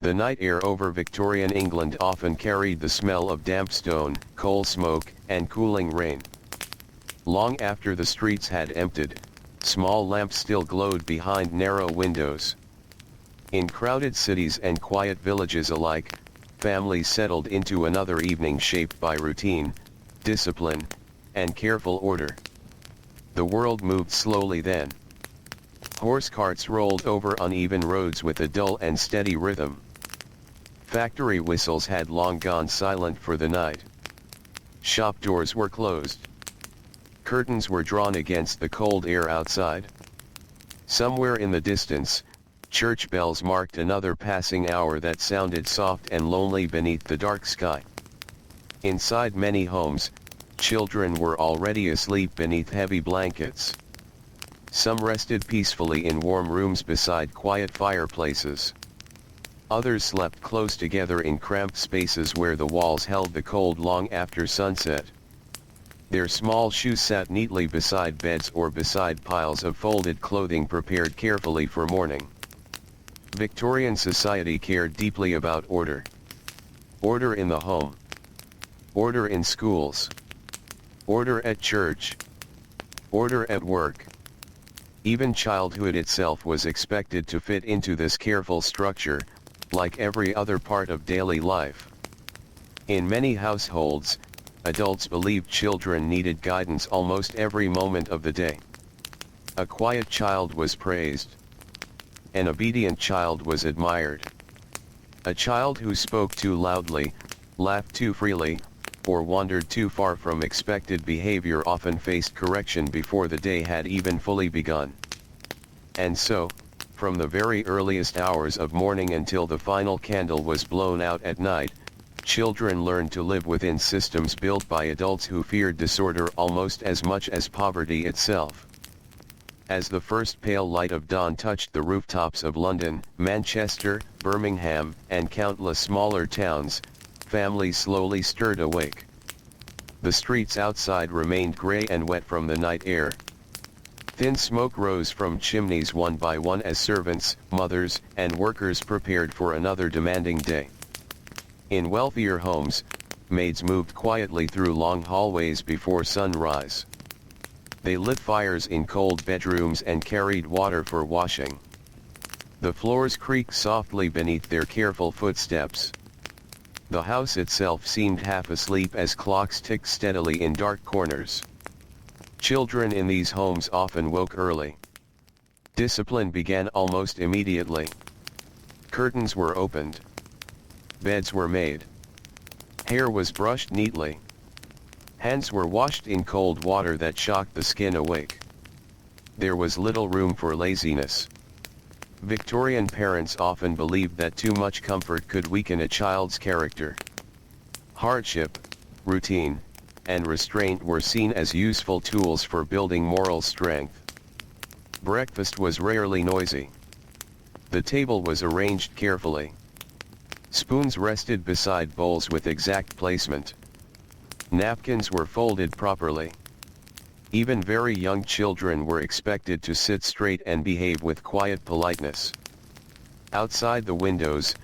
The night air over Victorian England often carried the smell of damp stone, coal smoke, and cooling rain. Long after the streets had emptied, small lamps still glowed behind narrow windows. In crowded cities and quiet villages alike, families settled into another evening shaped by routine, discipline, and careful order. The world moved slowly then. Horse carts rolled over uneven roads with a dull and steady rhythm. Factory whistles had long gone silent for the night. Shop doors were closed. Curtains were drawn against the cold air outside. Somewhere in the distance, church bells marked another passing hour that sounded soft and lonely beneath the dark sky. Inside many homes, children were already asleep beneath heavy blankets. Some rested peacefully in warm rooms beside quiet fireplaces. Others slept close together in cramped spaces where the walls held the cold long after sunset. Their small shoes sat neatly beside beds or beside piles of folded clothing prepared carefully for morning. Victorian society cared deeply about order. Order in the home. Order in schools. Order at church. Order at work. Even childhood itself was expected to fit into this careful structure, like every other part of daily life. In many households, adults believed children needed guidance almost every moment of the day. A quiet child was praised. An obedient child was admired. A child who spoke too loudly, laughed too freely, or wandered too far from expected behavior often faced correction before the day had even fully begun. And so, from the very earliest hours of morning until the final candle was blown out at night, children learned to live within systems built by adults who feared disorder almost as much as poverty itself. As the first pale light of dawn touched the rooftops of London, Manchester, Birmingham, and countless smaller towns, families slowly stirred awake. The streets outside remained grey and wet from the night air. Thin smoke rose from chimneys one by one as servants, mothers, and workers prepared for another demanding day. In wealthier homes, maids moved quietly through long hallways before sunrise. They lit fires in cold bedrooms and carried water for washing. The floors creaked softly beneath their careful footsteps. The house itself seemed half asleep as clocks ticked steadily in dark corners. Children in these homes often woke early. Discipline began almost immediately. Curtains were opened. Beds were made. Hair was brushed neatly. Hands were washed in cold water that shocked the skin awake. There was little room for laziness. Victorian parents often believed that too much comfort could weaken a child's character. Hardship, routine, and restraint were seen as useful tools for building moral strength. Breakfast was rarely noisy. The table was arranged carefully. Spoons rested beside bowls with exact placement. Napkins were folded properly. Even very young children were expected to sit straight and behave with quiet politeness. Outside the windows,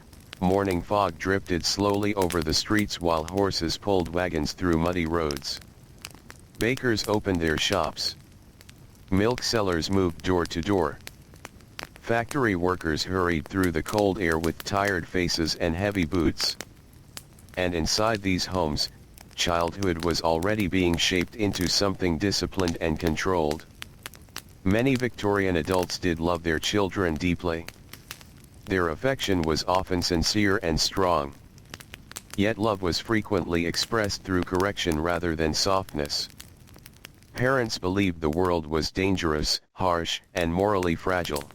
morning fog drifted slowly over the streets while horses pulled wagons through muddy roads. Bakers opened their shops. Milk sellers moved door to door. Factory workers hurried through the cold air with tired faces and heavy boots. And inside these homes, childhood was already being shaped into something disciplined and controlled. Many Victorian adults did love their children deeply. Their affection was often sincere and strong. Yet love was frequently expressed through correction rather than softness. Parents believed the world was dangerous, harsh, and morally fragile.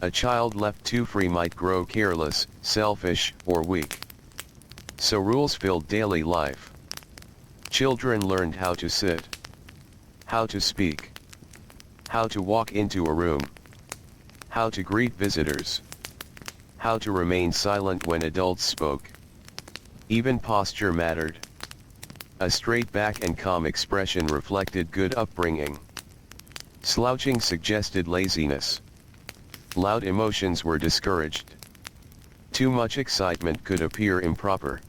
A child left too free might grow careless, selfish, or weak. So rules filled daily life. Children learned how to sit, how to speak, how to walk into a room, how to greet visitors, how to remain silent when adults spoke. Even posture mattered. A straight back and calm expression reflected good upbringing. Slouching suggested laziness. Loud emotions were discouraged. Too much excitement could appear improper.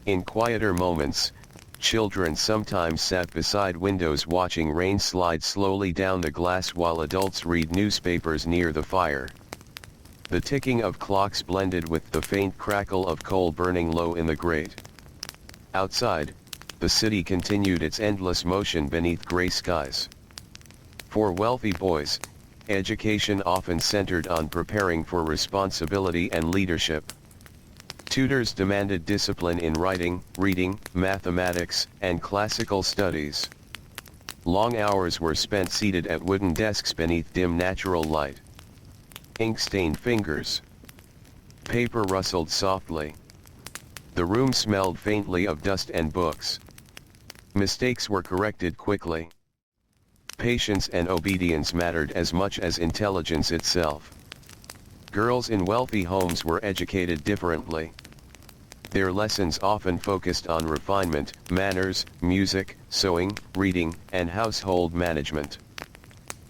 In quieter moments, children sometimes sat beside windows watching rain slide slowly down the glass while adults read newspapers near the fire. The ticking of clocks blended with the faint crackle of coal burning low in the grate. Outside, the city continued its endless motion beneath gray skies. For wealthy boys, education often centered on preparing for responsibility and leadership. Tutors demanded discipline in writing, reading, mathematics, and classical studies. Long hours were spent seated at wooden desks beneath dim natural light. Ink-stained fingers. Paper rustled softly. The room smelled faintly of dust and books. Mistakes were corrected quickly. Patience and obedience mattered as much as intelligence itself. Girls in wealthy homes were educated differently. Their lessons often focused on refinement, manners, music, sewing, reading, and household management.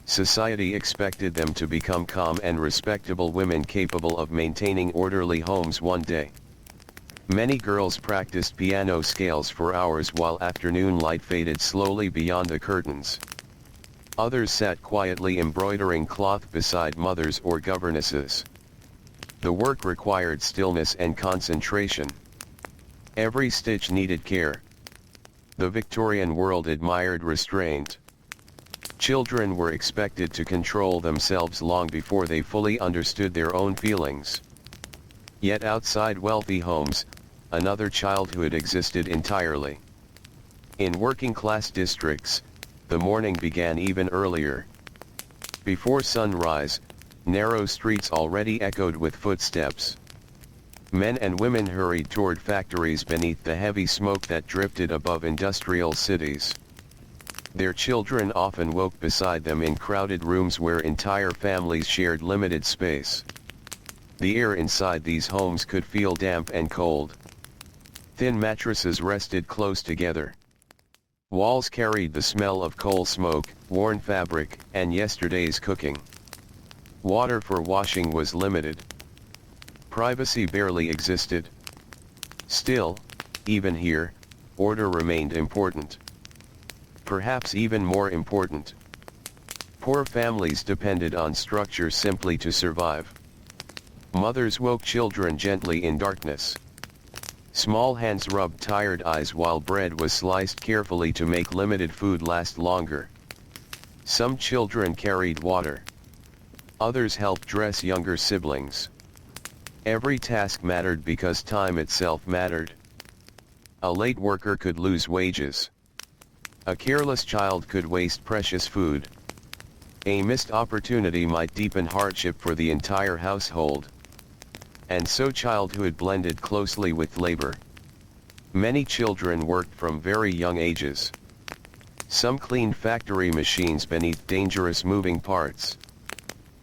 Society expected them to become calm and respectable women capable of maintaining orderly homes one day. Many girls practiced piano scales for hours while afternoon light faded slowly beyond the curtains. Others sat quietly embroidering cloth beside mothers or governesses. The work required stillness and concentration. Every stitch needed care. The Victorian world admired restraint. Children were expected to control themselves long before they fully understood their own feelings. Yet outside wealthy homes, another childhood existed entirely. In working-class districts, the morning began even earlier. Before sunrise, narrow streets already echoed with footsteps. Men and women hurried toward factories beneath the heavy smoke that drifted above industrial cities. Their children often woke beside them in crowded rooms where entire families shared limited space. The air inside these homes could feel damp and cold. Thin mattresses rested close together. Walls carried the smell of coal smoke, worn fabric, and yesterday's cooking. Water for washing was limited. Privacy barely existed. Still, even here, order remained important. Perhaps even more important. Poor families depended on structure simply to survive. Mothers woke children gently in darkness. Small hands rubbed tired eyes while bread was sliced carefully to make limited food last longer. Some children carried water. Others helped dress younger siblings. Every task mattered because time itself mattered. A late worker could lose wages. A careless child could waste precious food. A missed opportunity might deepen hardship for the entire household. And so childhood blended closely with labor. Many children worked from very young ages. Some cleaned factory machines beneath dangerous moving parts.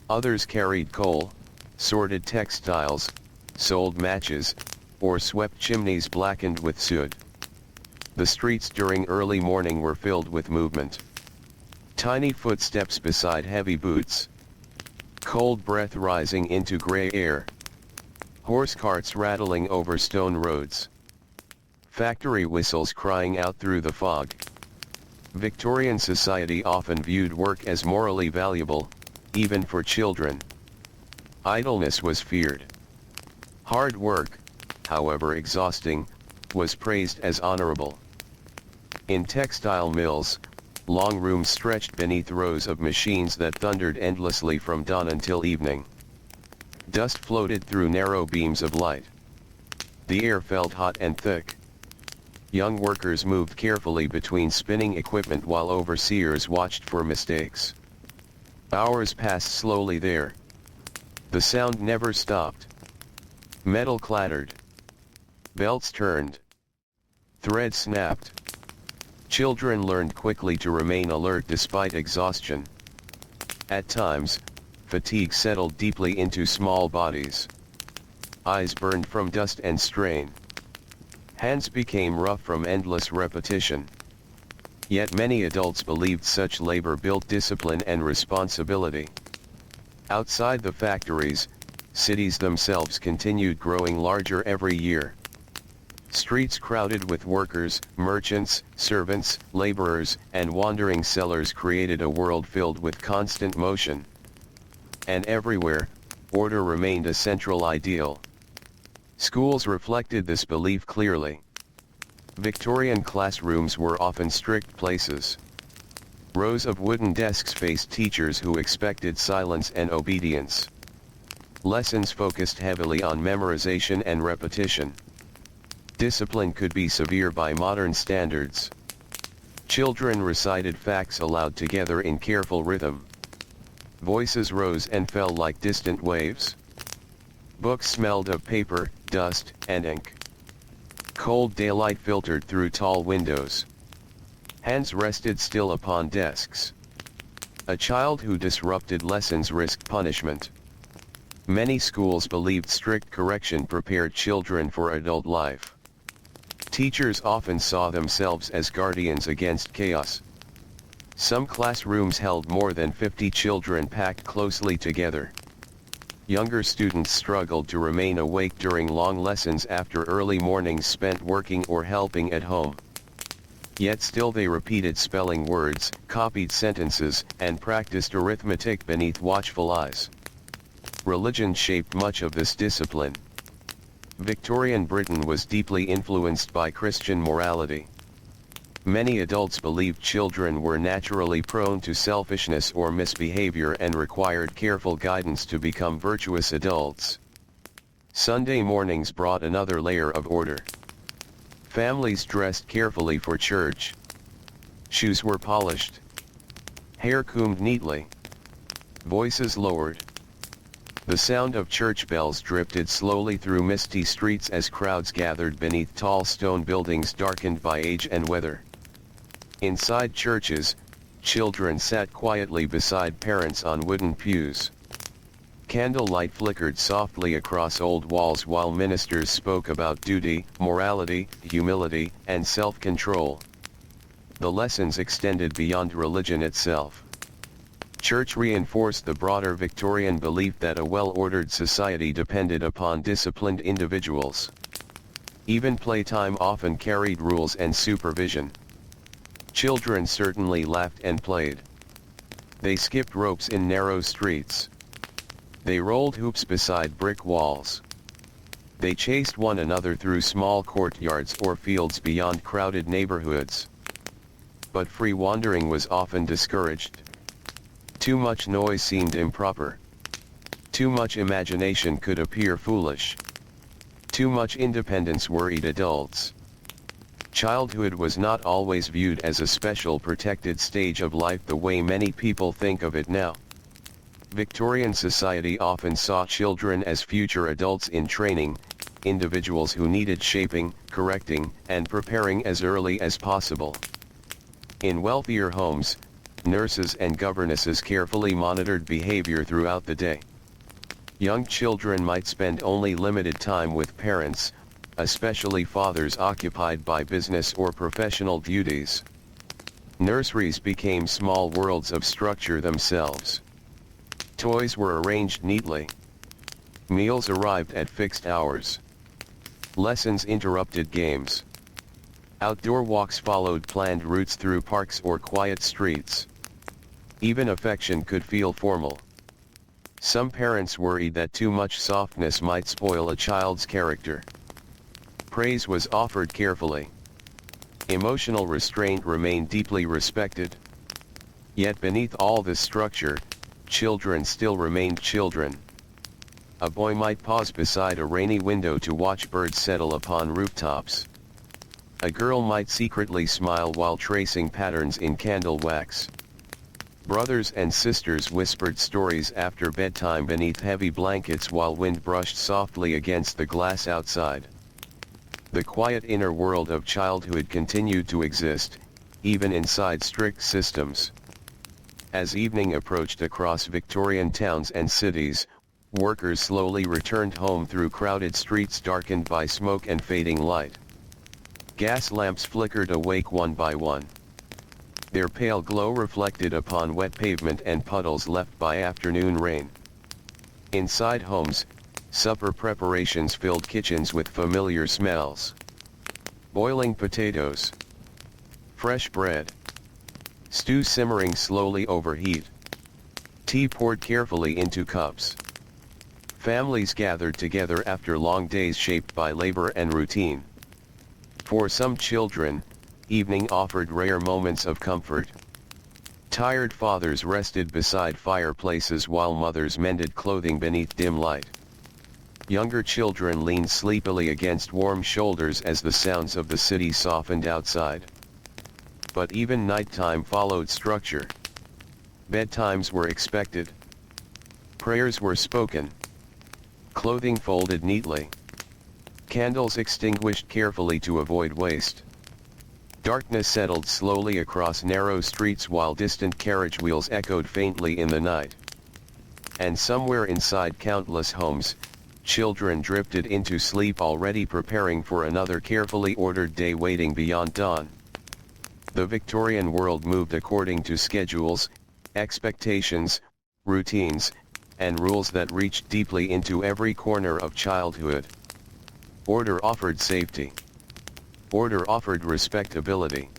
Others carried coal, sorted textiles, sold matches, or swept chimneys blackened with soot. The streets during early morning were filled with movement. Tiny footsteps beside heavy boots. Cold breath rising into gray air. Horse carts rattling over stone roads. Factory whistles crying out through the fog. Victorian society often viewed work as morally valuable, even for children. Idleness was feared. Hard work, however exhausting, was praised as honorable. In textile mills, long rooms stretched beneath rows of machines that thundered endlessly from dawn until evening. Dust floated through narrow beams of light. The air felt hot and thick. Young workers moved carefully between spinning equipment while overseers watched for mistakes. Hours passed slowly there. The sound never stopped. Metal clattered. Belts turned. Threads snapped. Children learned quickly to remain alert despite exhaustion. At times, fatigue settled deeply into small bodies. Eyes burned from dust and strain. Hands became rough from endless repetition. Yet many adults believed such labor built discipline and responsibility. Outside the factories, cities themselves continued growing larger every year. Streets crowded with workers, merchants, servants, laborers, and wandering sellers created a world filled with constant motion. And everywhere, order remained a central ideal. Schools reflected this belief clearly. Victorian classrooms were often strict places. Rows of wooden desks faced teachers who expected silence and obedience. Lessons focused heavily on memorization and repetition. Discipline could be severe by modern standards. Children recited facts aloud together in careful rhythm. Voices rose and fell like distant waves. Books smelled of paper, dust, and ink. Cold daylight filtered through tall windows. Hands rested still upon desks. A child who disrupted lessons risked punishment. Many schools believed strict correction prepared children for adult life. Teachers often saw themselves as guardians against chaos. Some classrooms held more than 50 children packed closely together. Younger students struggled to remain awake during long lessons after early mornings spent working or helping at home. Yet still they repeated spelling words, copied sentences, and practiced arithmetic beneath watchful eyes. Religion shaped much of this discipline. Victorian Britain was deeply influenced by Christian morality. Many adults believed children were naturally prone to selfishness or misbehavior and required careful guidance to become virtuous adults. Sunday mornings brought another layer of order. Families dressed carefully for church. Shoes were polished. Hair combed neatly. Voices lowered. The sound of church bells drifted slowly through misty streets as crowds gathered beneath tall stone buildings darkened by age and weather. Inside churches, children sat quietly beside parents on wooden pews. Candlelight flickered softly across old walls while ministers spoke about duty, morality, humility, and self-control. The lessons extended beyond religion itself. Church reinforced the broader Victorian belief that a well-ordered society depended upon disciplined individuals. Even playtime often carried rules and supervision. Children certainly laughed and played. They skipped ropes in narrow streets. They rolled hoops beside brick walls. They chased one another through small courtyards or fields beyond crowded neighborhoods. But free wandering was often discouraged. Too much noise seemed improper. Too much imagination could appear foolish. Too much independence worried adults. Childhood was not always viewed as a special protected stage of life the way many people think of it now. Victorian society often saw children as future adults in training, individuals who needed shaping, correcting, and preparing as early as possible. In wealthier homes, nurses and governesses carefully monitored behavior throughout the day. Young children might spend only limited time with parents, especially fathers occupied by business or professional duties. Nurseries became small worlds of structure themselves. Toys were arranged neatly. Meals arrived at fixed hours. Lessons interrupted games. Outdoor walks followed planned routes through parks or quiet streets. Even affection could feel formal. Some parents worried that too much softness might spoil a child's character. Praise was offered carefully. Emotional restraint remained deeply respected. Yet beneath all this structure, children still remained children. A boy might pause beside a rainy window to watch birds settle upon rooftops. A girl might secretly smile while tracing patterns in candle wax. Brothers and sisters whispered stories after bedtime beneath heavy blankets while wind brushed softly against the glass outside. The quiet inner world of childhood continued to exist, even inside strict systems. As evening approached across Victorian towns and cities, workers slowly returned home through crowded streets darkened by smoke and fading light. Gas lamps flickered awake one by one. Their pale glow reflected upon wet pavement and puddles left by afternoon rain. Inside homes, Supper preparations filled kitchens with familiar smells. Boiling potatoes. Fresh bread. Stew simmering slowly over heat. Tea poured carefully into cups. Families gathered together after long days shaped by labor and routine. For some children, evening offered rare moments of comfort. Tired fathers rested beside fireplaces while mothers mended clothing beneath dim light. Younger children leaned sleepily against warm shoulders as the sounds of the city softened outside. But even nighttime followed structure. Bedtimes were expected. Prayers were spoken. Clothing folded neatly. Candles extinguished carefully to avoid waste. Darkness settled slowly across narrow streets while distant carriage wheels echoed faintly in the night. And somewhere inside countless homes, children drifted into sleep already preparing for another carefully ordered day waiting beyond dawn. The Victorian world moved according to schedules, expectations, routines, and rules that reached deeply into every corner of childhood. Order offered safety. Order offered respectability.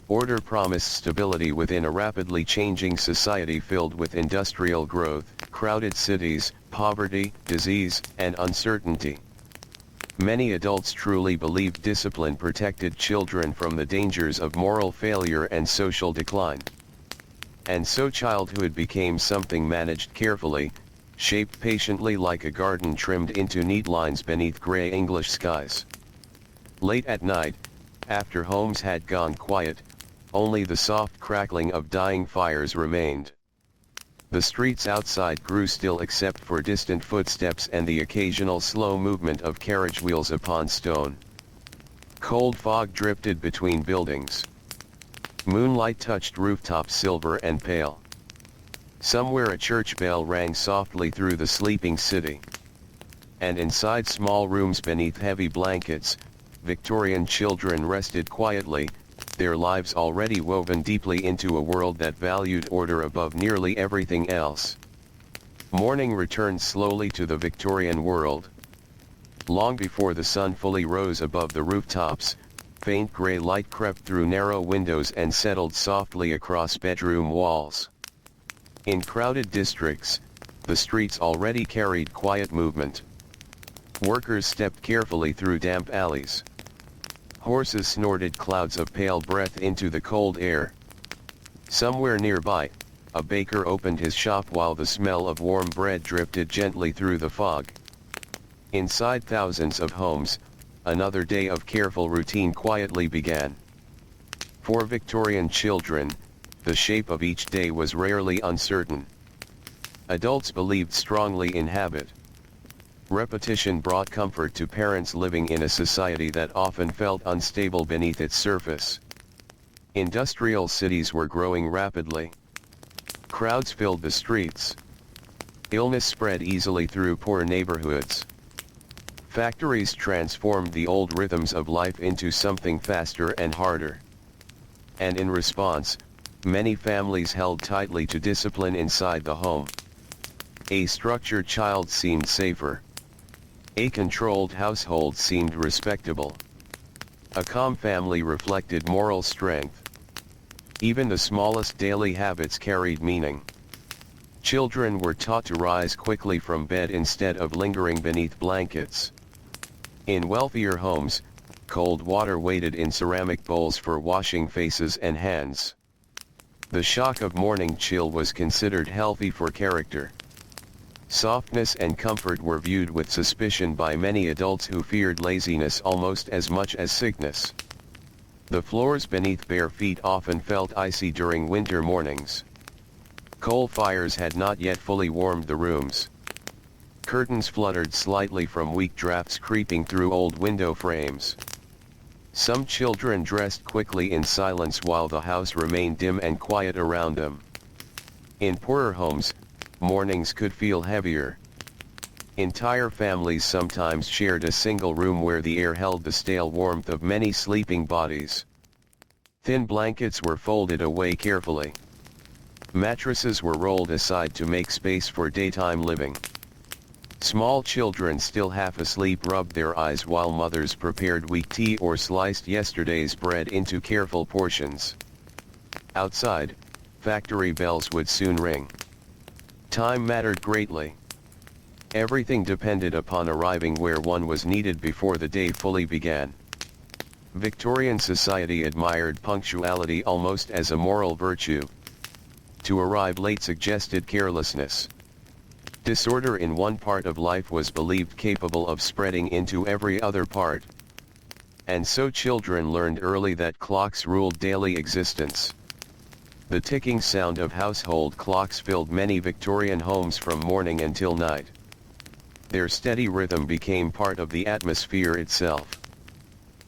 Order promised stability within a rapidly changing society filled with industrial growth, crowded cities, poverty, disease, and uncertainty. Many adults truly believed discipline protected children from the dangers of moral failure and social decline. And so childhood became something managed carefully, shaped patiently like a garden trimmed into neat lines beneath gray English skies. Late at night, after homes had gone quiet, only the soft crackling of dying fires remained. The streets outside grew still except for distant footsteps and the occasional slow movement of carriage wheels upon stone. Cold fog drifted between buildings. Moonlight touched rooftops silver and pale. Somewhere a church bell rang softly through the sleeping city. And inside small rooms beneath heavy blankets, Victorian children rested quietly, their lives already woven deeply into a world that valued order above nearly everything else. Morning returned slowly to the Victorian world. Long before the sun fully rose above the rooftops, faint gray light crept through narrow windows and settled softly across bedroom walls. In crowded districts, the streets already carried quiet movement. Workers stepped carefully through damp alleys. Horses snorted clouds of pale breath into the cold air. Somewhere nearby, a baker opened his shop while the smell of warm bread drifted gently through the fog. Inside thousands of homes, another day of careful routine quietly began. For Victorian children, the shape of each day was rarely uncertain. Adults believed strongly in habit. Repetition brought comfort to parents living in a society that often felt unstable beneath its surface. Industrial cities were growing rapidly. Crowds filled the streets. Illness spread easily through poor neighborhoods. Factories transformed the old rhythms of life into something faster and harder. And in response, many families held tightly to discipline inside the home. A structured child seemed safer. A controlled household seemed respectable. A calm family reflected moral strength. Even the smallest daily habits carried meaning. Children were taught to rise quickly from bed instead of lingering beneath blankets. In wealthier homes, cold water waited in ceramic bowls for washing faces and hands. The shock of morning chill was considered healthy for character. Softness and comfort were viewed with suspicion by many adults who feared laziness almost as much as sickness. The floors beneath bare feet often felt icy during winter mornings. Coal fires had not yet fully warmed the rooms. Curtains fluttered slightly from weak drafts creeping through old window frames. Some children dressed quickly in silence while the house remained dim and quiet around them. In poorer homes, mornings could feel heavier. Entire families sometimes shared a single room where the air held the stale warmth of many sleeping bodies. Thin blankets were folded away carefully. Mattresses were rolled aside to make space for daytime living. Small children still half asleep rubbed their eyes while mothers prepared weak tea or sliced yesterday's bread into careful portions. Outside, factory bells would soon ring. Time mattered greatly. Everything depended upon arriving where one was needed before the day fully began. Victorian society admired punctuality almost as a moral virtue. To arrive late suggested carelessness. Disorder in one part of life was believed capable of spreading into every other part. And so children learned early that clocks ruled daily existence. The ticking sound of household clocks filled many Victorian homes from morning until night. Their steady rhythm became part of the atmosphere itself.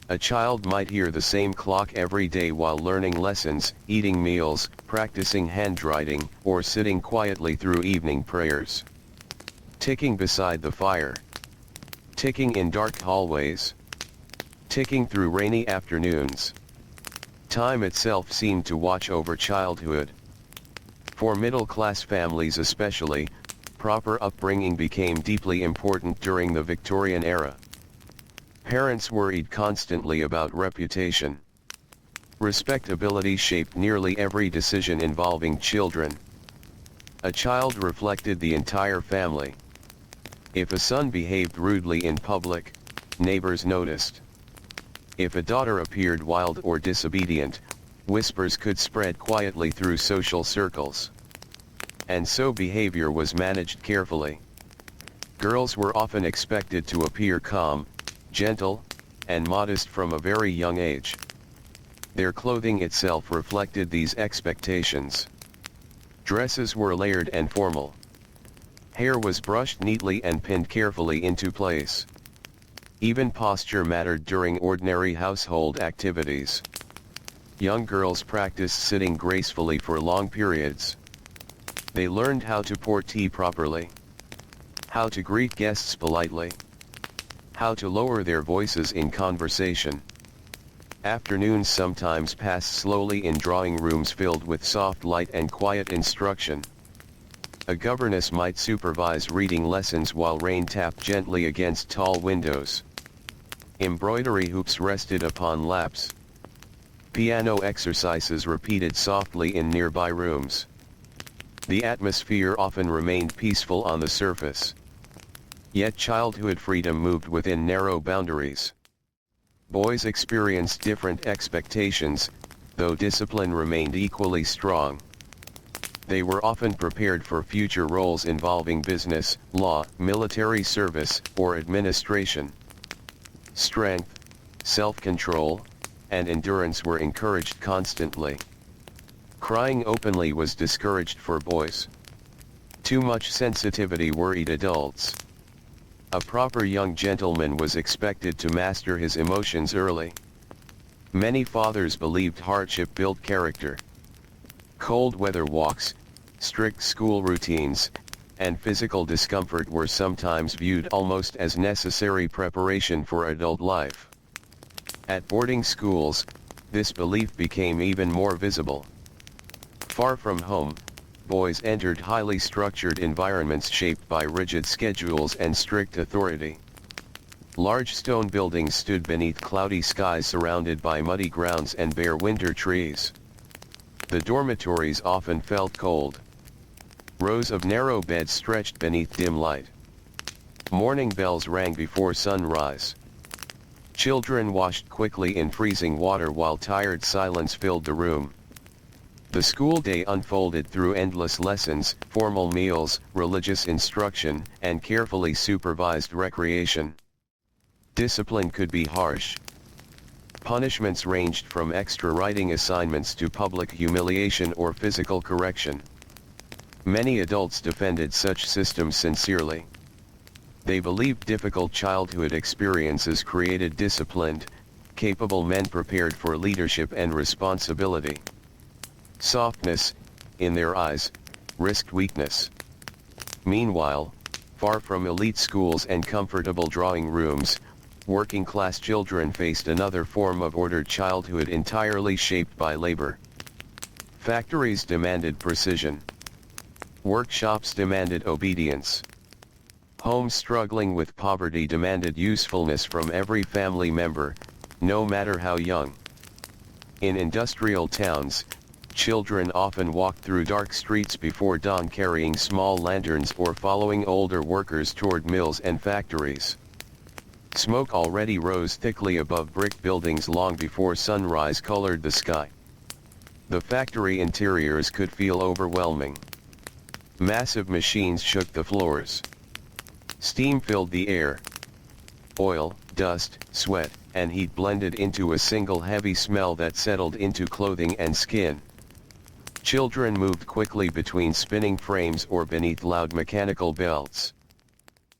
A child might hear the same clock every day while learning lessons, eating meals, practicing handwriting, or sitting quietly through evening prayers. Ticking beside the fire. Ticking in dark hallways. Ticking through rainy afternoons. Time itself seemed to watch over childhood. For middle-class families especially, proper upbringing became deeply important during the Victorian era. Parents worried constantly about reputation. Respectability shaped nearly every decision involving children. A child reflected the entire family. If a son behaved rudely in public, neighbors noticed. If a daughter appeared wild or disobedient, whispers could spread quietly through social circles. And so behavior was managed carefully. Girls were often expected to appear calm, gentle, and modest from a very young age. Their clothing itself reflected these expectations. Dresses were layered and formal. Hair was brushed neatly and pinned carefully into place. Even posture mattered during ordinary household activities. Young girls practiced sitting gracefully for long periods. They learned how to pour tea properly, how to greet guests politely, how to lower their voices in conversation. Afternoons sometimes passed slowly in drawing rooms filled with soft light and quiet instruction. A governess might supervise reading lessons while rain tapped gently against tall windows. Embroidery hoops rested upon laps. Piano exercises repeated softly in nearby rooms. The atmosphere often remained peaceful on the surface. Yet childhood freedom moved within narrow boundaries. Boys experienced different expectations, though discipline remained equally strong. They were often prepared for future roles involving business, law, military service, or administration. Strength, self-control, and endurance were encouraged constantly. Crying openly was discouraged for boys. Too much sensitivity worried adults. A proper young gentleman was expected to master his emotions early. Many fathers believed hardship built character. Cold weather walks, strict school routines, and physical discomfort were sometimes viewed almost as necessary preparation for adult life. At boarding schools, this belief became even more visible. Far from home, boys entered highly structured environments shaped by rigid schedules and strict authority. Large stone buildings stood beneath cloudy skies surrounded by muddy grounds and bare winter trees. The dormitories often felt cold. Rows of narrow beds stretched beneath dim light. Morning bells rang before sunrise. Children washed quickly in freezing water while tired silence filled the room. The school day unfolded through endless lessons, formal meals, religious instruction, and carefully supervised recreation. Discipline could be harsh. Punishments ranged from extra writing assignments to public humiliation or physical correction. Many adults defended such systems sincerely. They believed difficult childhood experiences created disciplined, capable men prepared for leadership and responsibility. Softness, in their eyes, risked weakness. Meanwhile, far from elite schools and comfortable drawing rooms, working-class children faced another form of ordered childhood entirely shaped by labor. Factories demanded precision. Workshops demanded obedience. Homes struggling with poverty demanded usefulness from every family member, no matter how young. In industrial towns, children often walked through dark streets before dawn carrying small lanterns or following older workers toward mills and factories. Smoke already rose thickly above brick buildings long before sunrise colored the sky. The factory interiors could feel overwhelming. Massive machines shook the floors. Steam filled the air. Oil, dust, sweat, and heat blended into a single heavy smell that settled into clothing and skin. Children moved quickly between spinning frames or beneath loud mechanical belts.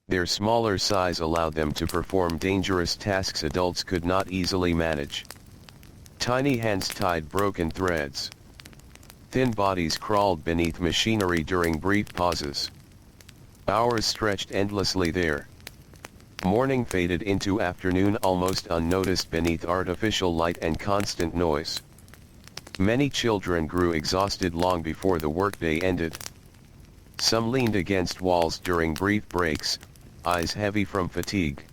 Their smaller size allowed them to perform dangerous tasks adults could not easily manage. Tiny hands tied broken threads. Thin bodies crawled beneath machinery during brief pauses. Hours stretched endlessly there. Morning faded into afternoon almost unnoticed beneath artificial light and constant noise. Many children grew exhausted long before the workday ended. Some leaned against walls during brief breaks, eyes heavy from fatigue.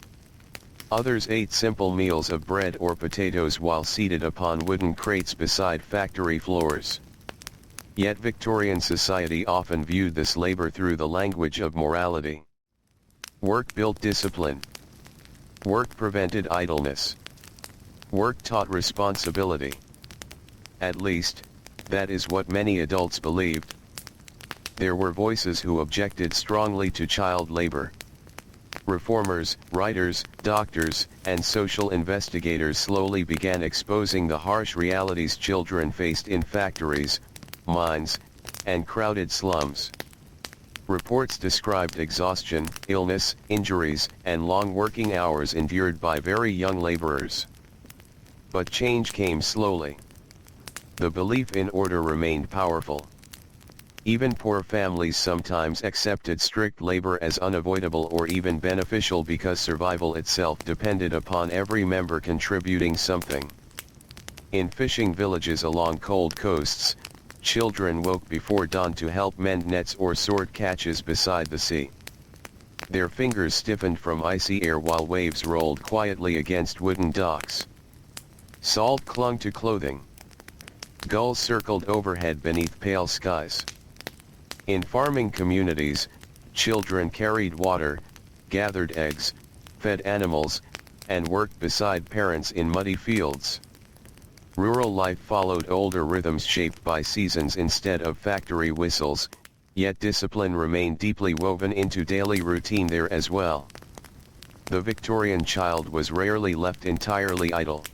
Others ate simple meals of bread or potatoes while seated upon wooden crates beside factory floors. Yet Victorian society often viewed this labor through the language of morality. Work built discipline. Work prevented idleness. Work taught responsibility. At least, that is what many adults believed. There were voices who objected strongly to child labor. Reformers, writers, doctors, and social investigators slowly began exposing the harsh realities children faced in factories, mines, and crowded slums. Reports described exhaustion, illness, injuries, and long working hours endured by very young laborers. But change came slowly. The belief in order remained powerful. Even poor families sometimes accepted strict labor as unavoidable or even beneficial because survival itself depended upon every member contributing something. In fishing villages along cold coasts, children woke before dawn to help mend nets or sort catches beside the sea. Their fingers stiffened from icy air while waves rolled quietly against wooden docks. Salt clung to clothing. Gulls circled overhead beneath pale skies. In farming communities, children carried water, gathered eggs, fed animals, and worked beside parents in muddy fields. Rural life followed older rhythms shaped by seasons instead of factory whistles, yet discipline remained deeply woven into daily routine there as well. The Victorian child was rarely left entirely idle.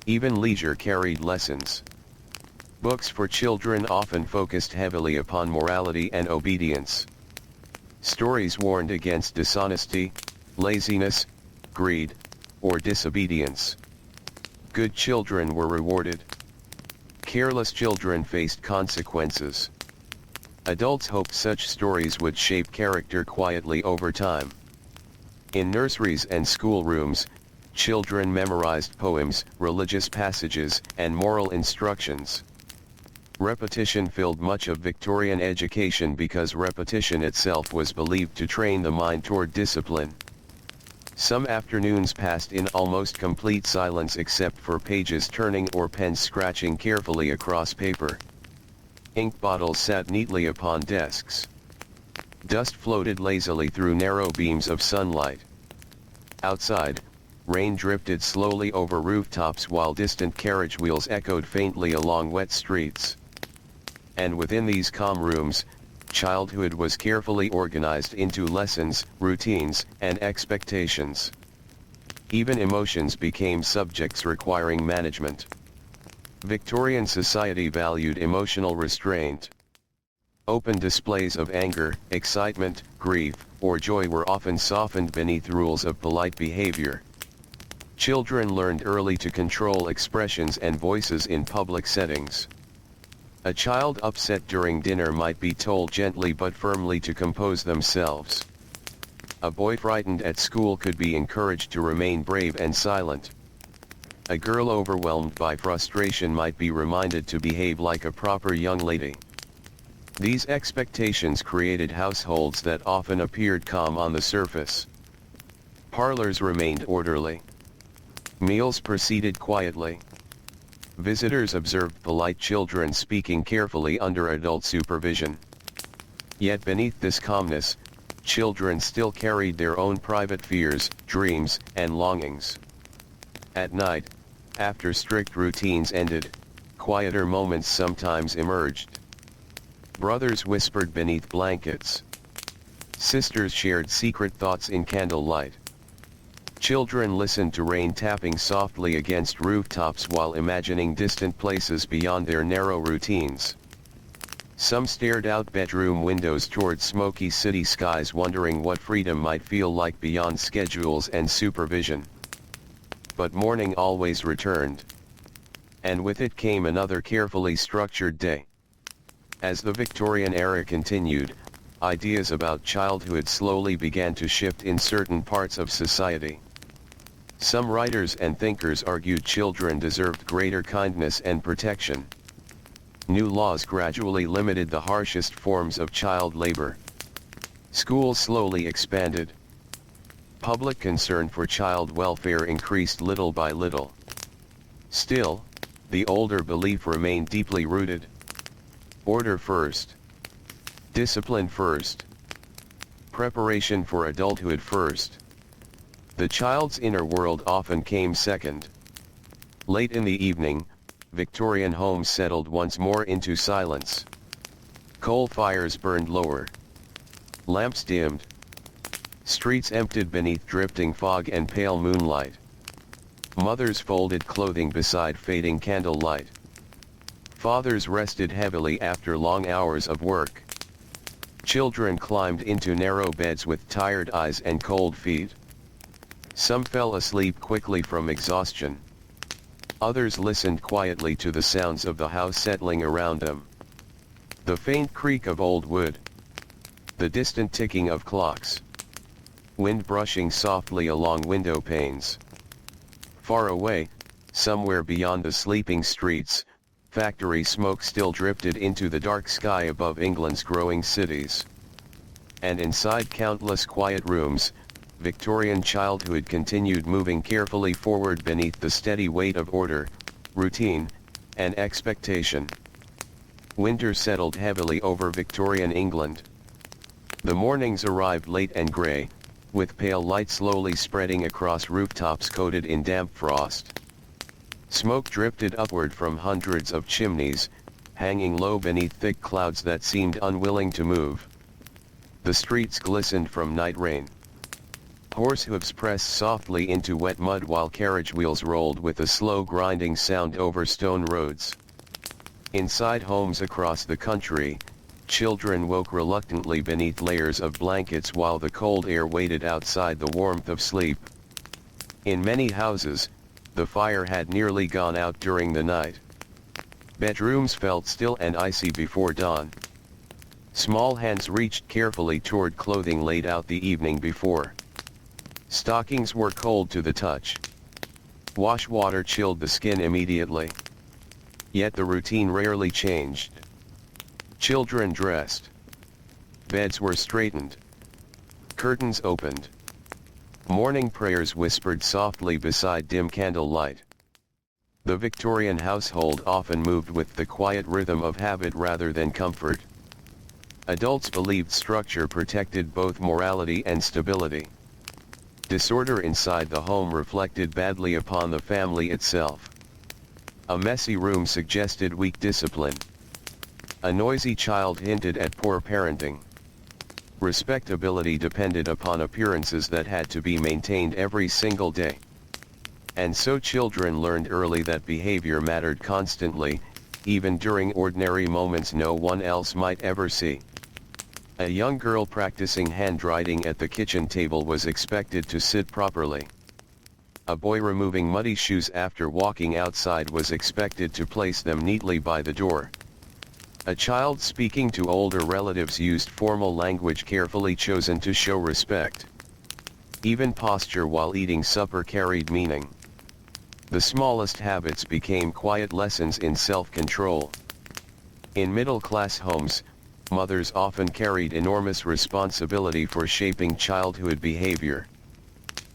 Even leisure carried lessons. Books for children often focused heavily upon morality and obedience. Stories warned against dishonesty, laziness, greed, or disobedience. Good children were rewarded. Careless children faced consequences. Adults hoped such stories would shape character quietly over time. In nurseries and schoolrooms, children memorized poems, religious passages, and moral instructions. Repetition filled much of Victorian education because repetition itself was believed to train the mind toward discipline. Some afternoons passed in almost complete silence except for pages turning or pens scratching carefully across paper. Ink bottles sat neatly upon desks. Dust floated lazily through narrow beams of sunlight. Outside, rain drifted slowly over rooftops while distant carriage wheels echoed faintly along wet streets. And within these calm rooms, childhood was carefully organized into lessons, routines, and expectations. Even emotions became subjects requiring management. Victorian society valued emotional restraint. Open displays of anger, excitement, grief, or joy were often softened beneath rules of polite behavior. Children learned early to control expressions and voices in public settings. A child upset during dinner might be told gently but firmly to compose themselves. A boy frightened at school could be encouraged to remain brave and silent. A girl overwhelmed by frustration might be reminded to behave like a proper young lady. These expectations created households that often appeared calm on the surface. Parlors remained orderly. Meals proceeded quietly. Visitors observed polite children speaking carefully under adult supervision. Yet beneath this calmness, children still carried their own private fears, dreams, and longings. At night, after strict routines ended, quieter moments sometimes emerged. Brothers whispered beneath blankets. Sisters shared secret thoughts in candlelight. Children listened to rain tapping softly against rooftops while imagining distant places beyond their narrow routines. Some stared out bedroom windows toward smoky city skies, wondering what freedom might feel like beyond schedules and supervision. But morning always returned. And with it came another carefully structured day. As the Victorian era continued, ideas about childhood slowly began to shift in certain parts of society. Some writers and thinkers argued children deserved greater kindness and protection. New laws gradually limited the harshest forms of child labor. Schools slowly expanded. Public concern for child welfare increased little by little. Still, the older belief remained deeply rooted. Order first. Discipline first. Preparation for adulthood first. The child's inner world often came second. Late in the evening, Victorian homes settled once more into silence. Coal fires burned lower. Lamps dimmed. Streets emptied beneath drifting fog and pale moonlight. Mothers folded clothing beside fading candlelight. Fathers rested heavily after long hours of work. Children climbed into narrow beds with tired eyes and cold feet. Some fell asleep quickly from exhaustion. Others listened quietly to the sounds of the house settling around them. The faint creak of old wood. The distant ticking of clocks. Wind brushing softly along window panes. Far away, somewhere beyond the sleeping streets, factory smoke still drifted into the dark sky above England's growing cities. And inside countless quiet rooms, Victorian childhood continued moving carefully forward beneath the steady weight of order, routine, and expectation. Winter settled heavily over Victorian England. The mornings arrived late and grey, with pale light slowly spreading across rooftops coated in damp frost. Smoke drifted upward from hundreds of chimneys, hanging low beneath thick clouds that seemed unwilling to move. The streets glistened from night rain. Horse hooves pressed softly into wet mud while carriage wheels rolled with a slow grinding sound over stone roads. Inside homes across the country, children woke reluctantly beneath layers of blankets while the cold air waited outside the warmth of sleep. In many houses, the fire had nearly gone out during the night. Bedrooms felt still and icy before dawn. Small hands reached carefully toward clothing laid out the evening before. Stockings were cold to the touch. Wash water chilled the skin immediately. Yet the routine rarely changed. Children dressed. Beds were straightened. Curtains opened. Morning prayers whispered softly beside dim candlelight. The Victorian household often moved with the quiet rhythm of habit rather than comfort. Adults believed structure protected both morality and stability. Disorder inside the home reflected badly upon the family itself. A messy room suggested weak discipline. A noisy child hinted at poor parenting. Respectability depended upon appearances that had to be maintained every single day. And so children learned early that behavior mattered constantly, even during ordinary moments no one else might ever see. A young girl practicing handwriting at the kitchen table was expected to sit properly. A boy removing muddy shoes after walking outside was expected to place them neatly by the door. A child speaking to older relatives used formal language carefully chosen to show respect. Even posture while eating supper carried meaning. The smallest habits became quiet lessons in self-control. In middle-class homes, mothers often carried enormous responsibility for shaping childhood behavior.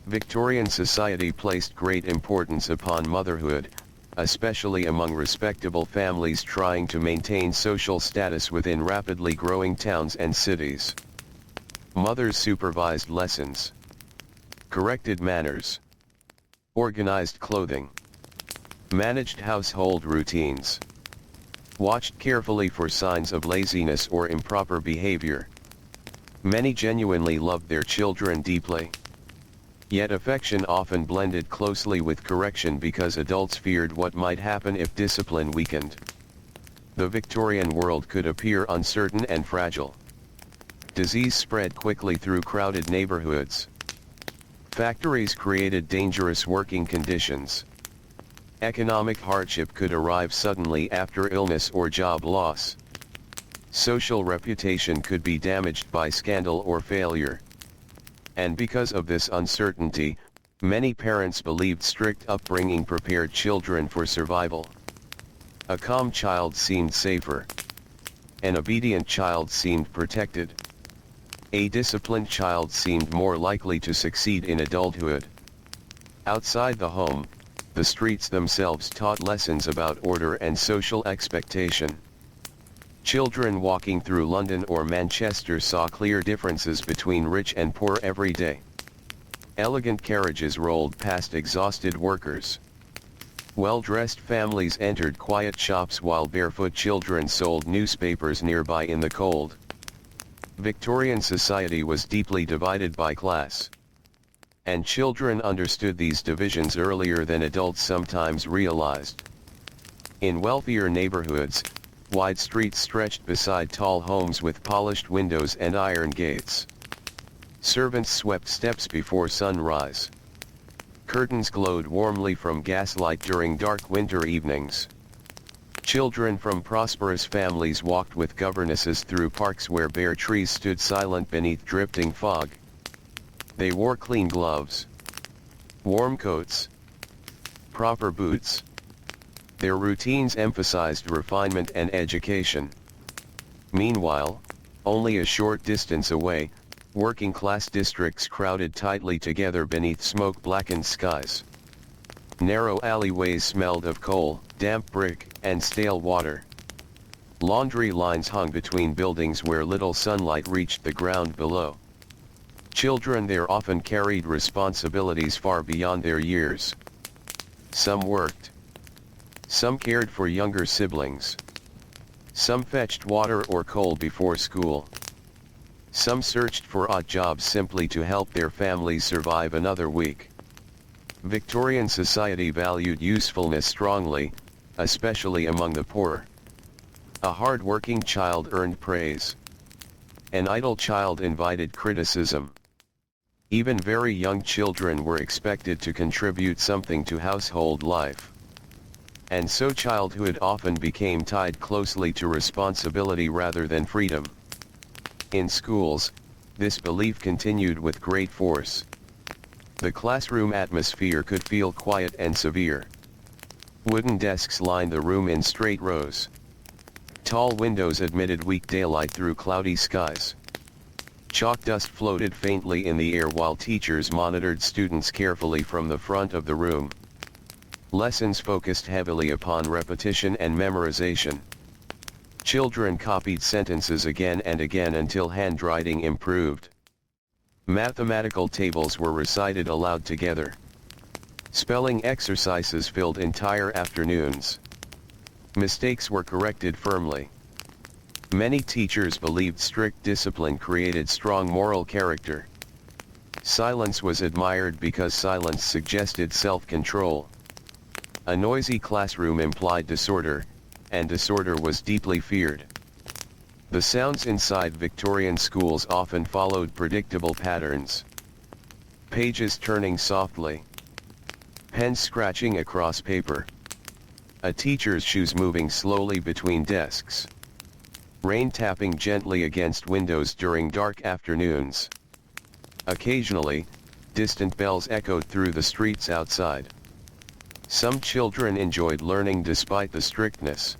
Victorian society placed great importance upon motherhood, especially among respectable families trying to maintain social status within rapidly growing towns and cities. Mothers supervised lessons, corrected manners, organized clothing, managed household routines, watched carefully for signs of laziness or improper behavior. Many genuinely loved their children deeply. Yet affection often blended closely with correction because adults feared what might happen if discipline weakened. The Victorian world could appear uncertain and fragile. Disease spread quickly through crowded neighborhoods. Factories created dangerous working conditions. Economic hardship could arrive suddenly after illness or job loss. Social reputation could be damaged by scandal or failure. And because of this uncertainty, many parents believed strict upbringing prepared children for survival. A calm child seemed safer. An obedient child seemed protected. A disciplined child seemed more likely to succeed in adulthood. Outside the home, the streets themselves taught lessons about order and social expectation. Children walking through London or Manchester saw clear differences between rich and poor every day. Elegant carriages rolled past exhausted workers. Well-dressed families entered quiet shops while barefoot children sold newspapers nearby in the cold. Victorian society was deeply divided by class. And children understood these divisions earlier than adults sometimes realized. In wealthier neighborhoods, wide streets stretched beside tall homes with polished windows and iron gates. Servants swept steps before sunrise. Curtains glowed warmly from gaslight during dark winter evenings. Children from prosperous families walked with governesses through parks where bare trees stood silent beneath drifting fog. They wore clean gloves, warm coats, proper boots. Their routines emphasized refinement and education. Meanwhile, only a short distance away, working-class districts crowded tightly together beneath smoke-blackened skies. Narrow alleyways smelled of coal, damp brick, and stale water. Laundry lines hung between buildings where little sunlight reached the ground below. Children there often carried responsibilities far beyond their years. Some worked. Some cared for younger siblings. Some fetched water or coal before school. Some searched for odd jobs simply to help their families survive another week. Victorian society valued usefulness strongly, especially among the poor. A hard-working child earned praise. An idle child invited criticism. Even very young children were expected to contribute something to household life. And so childhood often became tied closely to responsibility rather than freedom. In schools, this belief continued with great force. The classroom atmosphere could feel quiet and severe. Wooden desks lined the room in straight rows. Tall windows admitted weak daylight through cloudy skies. Chalk dust floated faintly in the air while teachers monitored students carefully from the front of the room. Lessons focused heavily upon repetition and memorization. Children copied sentences again and again until handwriting improved. Mathematical tables were recited aloud together. Spelling exercises filled entire afternoons. Mistakes were corrected firmly. Many teachers believed strict discipline created strong moral character. Silence was admired because silence suggested self-control. A noisy classroom implied disorder, and disorder was deeply feared. The sounds inside Victorian schools often followed predictable patterns. Pages turning softly. Pens scratching across paper. A teacher's shoes moving slowly between desks. Rain tapping gently against windows during dark afternoons. Occasionally, distant bells echoed through the streets outside. Some children enjoyed learning despite the strictness.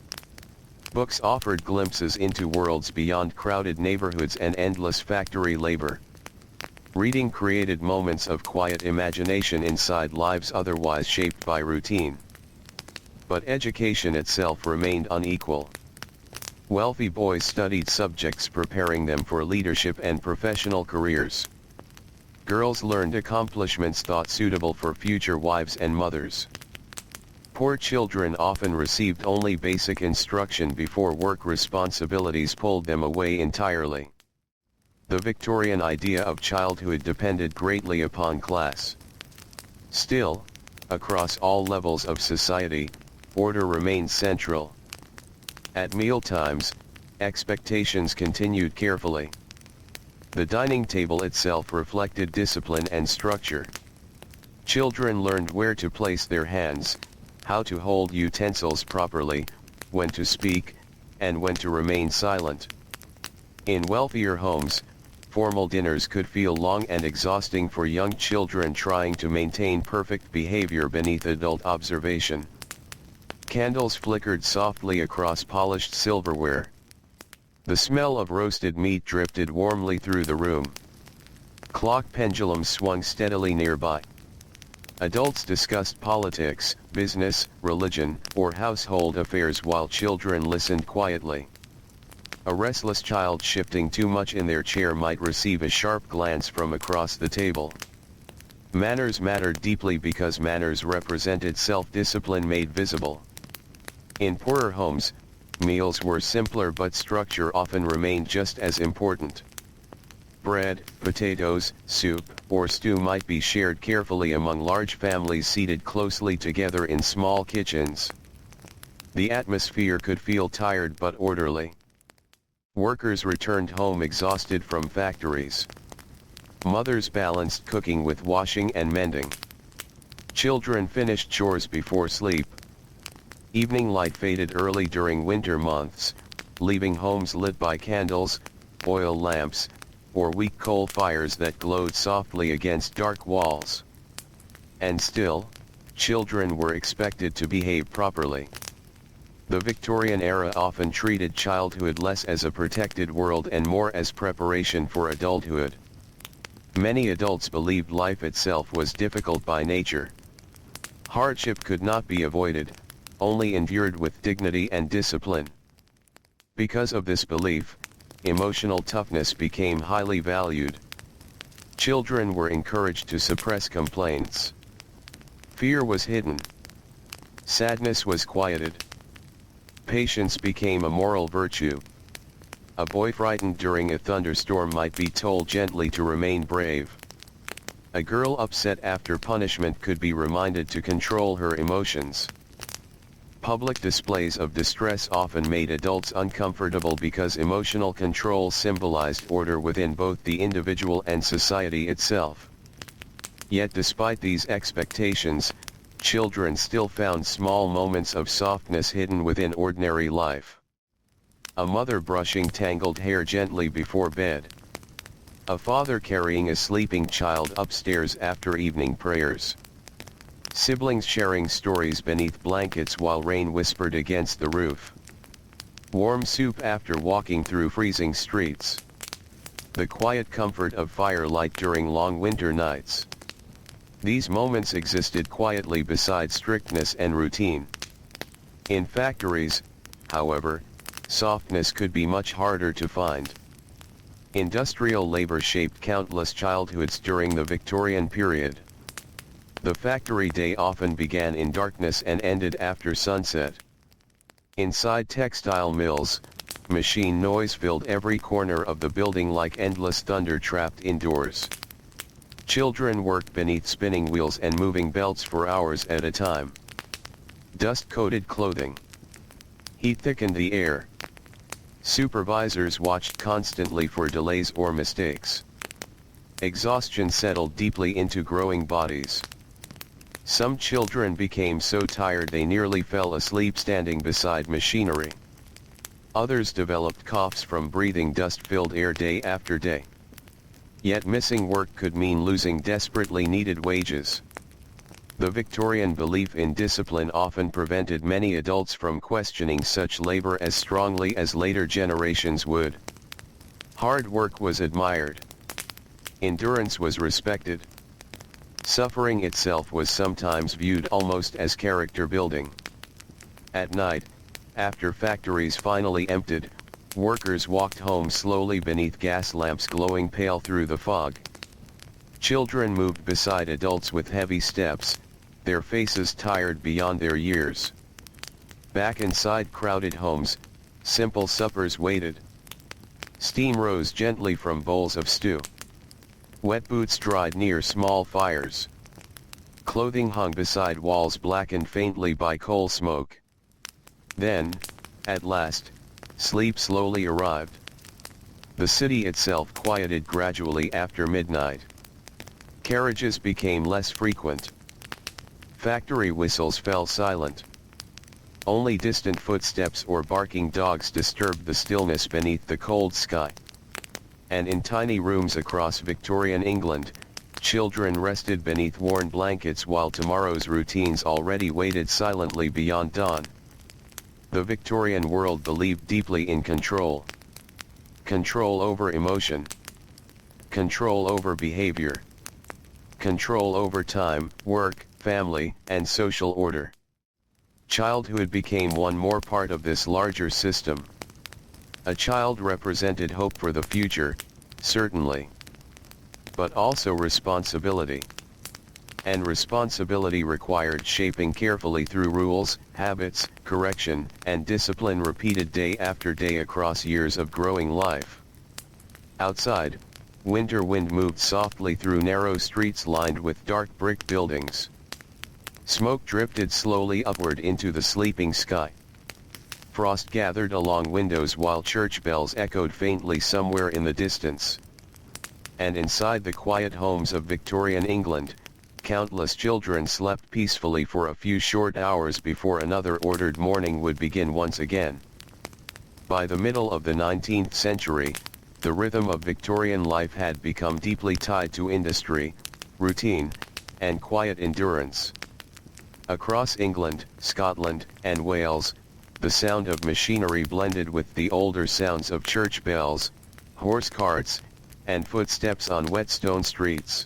Books offered glimpses into worlds beyond crowded neighborhoods and endless factory labor. Reading created moments of quiet imagination inside lives otherwise shaped by routine. But education itself remained unequal. Wealthy boys studied subjects preparing them for leadership and professional careers. Girls learned accomplishments thought suitable for future wives and mothers. Poor children often received only basic instruction before work responsibilities pulled them away entirely. The Victorian idea of childhood depended greatly upon class. Still, across all levels of society, order remained central. At mealtimes, expectations continued carefully. The dining table itself reflected discipline and structure. Children learned where to place their hands, how to hold utensils properly, when to speak, and when to remain silent. In wealthier homes, formal dinners could feel long and exhausting for young children trying to maintain perfect behavior beneath adult observation. Candles flickered softly across polished silverware. The smell of roasted meat drifted warmly through the room. Clock pendulums swung steadily nearby. Adults discussed politics, business, religion, or household affairs while children listened quietly. A restless child shifting too much in their chair might receive a sharp glance from across the table. Manners mattered deeply because manners represented self-discipline made visible. In poorer homes, meals were simpler but structure often remained just as important. Bread, potatoes, soup, or stew might be shared carefully among large families seated closely together in small kitchens. The atmosphere could feel tired but orderly. Workers returned home exhausted from factories. Mothers balanced cooking with washing and mending. Children finished chores before sleep. Evening light faded early during winter months, leaving homes lit by candles, oil lamps, or weak coal fires that glowed softly against dark walls. And still, children were expected to behave properly. The Victorian era often treated childhood less as a protected world and more as preparation for adulthood. Many adults believed life itself was difficult by nature. Hardship could not be avoided, only endured with dignity and discipline. Because of this belief, emotional toughness became highly valued. Children were encouraged to suppress complaints. Fear was hidden. Sadness was quieted. Patience became a moral virtue. A boy frightened during a thunderstorm might be told gently to remain brave. A girl upset after punishment could be reminded to control her emotions. Public displays of distress often made adults uncomfortable because emotional control symbolized order within both the individual and society itself. Yet despite these expectations, children still found small moments of softness hidden within ordinary life. A mother brushing tangled hair gently before bed. A father carrying a sleeping child upstairs after evening prayers. Siblings sharing stories beneath blankets while rain whispered against the roof. Warm soup after walking through freezing streets. The quiet comfort of firelight during long winter nights. These moments existed quietly beside strictness and routine. In factories, however, softness could be much harder to find. Industrial labor shaped countless childhoods during the Victorian period. The factory day often began in darkness and ended after sunset. Inside textile mills, machine noise filled every corner of the building like endless thunder trapped indoors. Children worked beneath spinning wheels and moving belts for hours at a time. Dust-coated clothing. Heat thickened the air. Supervisors watched constantly for delays or mistakes. Exhaustion settled deeply into growing bodies. Some children became so tired they nearly fell asleep standing beside machinery. Others developed coughs from breathing dust-filled air day after day. Yet missing work could mean losing desperately needed wages. The Victorian belief in discipline often prevented many adults from questioning such labor as strongly as later generations would. Hard work was admired. Endurance was respected. Suffering itself was sometimes viewed almost as character building. At night, after factories finally emptied, workers walked home slowly beneath gas lamps glowing pale through the fog. Children moved beside adults with heavy steps, their faces tired beyond their years. Back inside crowded homes, simple suppers waited. Steam rose gently from bowls of stew. Wet boots dried near small fires. Clothing hung beside walls blackened faintly by coal smoke. Then, at last, sleep slowly arrived. The city itself quieted gradually after midnight. Carriages became less frequent. Factory whistles fell silent. Only distant footsteps or barking dogs disturbed the stillness beneath the cold sky. And in tiny rooms across Victorian England, children rested beneath worn blankets while tomorrow's routines already waited silently beyond dawn. The Victorian world believed deeply in control. Control over emotion. Control over behavior. Control over time, work, family, and social order. Childhood became one more part of this larger system. A child represented hope for the future, certainly. But also responsibility. And responsibility required shaping carefully through rules, habits, correction, and discipline repeated day after day across years of growing life. Outside, winter wind moved softly through narrow streets lined with dark brick buildings. Smoke drifted slowly upward into the sleeping sky. Frost gathered along windows while church bells echoed faintly somewhere in the distance. And inside the quiet homes of Victorian England, countless children slept peacefully for a few short hours before another ordered morning would begin once again. By the middle of the 19th century, the rhythm of Victorian life had become deeply tied to industry, routine, and quiet endurance. Across England, Scotland, and Wales, the sound of machinery blended with the older sounds of church bells, horse carts, and footsteps on wet stone streets.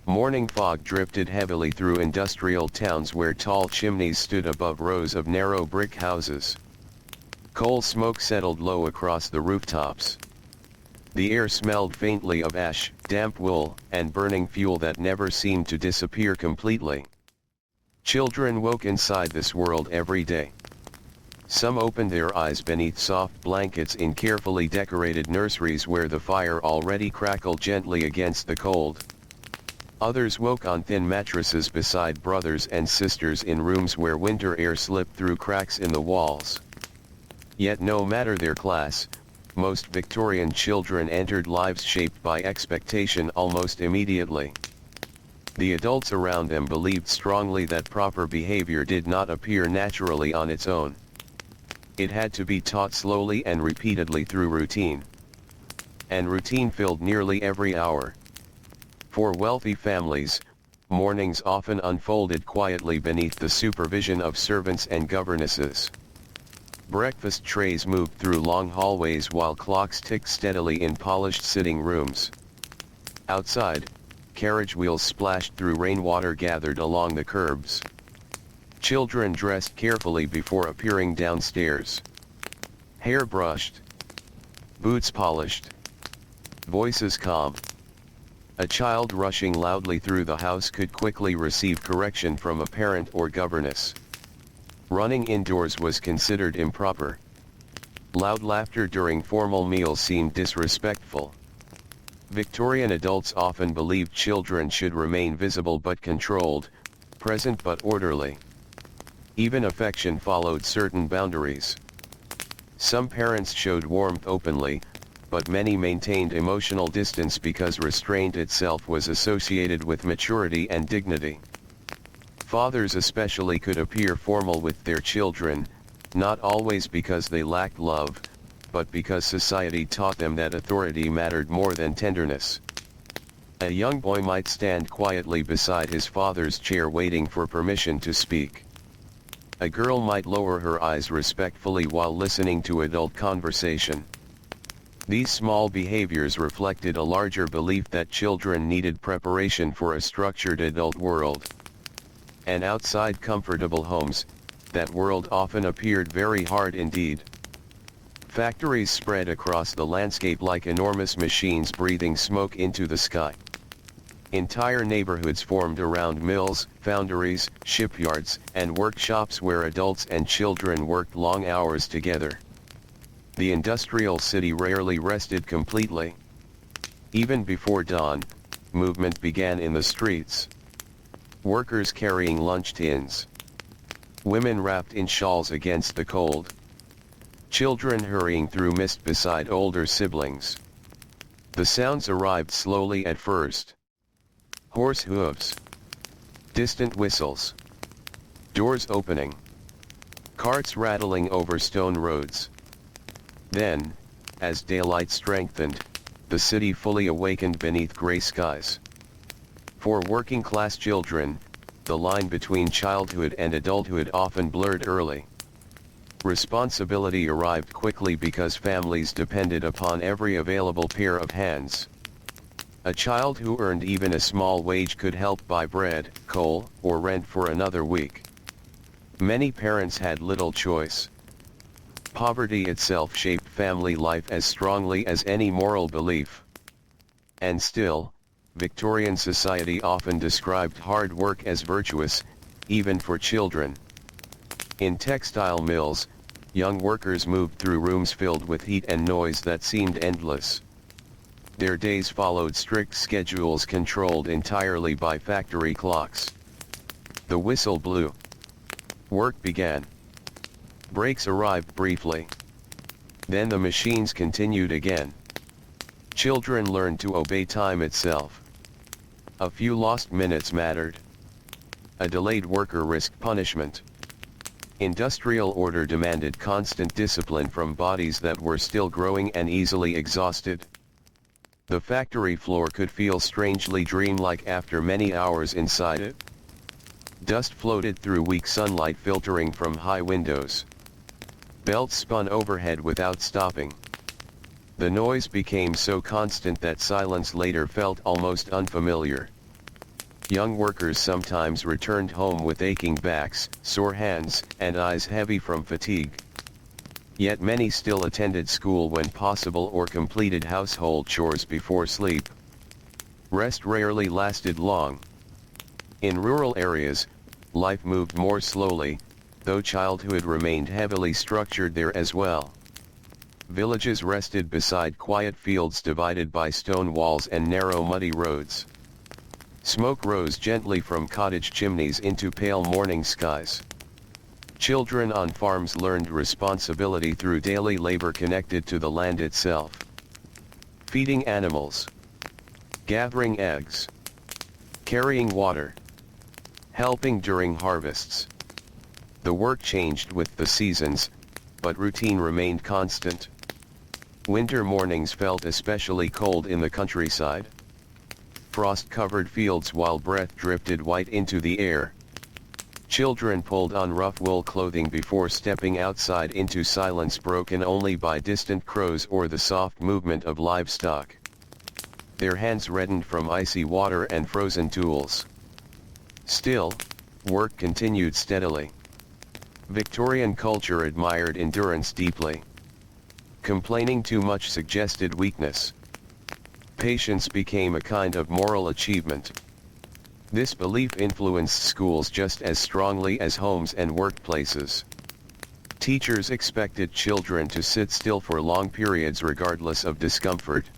Morning fog drifted heavily through industrial towns where tall chimneys stood above rows of narrow brick houses. Coal smoke settled low across the rooftops. The air smelled faintly of ash, damp wool, and burning fuel that never seemed to disappear completely. Children woke inside this world every day. Some opened their eyes beneath soft blankets in carefully decorated nurseries where the fire already crackled gently against the cold. Others woke on thin mattresses beside brothers and sisters in rooms where winter air slipped through cracks in the walls. Yet no matter their class, most Victorian children entered lives shaped by expectation almost immediately. The adults around them believed strongly that proper behavior did not appear naturally on its own. It had to be taught slowly and repeatedly through routine. And routine filled nearly every hour. For wealthy families, mornings often unfolded quietly beneath the supervision of servants and governesses. Breakfast trays moved through long hallways while clocks ticked steadily in polished sitting rooms. Outside, carriage wheels splashed through rainwater gathered along the curbs. Children dressed carefully before appearing downstairs. Hair brushed. Boots polished. Voices calm. A child rushing loudly through the house could quickly receive correction from a parent or governess. Running indoors was considered improper. Loud laughter during formal meals seemed disrespectful. Victorian adults often believed children should remain visible but controlled, present but orderly. Even affection followed certain boundaries. Some parents showed warmth openly, but many maintained emotional distance because restraint itself was associated with maturity and dignity. Fathers especially could appear formal with their children, not always because they lacked love, but because society taught them that authority mattered more than tenderness. A young boy might stand quietly beside his father's chair waiting for permission to speak. A girl might lower her eyes respectfully while listening to adult conversation. These small behaviors reflected a larger belief that children needed preparation for a structured adult world. And outside comfortable homes, that world often appeared very hard indeed. Factories spread across the landscape like enormous machines breathing smoke into the sky. Entire neighborhoods formed around mills, foundries, shipyards, and workshops where adults and children worked long hours together. The industrial city rarely rested completely. Even before dawn, movement began in the streets. Workers carrying lunch tins. Women wrapped in shawls against the cold. Children hurrying through mist beside older siblings. The sounds arrived slowly at first. Horse hooves. Distant whistles. Doors opening. Carts rattling over stone roads. Then, as daylight strengthened, the city fully awakened beneath gray skies. For working-class children, the line between childhood and adulthood often blurred early. Responsibility arrived quickly because families depended upon every available pair of hands. A child who earned even a small wage could help buy bread, coal, or rent for another week. Many parents had little choice. Poverty itself shaped family life as strongly as any moral belief. And still, Victorian society often described hard work as virtuous, even for children. In textile mills, young workers moved through rooms filled with heat and noise that seemed endless. Their days followed strict schedules controlled entirely by factory clocks. The whistle blew. Work began. Breaks arrived briefly. Then the machines continued again. Children learned to obey time itself. A few lost minutes mattered. A delayed worker risked punishment. Industrial order demanded constant discipline from bodies that were still growing and easily exhausted. The factory floor could feel strangely dreamlike after many hours inside it. Dust floated through weak sunlight filtering from high windows. Belts spun overhead without stopping. The noise became so constant that silence later felt almost unfamiliar. Young workers sometimes returned home with aching backs, sore hands, and eyes heavy from fatigue. Yet many still attended school when possible or completed household chores before sleep. Rest rarely lasted long. In rural areas, life moved more slowly, though childhood remained heavily structured there as well. Villages rested beside quiet fields divided by stone walls and narrow muddy roads. Smoke rose gently from cottage chimneys into pale morning skies. Children on farms learned responsibility through daily labor connected to the land itself. Feeding animals. Gathering eggs. Carrying water. Helping during harvests. The work changed with the seasons, but routine remained constant. Winter mornings felt especially cold in the countryside. Frost covered fields while breath drifted white into the air. Children pulled on rough wool clothing before stepping outside into silence broken only by distant crows or the soft movement of livestock. Their hands reddened from icy water and frozen tools. Still, work continued steadily. Victorian culture admired endurance deeply. Complaining too much suggested weakness. Patience became a kind of moral achievement. This belief influenced schools just as strongly as homes and workplaces. Teachers expected children to sit still for long periods regardless of discomfort.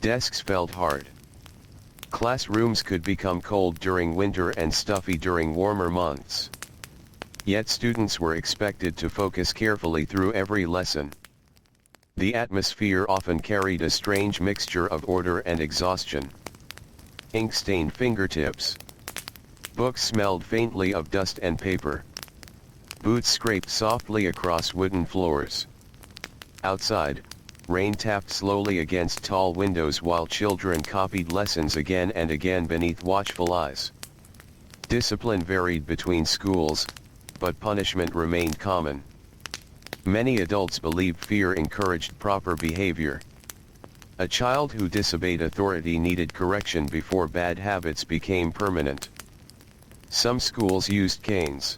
Desks felt hard. Classrooms could become cold during winter and stuffy during warmer months. Yet students were expected to focus carefully through every lesson. The atmosphere often carried a strange mixture of order and exhaustion. Ink-stained fingertips. Books smelled faintly of dust and paper. Boots scraped softly across wooden floors. Outside, Rain tapped slowly against tall windows while children copied lessons again and again beneath watchful eyes. Discipline varied between schools, but punishment remained common. Many adults believed fear encouraged proper behavior. A child who disobeyed authority needed correction before bad habits became permanent. Some schools used canes.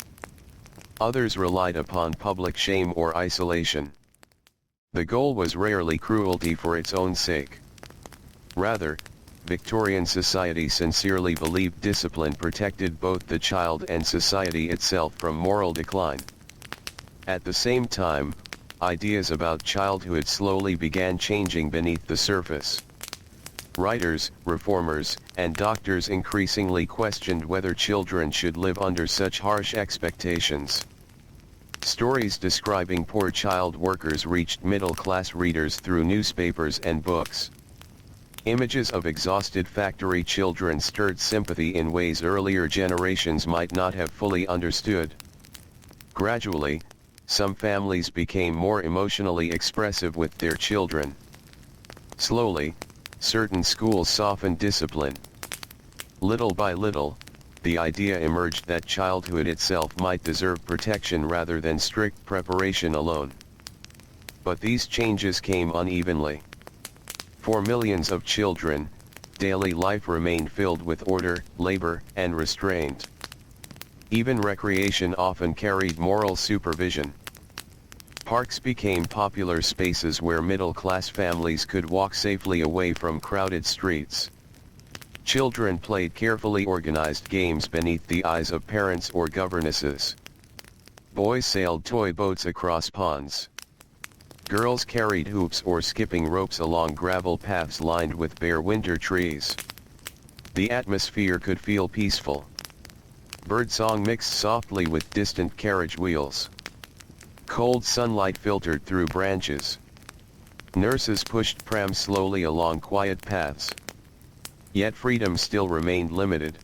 Others relied upon public shame or isolation. The goal was rarely cruelty for its own sake. Rather, Victorian society sincerely believed discipline protected both the child and society itself from moral decline. At the same time, ideas about childhood slowly began changing beneath the surface. Writers, reformers, and doctors increasingly questioned whether children should live under such harsh expectations. Stories describing poor child workers reached middle-class readers through newspapers and books. Images of exhausted factory children stirred sympathy in ways earlier generations might not have fully understood. Gradually, some families became more emotionally expressive with their children. Slowly, certain schools softened discipline. Little by little, the idea emerged that childhood itself might deserve protection rather than strict preparation alone. But these changes came unevenly. For millions of children, daily life remained filled with order, labor, and restraint. Even recreation often carried moral supervision. Parks became popular spaces where middle-class families could walk safely away from crowded streets. Children played carefully organized games beneath the eyes of parents or governesses. Boys sailed toy boats across ponds. Girls carried hoops or skipping ropes along gravel paths lined with bare winter trees. The atmosphere could feel peaceful. Birdsong mixed softly with distant carriage wheels. Cold sunlight filtered through branches. Nurses pushed prams slowly along quiet paths. Yet freedom still remained limited.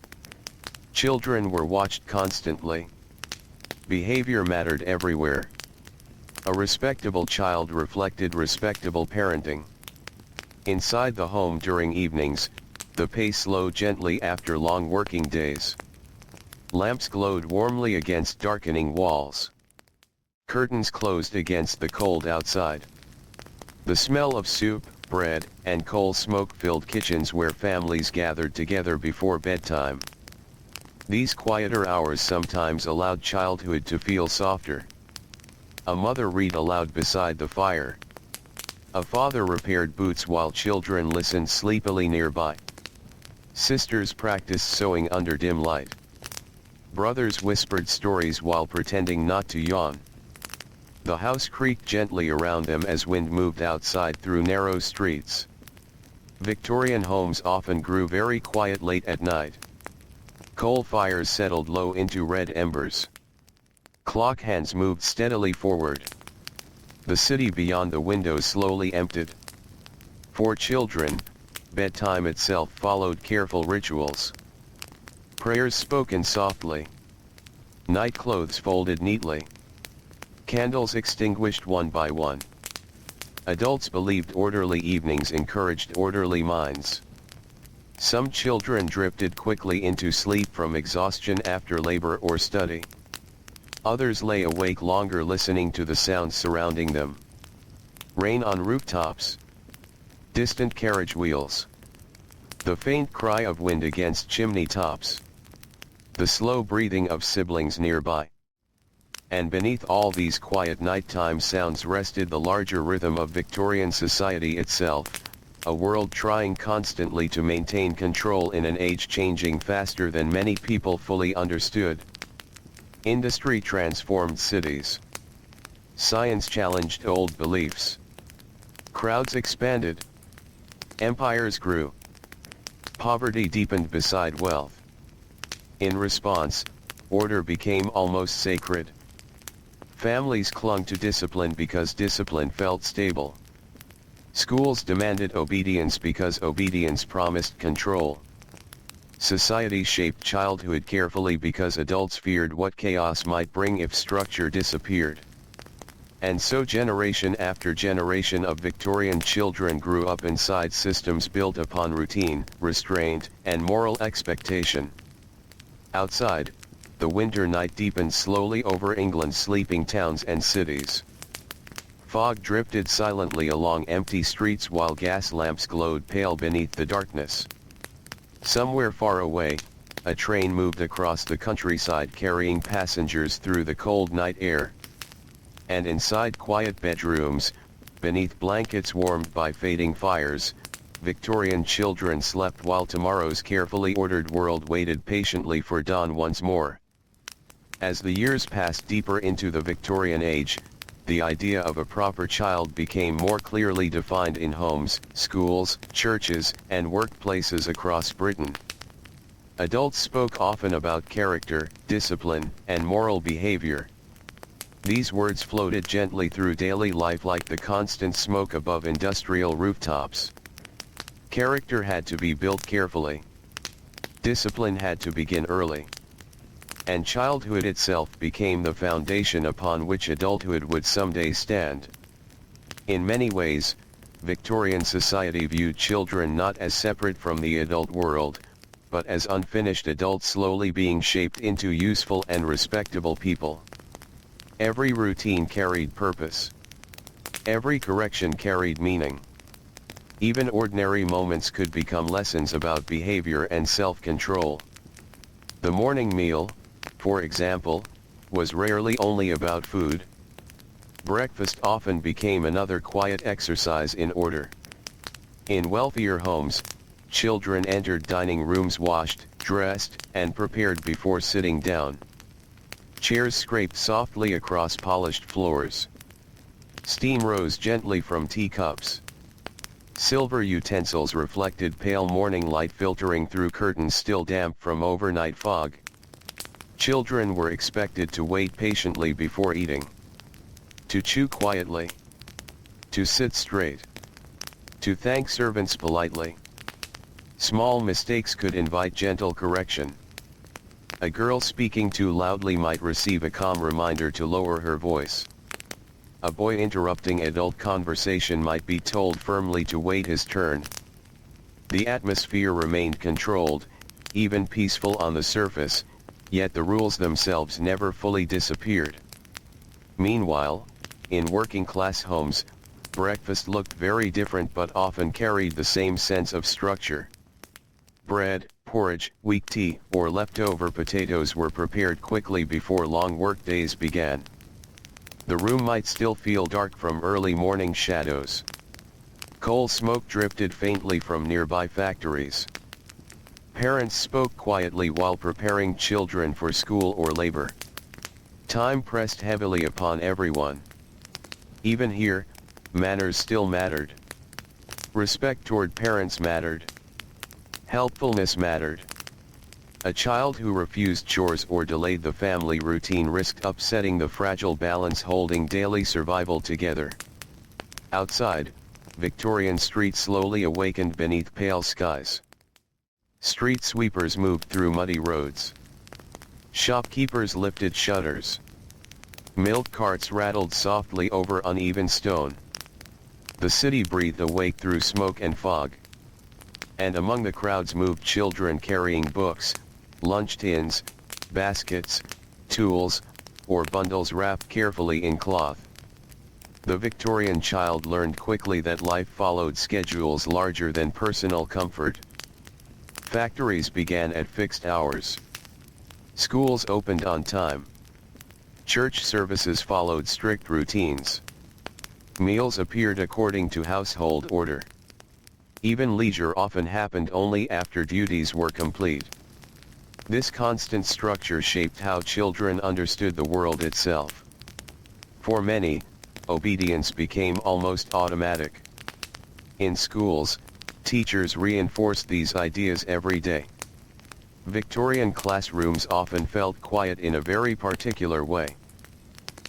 Children were watched constantly. Behavior mattered everywhere. A respectable child reflected respectable parenting. Inside the home during evenings, the pace slowed gently after long working days. Lamps glowed warmly against darkening walls. Curtains closed against the cold outside. The smell of soup, bread, and coal smoke filled kitchens where families gathered together before bedtime. These quieter hours sometimes allowed childhood to feel softer. A mother read aloud beside the fire. A father repaired boots while children listened sleepily nearby. Sisters practiced sewing under dim light. Brothers whispered stories while pretending not to yawn. The house creaked gently around them as wind moved outside through narrow streets. Victorian homes often grew very quiet late at night. Coal fires settled low into red embers. Clock hands moved steadily forward. The city beyond the windows slowly emptied. For children, bedtime itself followed careful rituals. Prayers spoken softly. Night clothes folded neatly. Candles extinguished one by one. Adults believed orderly evenings encouraged orderly minds. Some children drifted quickly into sleep from exhaustion after labor or study. Others lay awake longer listening to the sounds surrounding them. Rain on rooftops. Distant carriage wheels. The faint cry of wind against chimney tops. The slow breathing of siblings nearby. And beneath all these quiet nighttime sounds rested the larger rhythm of Victorian society itself, a world trying constantly to maintain control in an age changing faster than many people fully understood. Industry transformed cities. Science challenged old beliefs. Crowds expanded. Empires grew. Poverty deepened beside wealth. In response, order became almost sacred. Families clung to discipline because discipline felt stable. Schools demanded obedience because obedience promised control. Society shaped childhood carefully because adults feared what chaos might bring if structure disappeared. And so generation after generation of Victorian children grew up inside systems built upon routine, restraint, and moral expectation. Outside, the winter night deepened slowly over England's sleeping towns and cities. Fog drifted silently along empty streets while gas lamps glowed pale beneath the darkness. Somewhere far away, a train moved across the countryside carrying passengers through the cold night air. And inside quiet bedrooms, beneath blankets warmed by fading fires, Victorian children slept while tomorrow's carefully ordered world waited patiently for dawn once more. As the years passed deeper into the Victorian age, the idea of a proper child became more clearly defined in homes, schools, churches, and workplaces across Britain. Adults spoke often about character, discipline, and moral behavior. These words floated gently through daily life like the constant smoke above industrial rooftops. Character had to be built carefully. Discipline had to begin early. And childhood itself became the foundation upon which adulthood would someday stand. In many ways, Victorian society viewed children not as separate from the adult world, but as unfinished adults slowly being shaped into useful and respectable people. Every routine carried purpose. Every correction carried meaning. Even ordinary moments could become lessons about behavior and self-control. The morning meal, for example, was rarely only about food. Breakfast often became another quiet exercise in order. In wealthier homes, children entered dining rooms washed, dressed, and prepared before sitting down. Chairs scraped softly across polished floors. Steam rose gently from teacups. Silver utensils reflected pale morning light filtering through curtains still damp from overnight fog. Children were expected to wait patiently before eating. To chew quietly. To sit straight. To thank servants politely. Small mistakes could invite gentle correction. A girl speaking too loudly might receive a calm reminder to lower her voice. A boy interrupting adult conversation might be told firmly to wait his turn. The atmosphere remained controlled, even peaceful on the surface, yet the rules themselves never fully disappeared. Meanwhile, in working-class homes, breakfast looked very different but often carried the same sense of structure. Bread, porridge, weak tea, or leftover potatoes were prepared quickly before long work days began. The room might still feel dark from early morning shadows. Coal smoke drifted faintly from nearby factories. Parents spoke quietly while preparing children for school or labor. Time pressed heavily upon everyone. Even here, manners still mattered. Respect toward parents mattered. Helpfulness mattered. A child who refused chores or delayed the family routine risked upsetting the fragile balance holding daily survival together. Outside, Victorian streets slowly awakened beneath pale skies. Street sweepers moved through muddy roads. Shopkeepers lifted shutters. Milk carts rattled softly over uneven stone. The city breathed awake through smoke and fog. And among the crowds moved children carrying books, lunch tins, baskets, tools, or bundles wrapped carefully in cloth. The Victorian child learned quickly that life followed schedules larger than personal comfort. Factories began at fixed hours. Schools opened on time. Church services followed strict routines. Meals appeared according to household order. Even leisure often happened only after duties were complete. This constant structure shaped how children understood the world itself. For many, obedience became almost automatic. In schools, teachers reinforced these ideas every day. Victorian classrooms often felt quiet in a very particular way.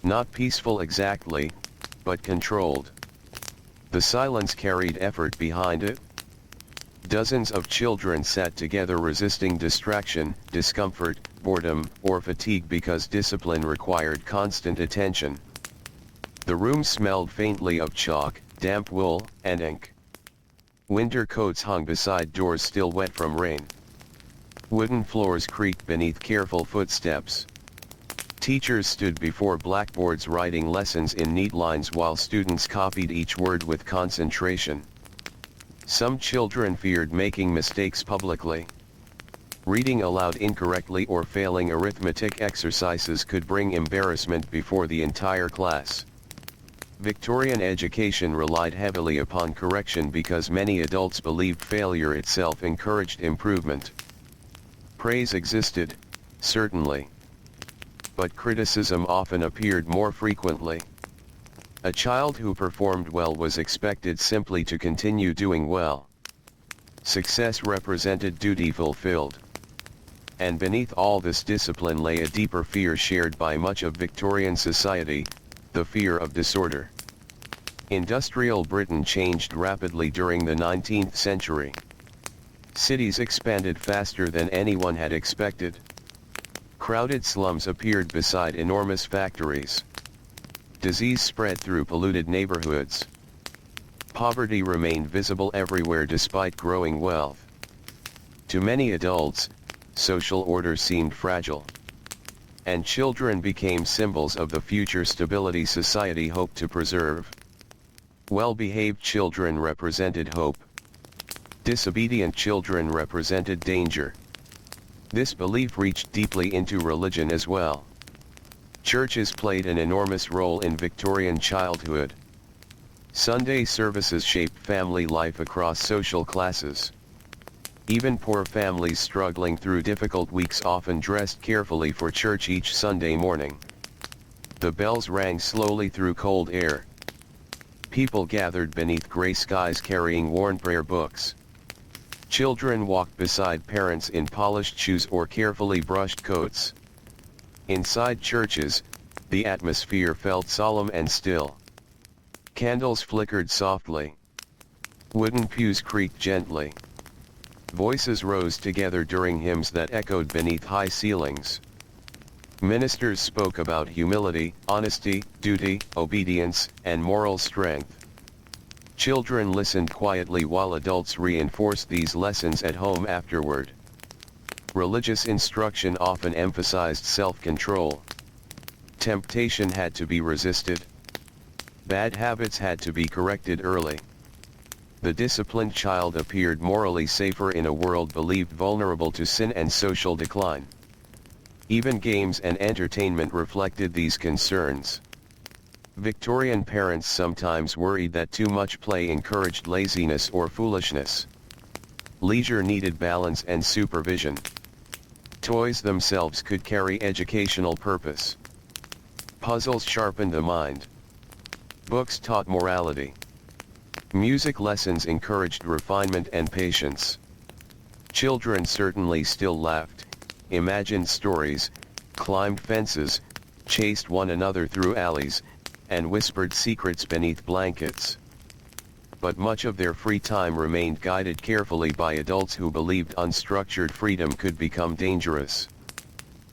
Not peaceful exactly, but controlled. The silence carried effort behind it. Dozens of children sat together resisting distraction, discomfort, boredom, or fatigue because discipline required constant attention. The room smelled faintly of chalk, damp wool, and ink. Winter coats hung beside doors still wet from rain. Wooden floors creaked beneath careful footsteps. Teachers stood before blackboards writing lessons in neat lines while students copied each word with concentration. Some children feared making mistakes publicly. Reading aloud incorrectly or failing arithmetic exercises could bring embarrassment before the entire class. Victorian education relied heavily upon correction because many adults believed failure itself encouraged improvement. Praise existed, certainly. But criticism often appeared more frequently. A child who performed well was expected simply to continue doing well. Success represented duty fulfilled. And beneath all this discipline lay a deeper fear shared by much of Victorian society, the fear of disorder. Industrial Britain changed rapidly during the 19th century. Cities expanded faster than anyone had expected. Crowded slums appeared beside enormous factories. Disease spread through polluted neighborhoods. Poverty remained visible everywhere despite growing wealth. To many adults, social order seemed fragile. And children became symbols of the future stability society hoped to preserve. Well-behaved children represented hope. Disobedient children represented danger. This belief reached deeply into religion as well. Churches played an enormous role in Victorian childhood. Sunday services shaped family life across social classes. Even poor families struggling through difficult weeks often dressed carefully for church each Sunday morning. The bells rang slowly through cold air. People gathered beneath gray skies carrying worn prayer books. Children walked beside parents in polished shoes or carefully brushed coats. Inside churches, the atmosphere felt solemn and still. Candles flickered softly. Wooden pews creaked gently. Voices rose together during hymns that echoed beneath high ceilings. Ministers spoke about humility, honesty, duty, obedience, and moral strength. Children listened quietly while adults reinforced these lessons at home afterward. Religious instruction often emphasized self-control. Temptation had to be resisted. Bad habits had to be corrected early. The disciplined child appeared morally safer in a world believed vulnerable to sin and social decline. Even games and entertainment reflected these concerns. Victorian parents sometimes worried that too much play encouraged laziness or foolishness. Leisure needed balance and supervision. Toys themselves could carry educational purpose. Puzzles sharpened the mind. Books taught morality. Music lessons encouraged refinement and patience. Children certainly still laughed, imagined stories, climbed fences, chased one another through alleys, and whispered secrets beneath blankets. But much of their free time remained guided carefully by adults who believed unstructured freedom could become dangerous.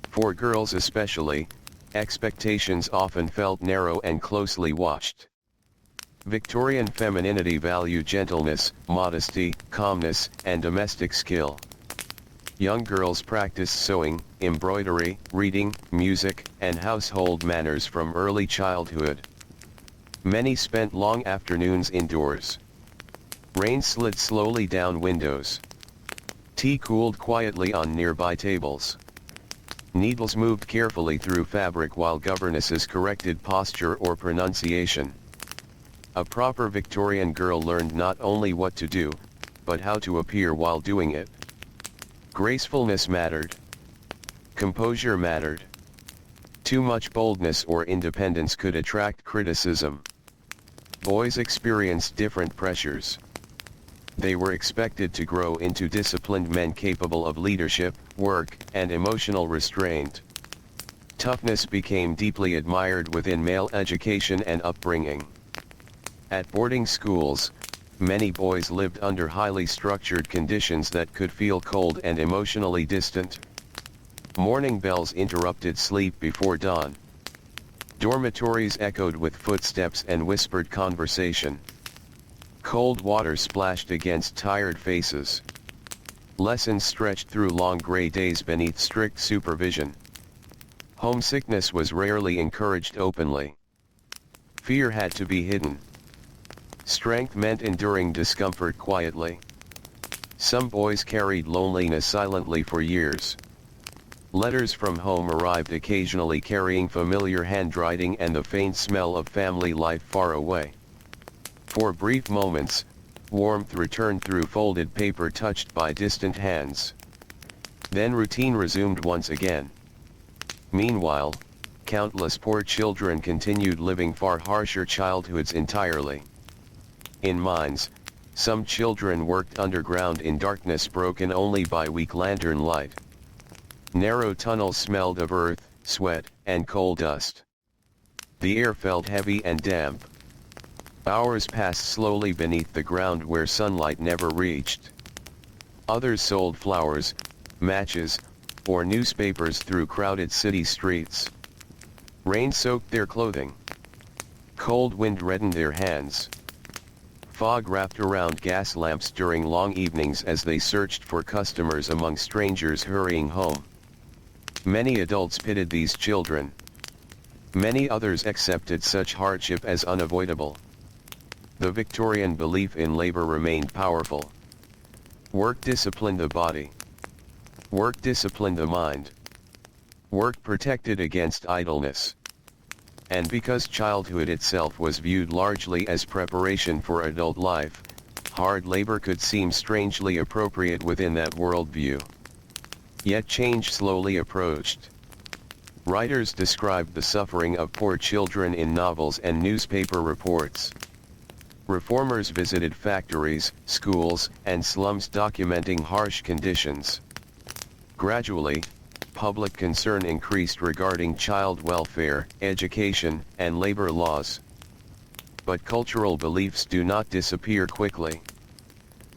For girls especially, expectations often felt narrow and closely watched. Victorian femininity valued gentleness, modesty, calmness, and domestic skill. Young girls practiced sewing, embroidery, reading, music, and household manners from early childhood. Many spent long afternoons indoors. Rain slid slowly down windows. Tea cooled quietly on nearby tables. Needles moved carefully through fabric while governesses corrected posture or pronunciation. A proper Victorian girl learned not only what to do, but how to appear while doing it. Gracefulness mattered. Composure mattered. Too much boldness or independence could attract criticism. Boys experienced different pressures. They were expected to grow into disciplined men capable of leadership, work, and emotional restraint. Toughness became deeply admired within male education and upbringing. At boarding schools, many boys lived under highly structured conditions that could feel cold and emotionally distant. Morning bells interrupted sleep before dawn. Dormitories echoed with footsteps and whispered conversation. Cold water splashed against tired faces. Lessons stretched through long gray days beneath strict supervision. Homesickness was rarely encouraged openly. Fear had to be hidden. Strength meant enduring discomfort quietly. Some boys carried loneliness silently for years. Letters from home arrived occasionally carrying familiar handwriting and the faint smell of family life far away. For brief moments, warmth returned through folded paper touched by distant hands. Then routine resumed once again. Meanwhile, countless poor children continued living far harsher childhoods entirely. In mines, some children worked underground in darkness broken only by weak lantern light. Narrow tunnels smelled of earth, sweat, and coal dust. The air felt heavy and damp. Hours passed slowly beneath the ground where sunlight never reached. Others sold flowers, matches, or newspapers through crowded city streets. Rain soaked their clothing. Cold wind reddened their hands. Fog wrapped around gas lamps during long evenings as they searched for customers among strangers hurrying home. Many adults pitied these children. Many others accepted such hardship as unavoidable. The Victorian belief in labor remained powerful. Work disciplined the body. Work disciplined the mind. Work protected against idleness. And because childhood itself was viewed largely as preparation for adult life, hard labor could seem strangely appropriate within that worldview. Yet change slowly approached. Writers described the suffering of poor children in novels and newspaper reports. Reformers visited factories, schools, and slums documenting harsh conditions. Gradually, public concern increased regarding child welfare, education, and labor laws. But cultural beliefs do not disappear quickly.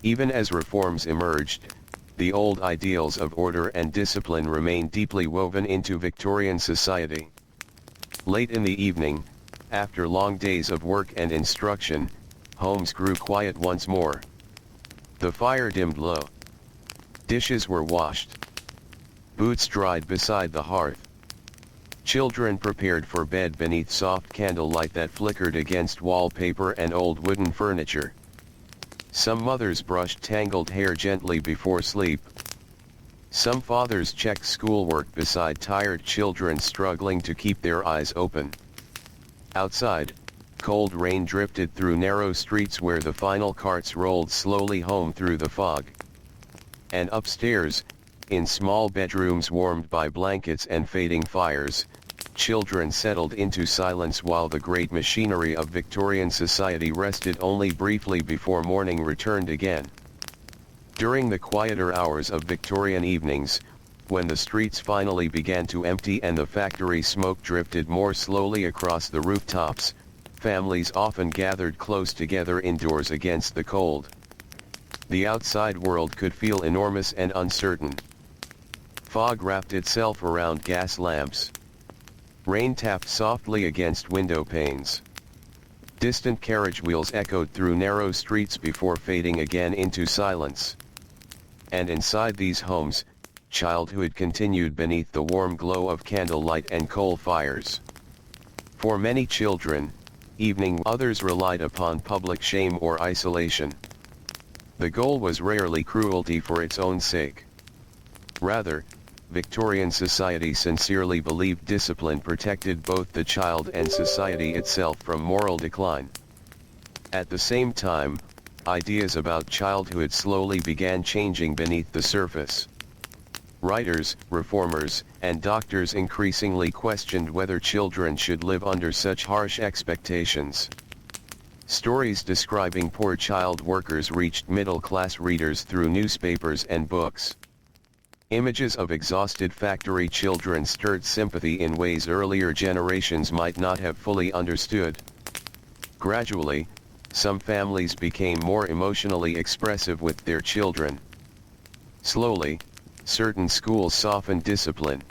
Even as reforms emerged, the old ideals of order and discipline remained deeply woven into Victorian society. Late in the evening, after long days of work and instruction, homes grew quiet once more. The fire dimmed low. Dishes were washed. Boots dried beside the hearth. Children prepared for bed beneath soft candlelight that flickered against wallpaper and old wooden furniture. Some mothers brushed tangled hair gently before sleep. Some fathers checked schoolwork beside tired children struggling to keep their eyes open. Outside, cold rain drifted through narrow streets where the final carts rolled slowly home through the fog. And upstairs, in small bedrooms warmed by blankets and fading fires, children settled into silence while the great machinery of Victorian society rested only briefly before morning returned again. During the quieter hours of Victorian evenings, when the streets finally began to empty and the factory smoke drifted more slowly across the rooftops, families often gathered close together indoors against the cold. The outside world could feel enormous and uncertain. Fog wrapped itself around gas lamps. Rain tapped softly against window panes. Distant carriage wheels echoed through narrow streets before fading again into silence. And inside these homes, childhood continued beneath the warm glow of candlelight and coal fires. For many children, evening others relied upon public shame or isolation. The goal was rarely cruelty for its own sake. Rather, Victorian society sincerely believed discipline protected both the child and society itself from moral decline. At the same time, ideas about childhood slowly began changing beneath the surface. Writers, reformers, and doctors increasingly questioned whether children should live under such harsh expectations. Stories describing poor child workers reached middle-class readers through newspapers and books. Images of exhausted factory children stirred sympathy in ways earlier generations might not have fully understood. Gradually, some families became more emotionally expressive with their children. Slowly, certain schools softened discipline.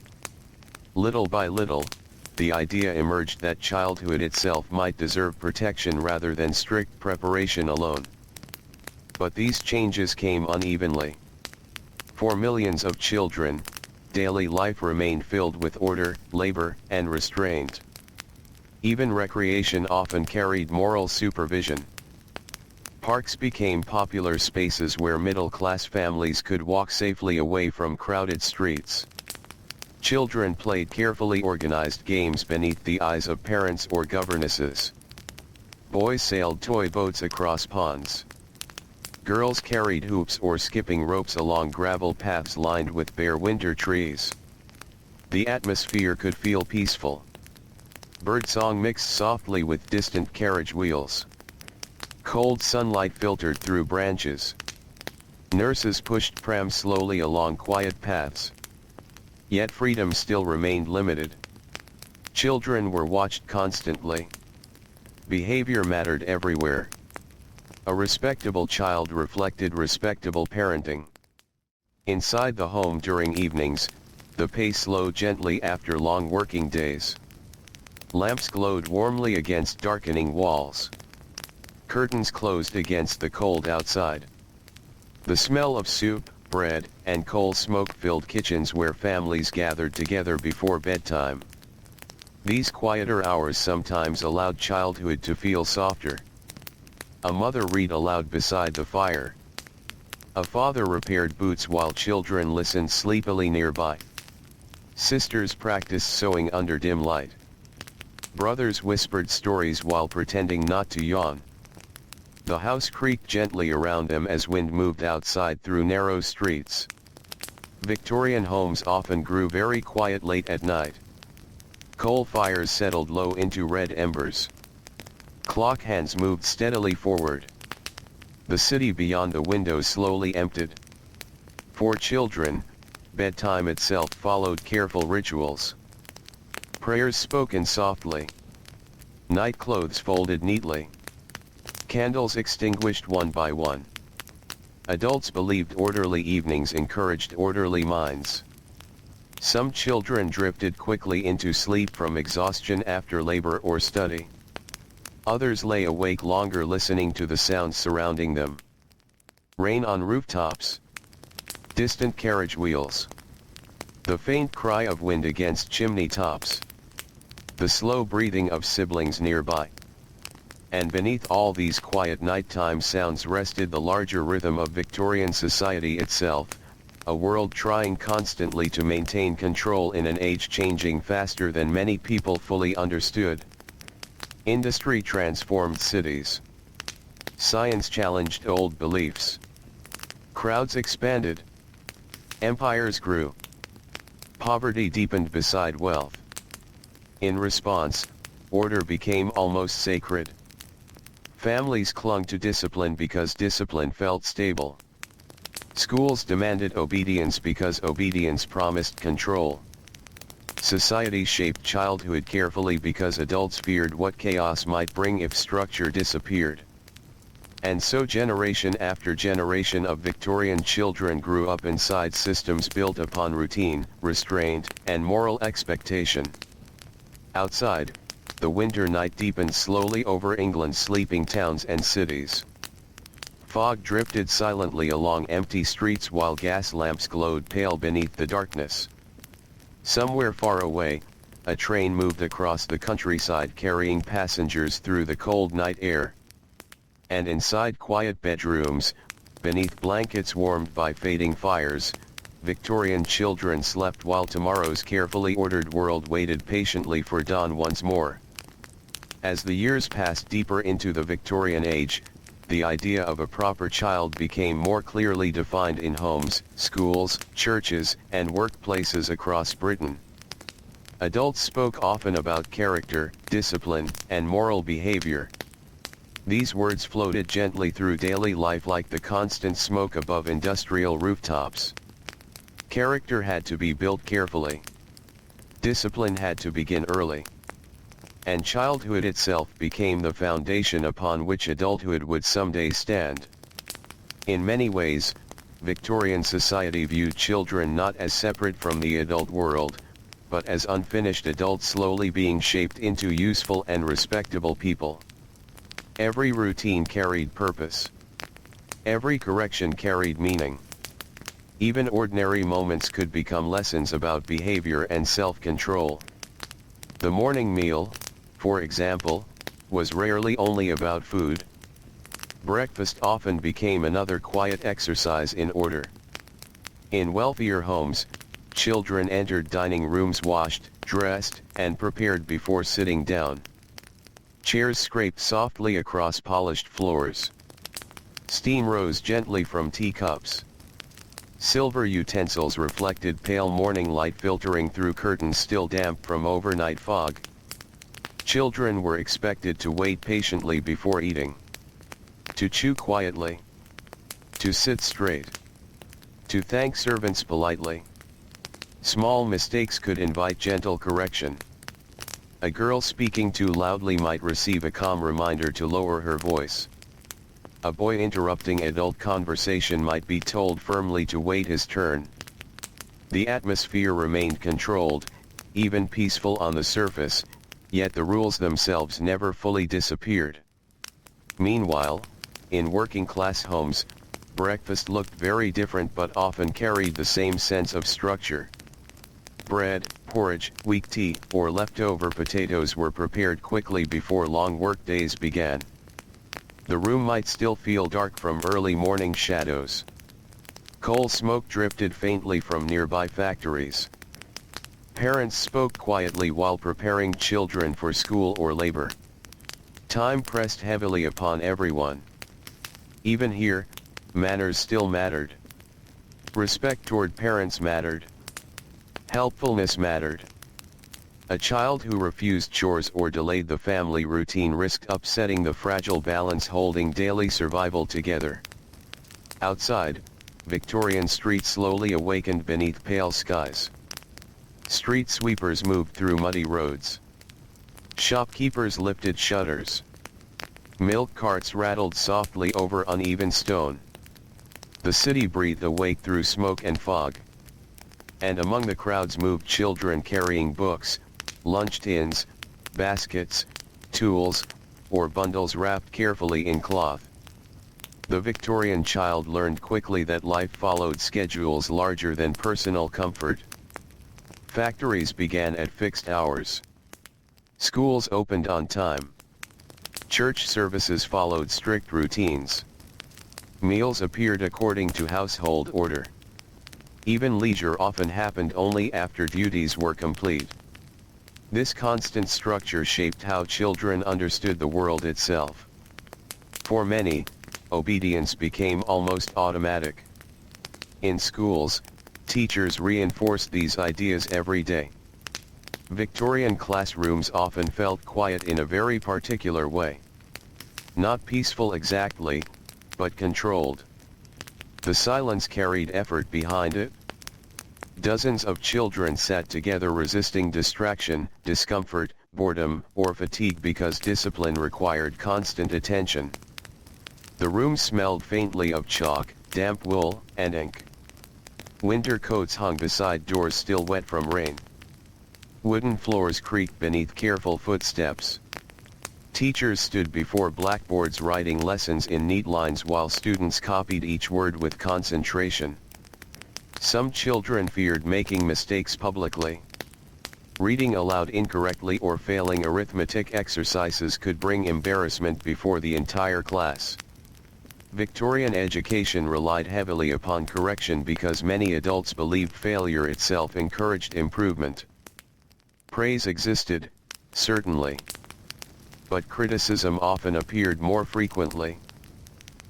Little by little, the idea emerged that childhood itself might deserve protection rather than strict preparation alone. But these changes came unevenly. For millions of children, daily life remained filled with order, labor, and restraint. Even recreation often carried moral supervision. Parks became popular spaces where middle-class families could walk safely away from crowded streets. Children played carefully organized games beneath the eyes of parents or governesses. Boys sailed toy boats across ponds. Girls carried hoops or skipping ropes along gravel paths lined with bare winter trees. The atmosphere could feel peaceful. Birdsong mixed softly with distant carriage wheels. Cold sunlight filtered through branches. Nurses pushed prams slowly along quiet paths. Yet freedom still remained limited. Children were watched constantly. Behavior mattered everywhere. A respectable child reflected respectable parenting. Inside the home during evenings, the pace slowed gently after long working days. Lamps glowed warmly against darkening walls. Curtains closed against the cold outside. The smell of soup, bread, and coal smoke filled kitchens where families gathered together before bedtime. These quieter hours sometimes allowed childhood to feel softer. A mother read aloud beside the fire. A father repaired boots while children listened sleepily nearby. Sisters practiced sewing under dim light. Brothers whispered stories while pretending not to yawn. The house creaked gently around them as wind moved outside through narrow streets. Victorian homes often grew very quiet late at night. Coal fires settled low into red embers. Clock hands moved steadily forward. The city beyond the windows slowly emptied. For children, bedtime itself followed careful rituals. Prayers spoken softly. Night clothes folded neatly. Candles extinguished one by one. Adults believed orderly evenings encouraged orderly minds. Some children drifted quickly into sleep from exhaustion after labor or study. Others lay awake longer listening to the sounds surrounding them. Rain on rooftops. Distant carriage wheels. The faint cry of wind against chimney tops. The slow breathing of siblings nearby. And beneath all these quiet nighttime sounds rested the larger rhythm of Victorian society itself, a world trying constantly to maintain control in an age changing faster than many people fully understood. Industry transformed cities. Science challenged old beliefs. Crowds expanded. Empires grew. Poverty deepened beside wealth. In response, order became almost sacred. Families clung to discipline because discipline felt stable. Schools demanded obedience because obedience promised control. Society shaped childhood carefully because adults feared what chaos might bring if structure disappeared. And so generation after generation of Victorian children grew up inside systems built upon routine, restraint, and moral expectation. Outside, the winter night deepened slowly over England's sleeping towns and cities. Fog drifted silently along empty streets while gas lamps glowed pale beneath the darkness. Somewhere far away, a train moved across the countryside carrying passengers through the cold night air. And inside quiet bedrooms, beneath blankets warmed by fading fires, Victorian children slept while tomorrow's carefully ordered world waited patiently for dawn once more. As the years passed deeper into the Victorian age, the idea of a proper child became more clearly defined in homes, schools, churches, and workplaces across Britain. Adults spoke often about character, discipline, and moral behavior. These words floated gently through daily life like the constant smoke above industrial rooftops. Character had to be built carefully. Discipline had to begin early. And childhood itself became the foundation upon which adulthood would someday stand. In many ways, Victorian society viewed children not as separate from the adult world, but as unfinished adults slowly being shaped into useful and respectable people. Every routine carried purpose. Every correction carried meaning. Even ordinary moments could become lessons about behavior and self-control. The morning meal, for example, was rarely only about food. Breakfast often became another quiet exercise in order. In wealthier homes, children entered dining rooms washed, dressed, and prepared before sitting down. Chairs scraped softly across polished floors. Steam rose gently from teacups. Silver utensils reflected pale morning light filtering through curtains still damp from overnight fog. Children were expected to wait patiently before eating. To chew quietly. To sit straight. To thank servants politely. Small mistakes could invite gentle correction. A girl speaking too loudly might receive a calm reminder to lower her voice. A boy interrupting adult conversation might be told firmly to wait his turn. The atmosphere remained controlled, even peaceful on the surface, yet the rules themselves never fully disappeared. Meanwhile, in working-class homes, breakfast looked very different but often carried the same sense of structure. Bread, porridge, weak tea, or leftover potatoes were prepared quickly before long work days began. The room might still feel dark from early morning shadows. Coal smoke drifted faintly from nearby factories. Parents spoke quietly while preparing children for school or labor. Time pressed heavily upon everyone. Even here, manners still mattered. Respect toward parents mattered. Helpfulness mattered. A child who refused chores or delayed the family routine risked upsetting the fragile balance holding daily survival together. Outside, Victorian streets slowly awakened beneath pale skies. Street sweepers moved through muddy roads. Shopkeepers lifted shutters. Milk carts rattled softly over uneven stone. The city breathed awake through smoke and fog. And among the crowds moved children carrying books, lunch tins, baskets, tools, or bundles wrapped carefully in cloth. The Victorian child learned quickly that life followed schedules larger than personal comfort. Factories began at fixed hours. Schools opened on time. Church services followed strict routines. Meals appeared according to household order. Even leisure often happened only after duties were complete. This constant structure shaped how children understood the world itself. For many, obedience became almost automatic. In schools, teachers reinforced these ideas every day. Victorian classrooms often felt quiet in a very particular way. Not peaceful exactly, but controlled. The silence carried effort behind it. Dozens of children sat together resisting distraction, discomfort, boredom, or fatigue because discipline required constant attention. The room smelled faintly of chalk, damp wool, and ink. Winter coats hung beside doors still wet from rain. Wooden floors creaked beneath careful footsteps. Teachers stood before blackboards writing lessons in neat lines while students copied each word with concentration. Some children feared making mistakes publicly. Reading aloud incorrectly or failing arithmetic exercises could bring embarrassment before the entire class. Victorian education relied heavily upon correction because many adults believed failure itself encouraged improvement. Praise existed, certainly. But criticism often appeared more frequently.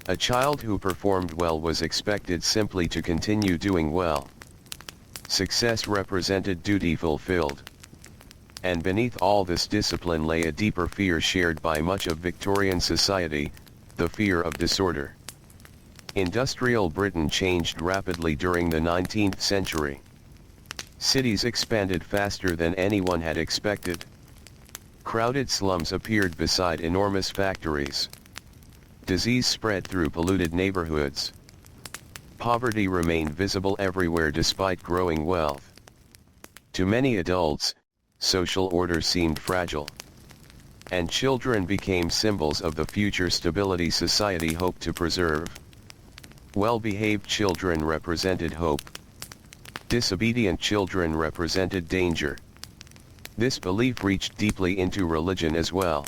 A child who performed well was expected simply to continue doing well. Success represented duty fulfilled. And beneath all this discipline lay a deeper fear shared by much of Victorian society, the fear of disorder. Industrial Britain changed rapidly during the 19th century. Cities expanded faster than anyone had expected. Crowded slums appeared beside enormous factories. Disease spread through polluted neighborhoods. Poverty remained visible everywhere despite growing wealth. To many adults, social order seemed fragile. And children became symbols of the future stability society hoped to preserve. Well-behaved children represented hope. Disobedient children represented danger. This belief reached deeply into religion as well.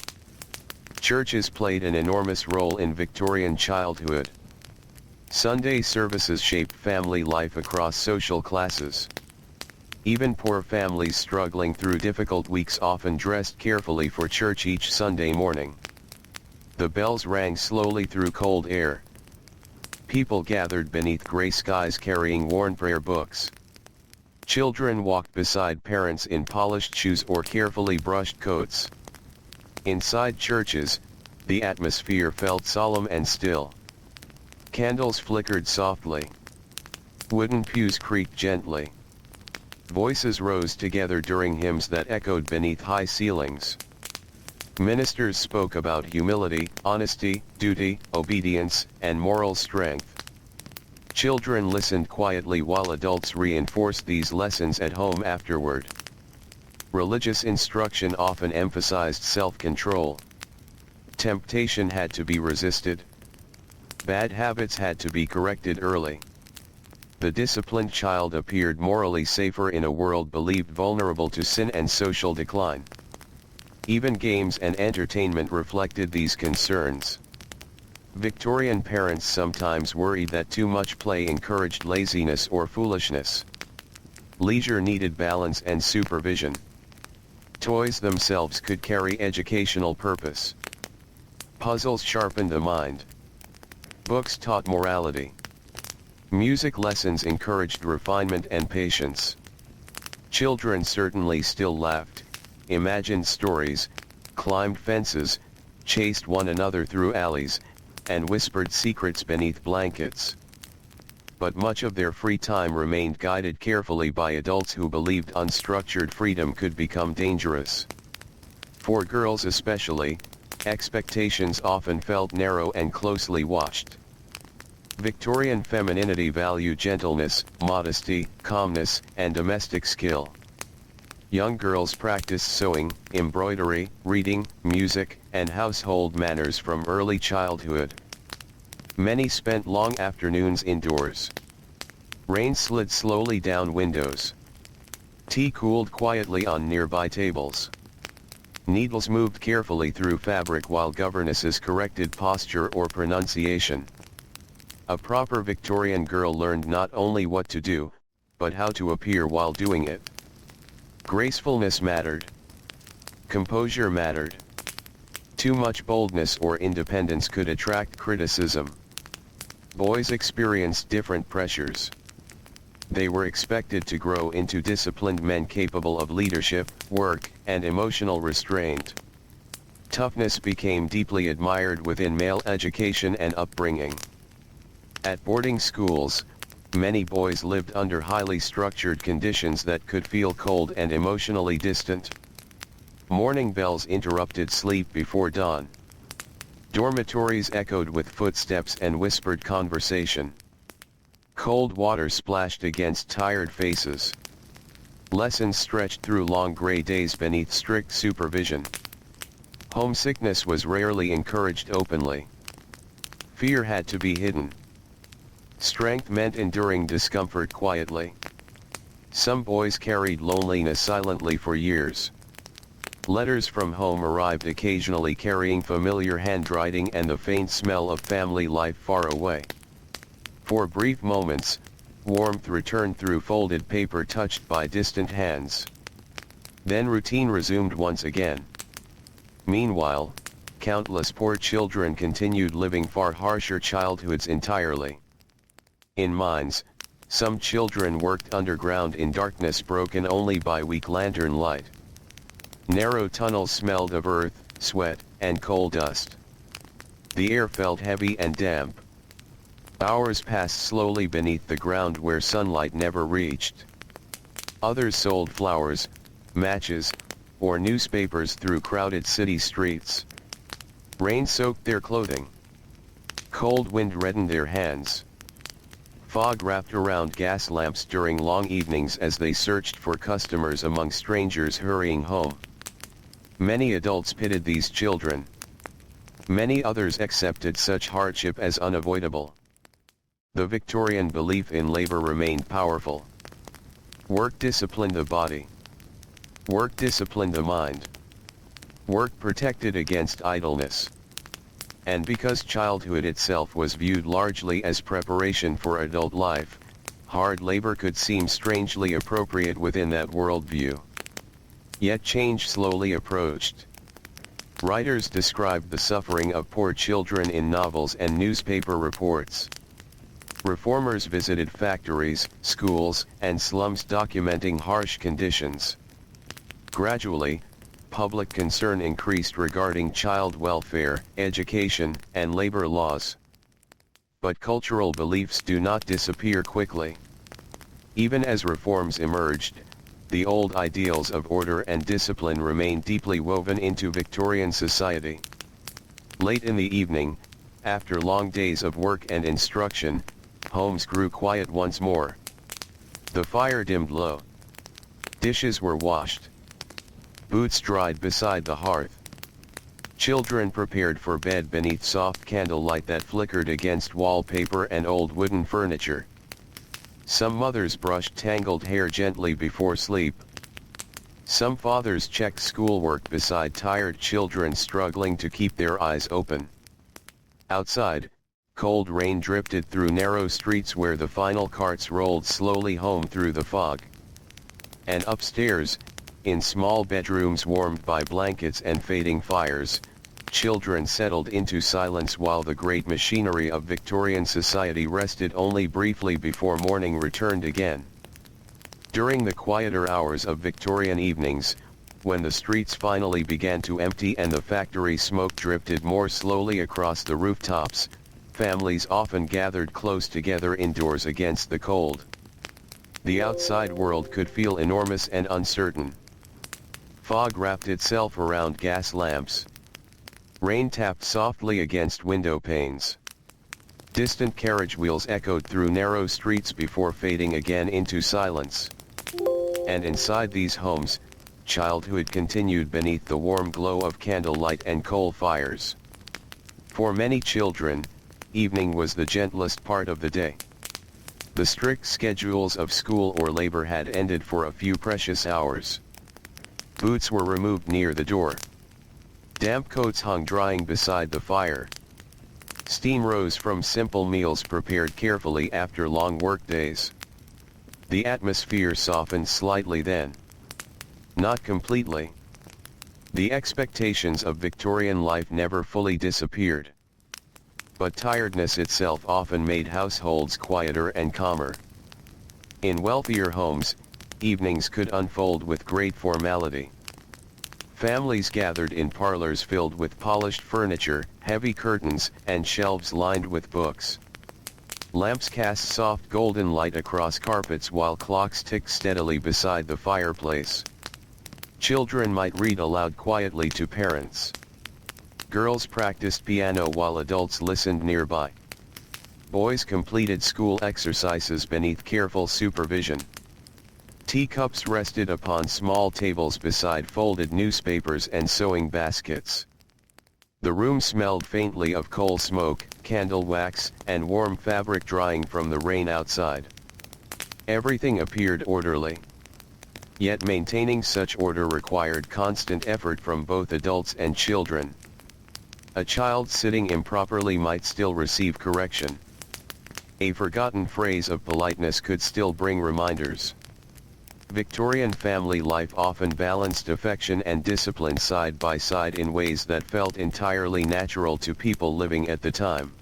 Churches played an enormous role in Victorian childhood. Sunday services shaped family life across social classes. Even poor families struggling through difficult weeks often dressed carefully for church each Sunday morning. The bells rang slowly through cold air. People gathered beneath gray skies carrying worn prayer books. Children walked beside parents in polished shoes or carefully brushed coats. Inside churches, the atmosphere felt solemn and still. Candles flickered softly. Wooden pews creaked gently. Voices rose together during hymns that echoed beneath high ceilings. Ministers spoke about humility, honesty, duty, obedience, and moral strength. Children listened quietly while adults reinforced these lessons at home afterward. Religious instruction often emphasized self-control. Temptation had to be resisted. Bad habits had to be corrected early. The disciplined child appeared morally safer in a world believed vulnerable to sin and social decline. Even games and entertainment reflected these concerns. Victorian parents sometimes worried that too much play encouraged laziness or foolishness. Leisure needed balance and supervision. Toys themselves could carry educational purpose. Puzzles sharpened the mind. Books taught morality. Music lessons encouraged refinement and patience. Children certainly still laughed, imagined stories, climbed fences, chased one another through alleys, and whispered secrets beneath blankets. But much of their free time remained guided carefully by adults who believed unstructured freedom could become dangerous. For girls especially, expectations often felt narrow and closely watched. Victorian femininity valued gentleness, modesty, calmness, and domestic skill. Young girls practiced sewing, embroidery, reading, music, and household manners from early childhood. Many spent long afternoons indoors. Rain slid slowly down windows. Tea cooled quietly on nearby tables. Needles moved carefully through fabric while governesses corrected posture or pronunciation. A proper Victorian girl learned not only what to do, but how to appear while doing it. Gracefulness mattered. Composure mattered. Too much boldness or independence could attract criticism. Boys experienced different pressures. They were expected to grow into disciplined men capable of leadership, work, and emotional restraint. Toughness became deeply admired within male education and upbringing. At boarding schools, many boys lived under highly structured conditions that could feel cold and emotionally distant. Morning bells interrupted sleep before dawn. Dormitories echoed with footsteps and whispered conversation. Cold water splashed against tired faces. Lessons stretched through long gray days beneath strict supervision. Homesickness was rarely encouraged openly. Fear had to be hidden. Strength meant enduring discomfort quietly. Some boys carried loneliness silently for years. Letters from home arrived occasionally carrying familiar handwriting and the faint smell of family life far away. For brief moments, warmth returned through folded paper touched by distant hands. Then routine resumed once again. Meanwhile, countless poor children continued living far harsher childhoods entirely. In mines, some children worked underground in darkness broken only by weak lantern light. Narrow tunnels smelled of earth, sweat, and coal dust. The air felt heavy and damp. Hours passed slowly beneath the ground where sunlight never reached. Others sold flowers, matches, or newspapers through crowded city streets. Rain soaked their clothing. Cold wind reddened their hands. Fog wrapped around gas lamps during long evenings as they searched for customers among strangers hurrying home. Many adults pitied these children. Many others accepted such hardship as unavoidable. The Victorian belief in labor remained powerful. Work disciplined the body. Work disciplined the mind. Work protected against idleness. And because childhood itself was viewed largely as preparation for adult life, hard labor could seem strangely appropriate within that worldview. Yet change slowly approached. Writers described the suffering of poor children in novels and newspaper reports. Reformers visited factories, schools, and slums documenting harsh conditions. Gradually, public concern increased regarding child welfare, education, and labor laws. But cultural beliefs do not disappear quickly. Even as reforms emerged, the old ideals of order and discipline remained deeply woven into Victorian society. Late in the evening, after long days of work and instruction, homes grew quiet once more. The fire dimmed low. Dishes were washed. Boots dried beside the hearth. Children prepared for bed beneath soft candlelight that flickered against wallpaper and old wooden furniture. Some mothers brushed tangled hair gently before sleep. Some fathers checked schoolwork beside tired children struggling to keep their eyes open. Outside, cold rain drifted through narrow streets where the final carts rolled slowly home through the fog. And upstairs, in small bedrooms warmed by blankets and fading fires, children settled into silence while the great machinery of Victorian society rested only briefly before morning returned again. During the quieter hours of Victorian evenings, when the streets finally began to empty and the factory smoke drifted more slowly across the rooftops, families often gathered close together indoors against the cold. The outside world could feel enormous and uncertain. Fog wrapped itself around gas lamps. Rain tapped softly against window panes. Distant carriage wheels echoed through narrow streets before fading again into silence. And inside these homes, childhood continued beneath the warm glow of candlelight and coal fires. For many children, evening was the gentlest part of the day. The strict schedules of school or labor had ended for a few precious hours. Boots were removed near the door. Damp coats hung drying beside the fire. Steam rose from simple meals prepared carefully after long work days. The atmosphere softened slightly then. Not completely. The expectations of Victorian life never fully disappeared. But tiredness itself often made households quieter and calmer. In wealthier homes, evenings could unfold with great formality. Families gathered in parlors filled with polished furniture, heavy curtains, and shelves lined with books. Lamps cast soft golden light across carpets while clocks ticked steadily beside the fireplace. Children might read aloud quietly to parents. Girls practiced piano while adults listened nearby. Boys completed school exercises beneath careful supervision. Teacups rested upon small tables beside folded newspapers and sewing baskets. The room smelled faintly of coal smoke, candle wax, and warm fabric drying from the rain outside. Everything appeared orderly. Yet maintaining such order required constant effort from both adults and children. A child sitting improperly might still receive correction. A forgotten phrase of politeness could still bring reminders. Victorian family life often balanced affection and discipline side by side in ways that felt entirely natural to people living at the time.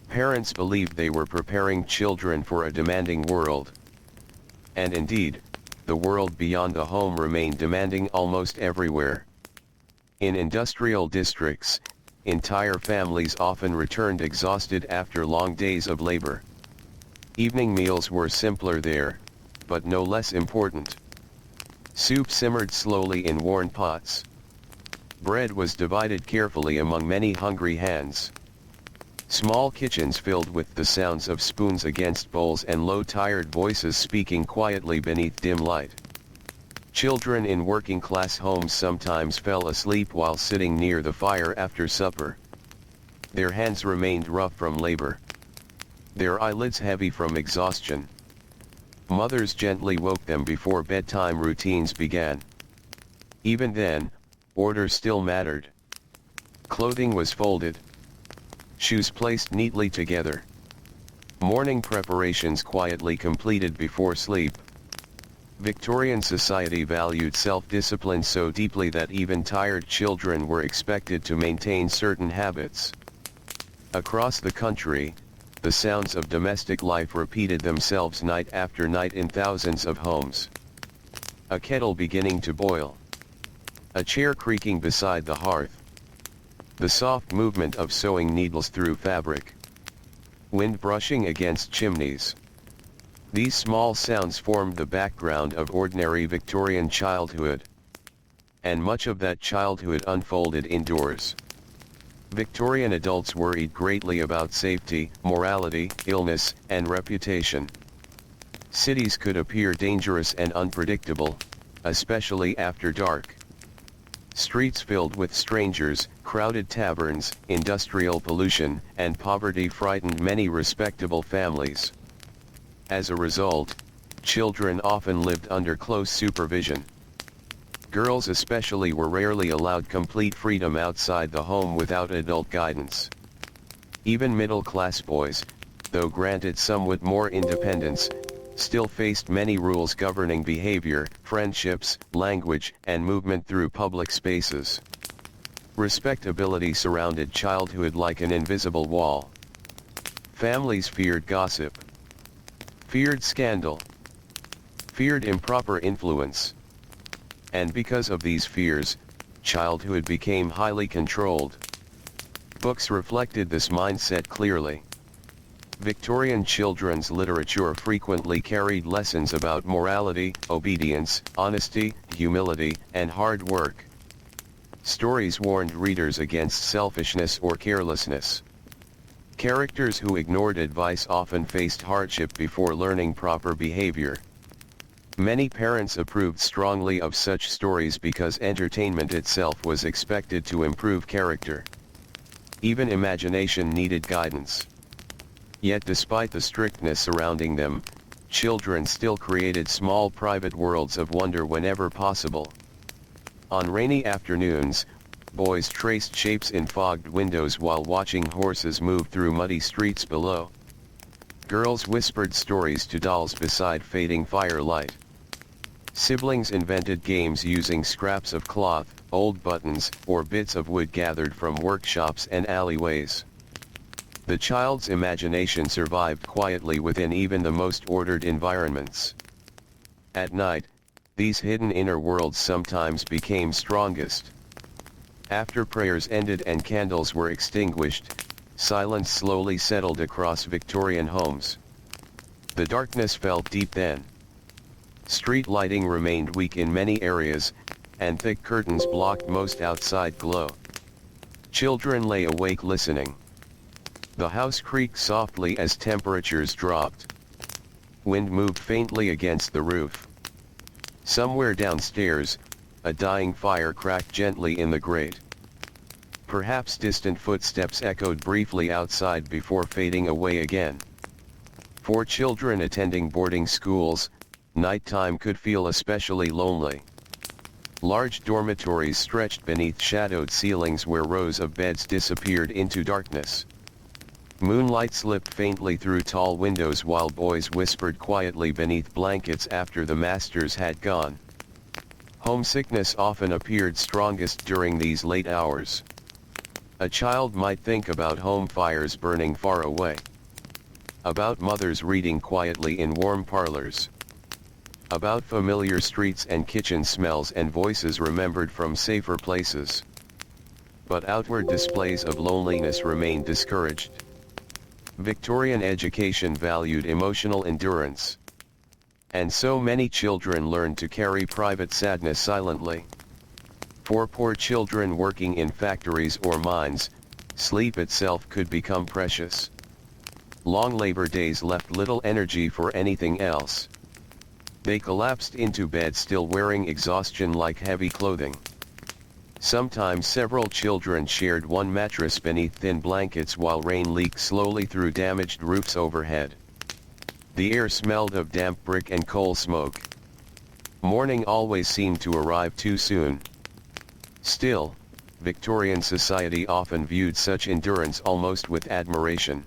Parents believed they were preparing children for a demanding world. And indeed, the world beyond the home remained demanding almost everywhere. In industrial districts, entire families often returned exhausted after long days of labor. Evening meals were simpler there, but no less important. Soup simmered slowly in worn pots. Bread was divided carefully among many hungry hands. Small kitchens filled with the sounds of spoons against bowls and low tired voices speaking quietly beneath dim light. Children in working-class homes sometimes fell asleep while sitting near the fire after supper. Their hands remained rough from labor, their eyelids heavy from exhaustion. Mothers gently woke them before bedtime routines began. Even then, order still mattered. Clothing was folded, shoes placed neatly together. Morning preparations quietly completed before sleep. Victorian society valued self-discipline so deeply that even tired children were expected to maintain certain habits. Across the country, the sounds of domestic life repeated themselves night after night in thousands of homes. A kettle beginning to boil, a chair creaking beside the hearth, the soft movement of sewing needles through fabric, wind brushing against chimneys. These small sounds formed the background of ordinary Victorian childhood. And much of that childhood unfolded indoors. Victorian adults worried greatly about safety, morality, illness, and reputation. Cities could appear dangerous and unpredictable, especially after dark. Streets filled with strangers, crowded taverns, industrial pollution, and poverty frightened many respectable families. As a result, children often lived under close supervision. Girls especially were rarely allowed complete freedom outside the home without adult guidance. Even middle-class boys, though granted somewhat more independence, still faced many rules governing behavior, friendships, language, and movement through public spaces. Respectability surrounded childhood like an invisible wall. Families feared gossip, feared scandal, feared improper influence. And because of these fears, childhood became highly controlled. Books reflected this mindset clearly. Victorian children's literature frequently carried lessons about morality, obedience, honesty, humility, and hard work. Stories warned readers against selfishness or carelessness. Characters who ignored advice often faced hardship before learning proper behavior. Many parents approved strongly of such stories because entertainment itself was expected to improve character. Even imagination needed guidance. Yet despite the strictness surrounding them, children still created small private worlds of wonder whenever possible. On rainy afternoons, boys traced shapes in fogged windows while watching horses move through muddy streets below. Girls whispered stories to dolls beside fading firelight. Siblings invented games using scraps of cloth, old buttons, or bits of wood gathered from workshops and alleyways. The child's imagination survived quietly within even the most ordered environments. At night, these hidden inner worlds sometimes became strongest. After prayers ended and candles were extinguished, silence slowly settled across Victorian homes. The darkness felt deep then. Street lighting remained weak in many areas, and thick curtains blocked most outside glow. Children lay awake listening. The house creaked softly as temperatures dropped. Wind moved faintly against the roof. Somewhere downstairs, a dying fire cracked gently in the grate. Perhaps distant footsteps echoed briefly outside before fading away again. For children attending boarding schools, nighttime could feel especially lonely. Large dormitories stretched beneath shadowed ceilings where rows of beds disappeared into darkness. Moonlight slipped faintly through tall windows while boys whispered quietly beneath blankets after the masters had gone. Homesickness often appeared strongest during these late hours. A child might think about home fires burning far away, about mothers reading quietly in warm parlors, about familiar streets and kitchen smells and voices remembered from safer places. But outward displays of loneliness remained discouraged. Victorian education valued emotional endurance. And so many children learned to carry private sadness silently. For poor children working in factories or mines, sleep itself could become precious. Long labor days left little energy for anything else. They collapsed into bed still wearing exhaustion like heavy clothing. Sometimes several children shared one mattress beneath thin blankets while rain leaked slowly through damaged roofs overhead. The air smelled of damp brick and coal smoke. Morning always seemed to arrive too soon. Still, Victorian society often viewed such endurance almost with admiration.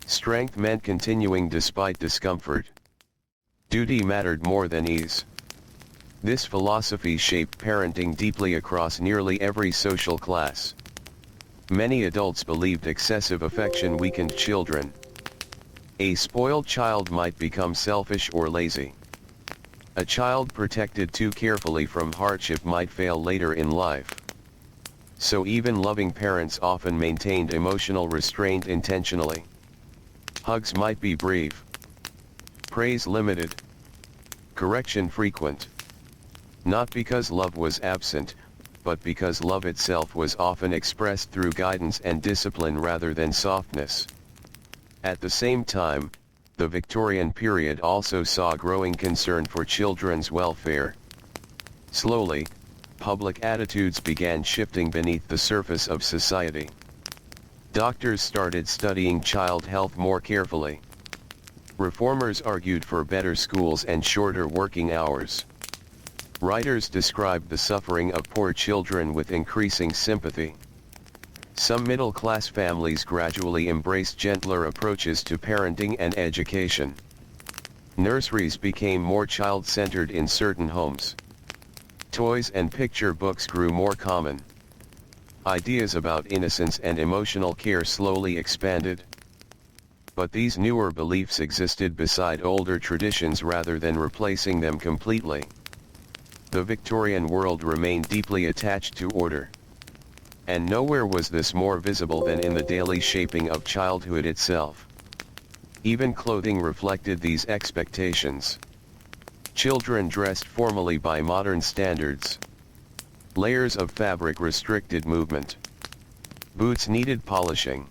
Strength meant continuing despite discomfort. Duty mattered more than ease. This philosophy shaped parenting deeply across nearly every social class. Many adults believed excessive affection weakened children. A spoiled child might become selfish or lazy. A child protected too carefully from hardship might fail later in life. So even loving parents often maintained emotional restraint intentionally. Hugs might be brief. Praise limited. Correction frequent. Not because love was absent, but because love itself was often expressed through guidance and discipline rather than softness. At the same time, the Victorian period also saw growing concern for children's welfare. Slowly, public attitudes began shifting beneath the surface of society. Doctors started studying child health more carefully. Reformers argued for better schools and shorter working hours. Writers described the suffering of poor children with increasing sympathy. Some middle-class families gradually embraced gentler approaches to parenting and education. Nurseries became more child-centered in certain homes. Toys and picture books grew more common. Ideas about innocence and emotional care slowly expanded. But these newer beliefs existed beside older traditions rather than replacing them completely. The Victorian world remained deeply attached to order. And nowhere was this more visible than in the daily shaping of childhood itself. Even clothing reflected these expectations. Children dressed formally by modern standards. Layers of fabric restricted movement. Boots needed polishing.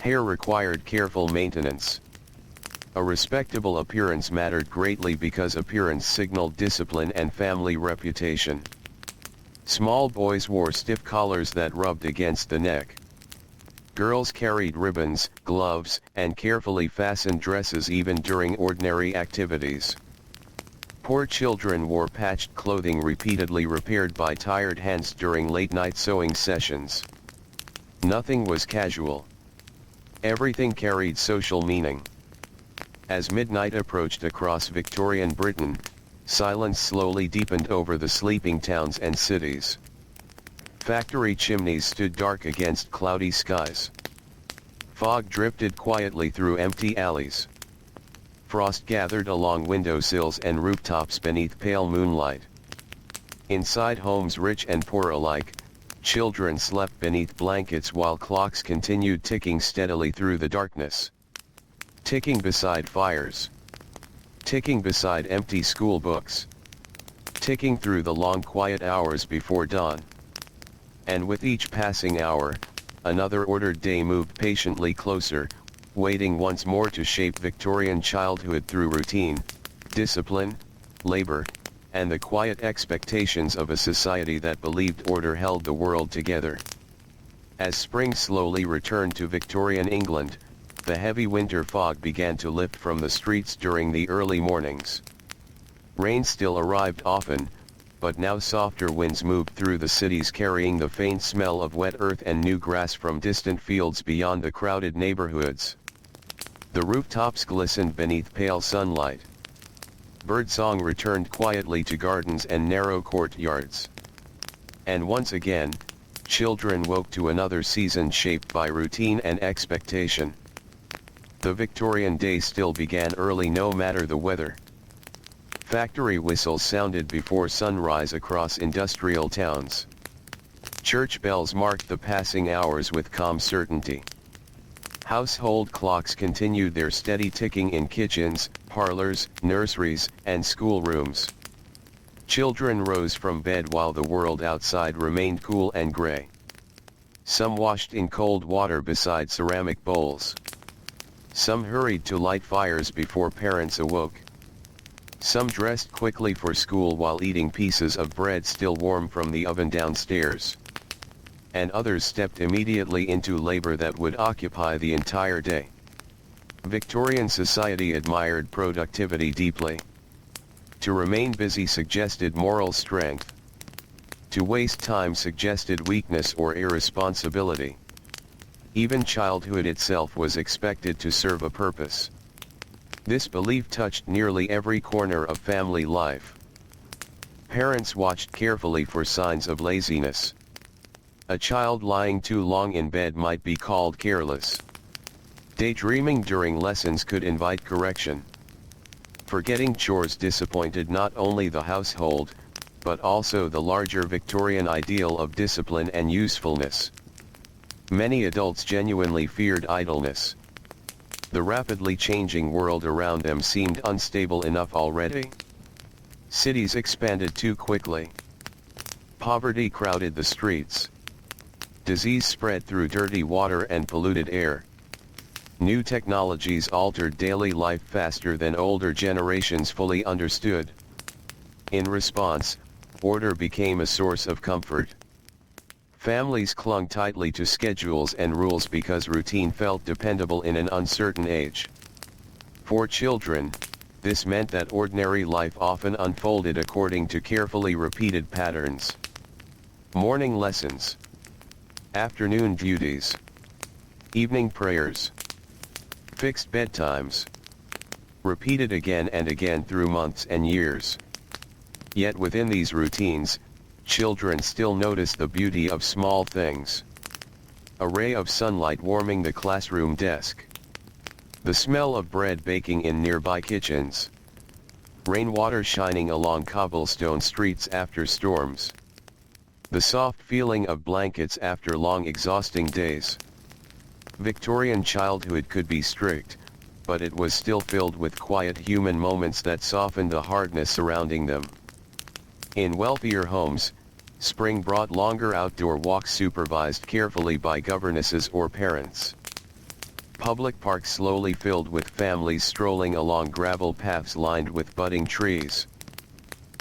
Hair required careful maintenance. A respectable appearance mattered greatly because appearance signaled discipline and family reputation. Small boys wore stiff collars that rubbed against the neck. Girls carried ribbons, gloves, and carefully fastened dresses even during ordinary activities. Poor children wore patched clothing repeatedly repaired by tired hands during late-night sewing sessions. Nothing was casual. Everything carried social meaning. As midnight approached across Victorian Britain, silence slowly deepened over the sleeping towns and cities. Factory chimneys stood dark against cloudy skies. Fog drifted quietly through empty alleys. Frost gathered along windowsills and rooftops beneath pale moonlight. Inside homes rich and poor alike, children slept beneath blankets while clocks continued ticking steadily through the darkness. Ticking beside fires. Ticking beside empty school books. Ticking through the long quiet hours before dawn. And with each passing hour, another ordered day moved patiently closer, waiting once more to shape Victorian childhood through routine, discipline, labor, and the quiet expectations of a society that believed order held the world together. As spring slowly returned to Victorian England, the heavy winter fog began to lift from the streets during the early mornings. Rain still arrived often, but now softer winds moved through the cities carrying the faint smell of wet earth and new grass from distant fields beyond the crowded neighborhoods. The rooftops glistened beneath pale sunlight. Birdsong returned quietly to gardens and narrow courtyards. And once again, children woke to another season shaped by routine and expectation. The Victorian day still began early no matter the weather. Factory whistles sounded before sunrise across industrial towns. Church bells marked the passing hours with calm certainty. Household clocks continued their steady ticking in kitchens, parlors, nurseries, and schoolrooms. Children rose from bed while the world outside remained cool and gray. Some washed in cold water beside ceramic bowls. Some hurried to light fires before parents awoke. Some dressed quickly for school while eating pieces of bread still warm from the oven downstairs. And others stepped immediately into labor that would occupy the entire day. Victorian society admired productivity deeply. To remain busy suggested moral strength. To waste time suggested weakness or irresponsibility. Even childhood itself was expected to serve a purpose. This belief touched nearly every corner of family life. Parents watched carefully for signs of laziness. A child lying too long in bed might be called careless. Daydreaming during lessons could invite correction. Forgetting chores disappointed not only the household, but also the larger Victorian ideal of discipline and usefulness. Many adults genuinely feared idleness. The rapidly changing world around them seemed unstable enough already. Cities expanded too quickly. Poverty crowded the streets. Disease spread through dirty water and polluted air. New technologies altered daily life faster than older generations fully understood. In response, order became a source of comfort. Families clung tightly to schedules and rules because routine felt dependable in an uncertain age. For children, this meant that ordinary life often unfolded according to carefully repeated patterns. Morning lessons. Afternoon duties. Evening prayers. Fixed bedtimes. Repeated again and again through months and years. Yet within these routines, children still notice the beauty of small things. A ray of sunlight warming the classroom desk. The smell of bread baking in nearby kitchens. Rainwater shining along cobblestone streets after storms. The soft feeling of blankets after long exhausting days. Victorian childhood could be strict, but it was still filled with quiet human moments that softened the hardness surrounding them. In wealthier homes, spring brought longer outdoor walks supervised carefully by governesses or parents. Public parks slowly filled with families strolling along gravel paths lined with budding trees.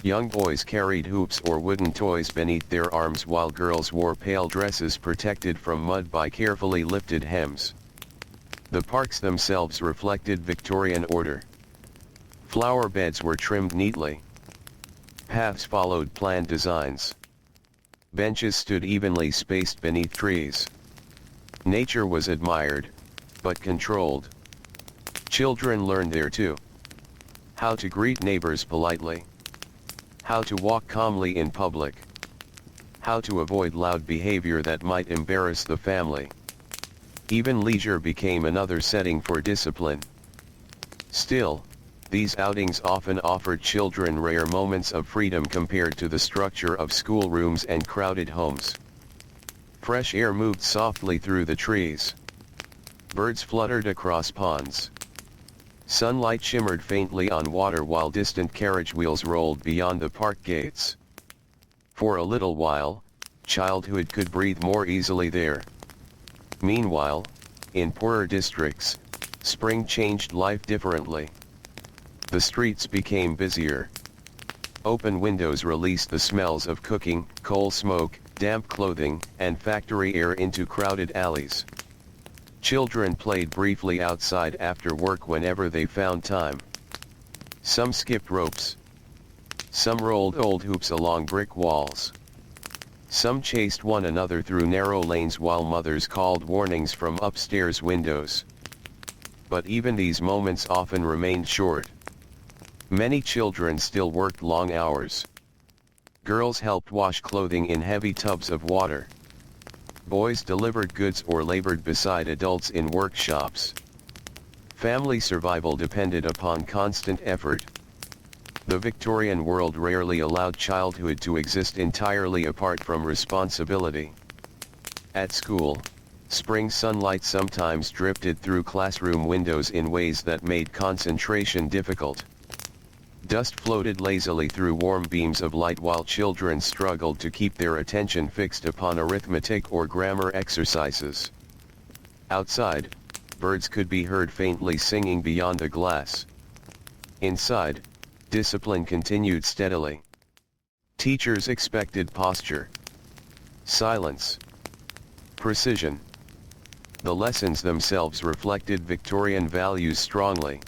Young boys carried hoops or wooden toys beneath their arms while girls wore pale dresses protected from mud by carefully lifted hems. The parks themselves reflected Victorian order. Flower beds were trimmed neatly. Paths followed planned designs. Benches stood evenly spaced beneath trees. Nature was admired, but controlled. Children learned there too. How to greet neighbors politely. How to walk calmly in public. How to avoid loud behavior that might embarrass the family. Even leisure became another setting for discipline. Still, these outings often offered children rare moments of freedom compared to the structure of schoolrooms and crowded homes. Fresh air moved softly through the trees. Birds fluttered across ponds. Sunlight shimmered faintly on water while distant carriage wheels rolled beyond the park gates. For a little while, childhood could breathe more easily there. Meanwhile, in poorer districts, spring changed life differently. The streets became busier. Open windows released the smells of cooking, coal smoke, damp clothing, and factory air into crowded alleys. Children played briefly outside after work whenever they found time. Some skipped ropes. Some rolled old hoops along brick walls. Some chased one another through narrow lanes while mothers called warnings from upstairs windows. But even these moments often remained short. Many children still worked long hours. Girls helped wash clothing in heavy tubs of water. Boys delivered goods or labored beside adults in workshops. Family survival depended upon constant effort. The Victorian world rarely allowed childhood to exist entirely apart from responsibility. At school, spring sunlight sometimes drifted through classroom windows in ways that made concentration difficult. Dust floated lazily through warm beams of light while children struggled to keep their attention fixed upon arithmetic or grammar exercises. Outside, birds could be heard faintly singing beyond the glass. Inside, discipline continued steadily. Teachers expected posture, silence, precision. The lessons themselves reflected Victorian values strongly.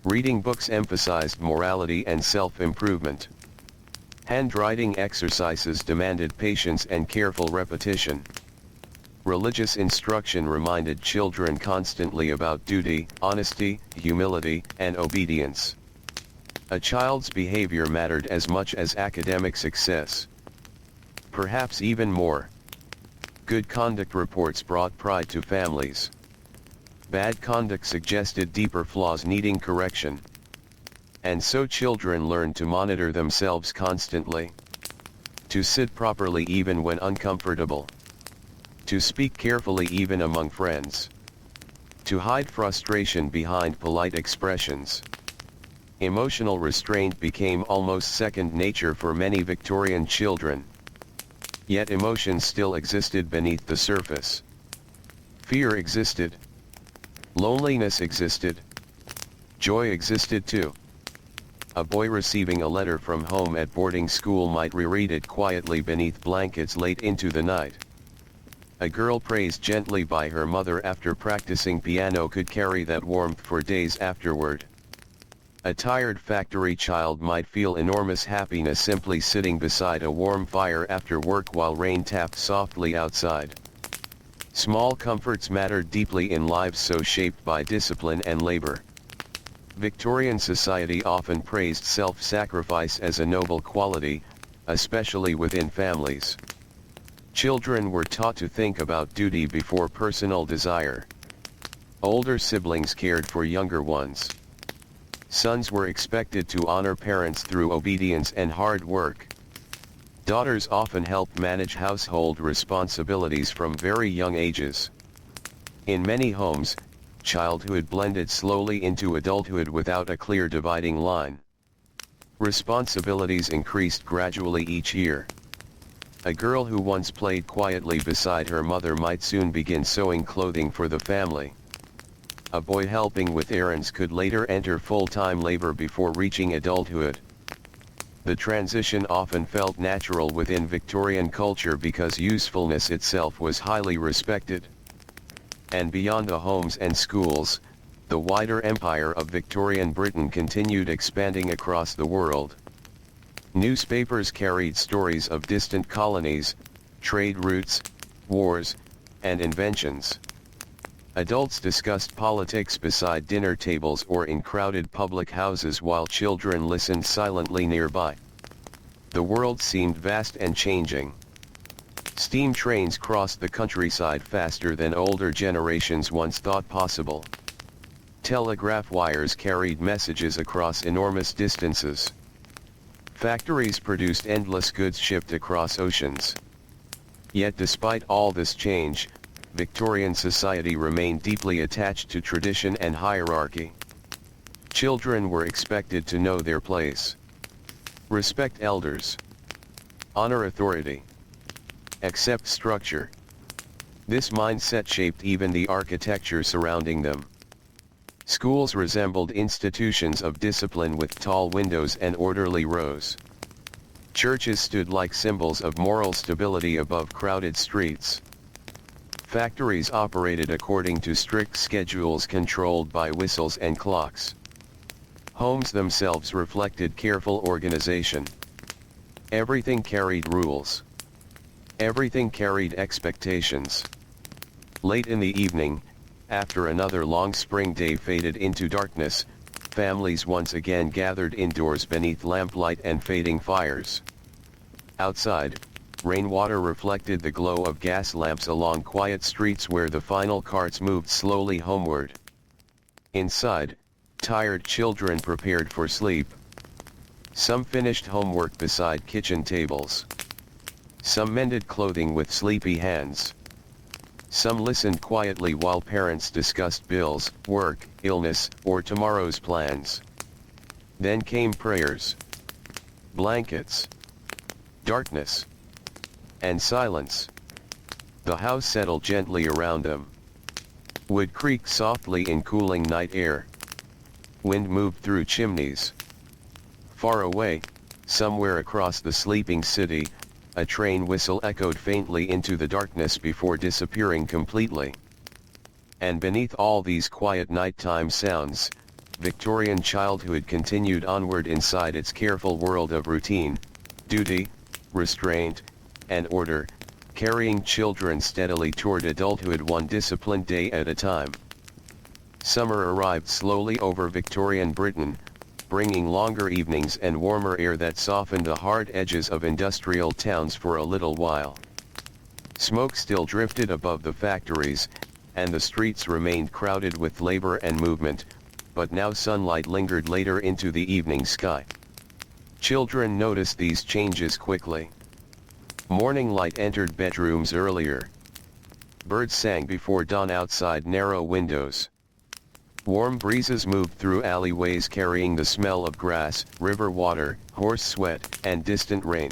Reading books emphasized morality and self-improvement. Handwriting exercises demanded patience and careful repetition. Religious instruction reminded children constantly about duty, honesty, humility, and obedience. A child's behavior mattered as much as academic success. Perhaps even more. Good conduct reports brought pride to families. Bad conduct suggested deeper flaws needing correction. And so children learned to monitor themselves constantly. To sit properly even when uncomfortable. To speak carefully even among friends. To hide frustration behind polite expressions. Emotional restraint became almost second nature for many Victorian children. Yet emotions still existed beneath the surface. Fear existed. Loneliness existed. Joy existed too. A boy receiving a letter from home at boarding school might reread it quietly beneath blankets late into the night. A girl praised gently by her mother after practicing piano could carry that warmth for days afterward. A tired factory child might feel enormous happiness simply sitting beside a warm fire after work while rain tapped softly outside. Small comforts mattered deeply in lives so shaped by discipline and labor. Victorian society often praised self-sacrifice as a noble quality, especially within families. Children were taught to think about duty before personal desire. Older siblings cared for younger ones. Sons were expected to honor parents through obedience and hard work. Daughters often helped manage household responsibilities from very young ages. In many homes, childhood blended slowly into adulthood without a clear dividing line. Responsibilities increased gradually each year. A girl who once played quietly beside her mother might soon begin sewing clothing for the family. A boy helping with errands could later enter full-time labor before reaching adulthood. The transition often felt natural within Victorian culture because usefulness itself was highly respected. And beyond the homes and schools, the wider empire of Victorian Britain continued expanding across the world. Newspapers carried stories of distant colonies, trade routes, wars, and inventions. Adults discussed politics beside dinner tables or in crowded public houses while children listened silently nearby. The world seemed vast and changing. Steam trains crossed the countryside faster than older generations once thought possible. Telegraph wires carried messages across enormous distances. Factories produced endless goods shipped across oceans. Yet despite all this change, Victorian society remained deeply attached to tradition and hierarchy. Children were expected to know their place. Respect elders. Honor authority. Accept structure. This mindset shaped even the architecture surrounding them. Schools resembled institutions of discipline with tall windows and orderly rows. Churches stood like symbols of moral stability above crowded streets. Factories operated according to strict schedules controlled by whistles and clocks. Homes themselves reflected careful organization. Everything carried rules. Everything carried expectations. Late in the evening, after another long spring day faded into darkness, families once again gathered indoors beneath lamplight and fading fires. Outside, rainwater reflected the glow of gas lamps along quiet streets where the final carts moved slowly homeward. Inside, tired children prepared for sleep. Some finished homework beside kitchen tables. Some mended clothing with sleepy hands. Some listened quietly while parents discussed bills, work, illness, or tomorrow's plans. Then came prayers, blankets, darkness, and silence. The house settled gently around them. Wood creaked softly in cooling night air. Wind moved through chimneys. Far away, somewhere across the sleeping city, a train whistle echoed faintly into the darkness before disappearing completely. And beneath all these quiet nighttime sounds, Victorian childhood continued onward inside its careful world of routine, duty, restraint, and order, carrying children steadily toward adulthood one disciplined day at a time. Summer arrived slowly over Victorian Britain, bringing longer evenings and warmer air that softened the hard edges of industrial towns for a little while. Smoke still drifted above the factories, and the streets remained crowded with labor and movement, but now sunlight lingered later into the evening sky. Children noticed these changes quickly. Morning light entered bedrooms earlier. Birds sang before dawn outside narrow windows. Warm breezes moved through alleyways carrying the smell of grass, river water, horse sweat, and distant rain.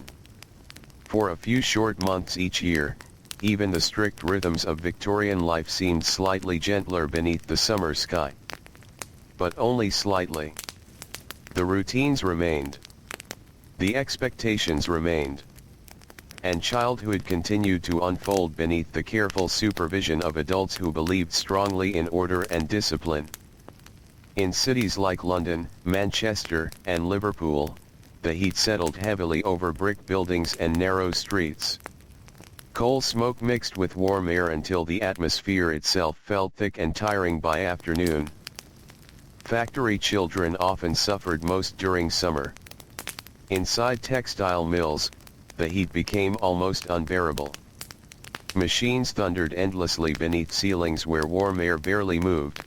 For a few short months each year, even the strict rhythms of Victorian life seemed slightly gentler beneath the summer sky. But only slightly. The routines remained. The expectations remained. And childhood continued to unfold beneath the careful supervision of adults who believed strongly in order and discipline. In cities like London, Manchester, and Liverpool, the heat settled heavily over brick buildings and narrow streets. Coal smoke mixed with warm air until the atmosphere itself felt thick and tiring by afternoon. Factory children often suffered most during summer. Inside textile mills, the heat became almost unbearable. Machines thundered endlessly beneath ceilings where warm air barely moved.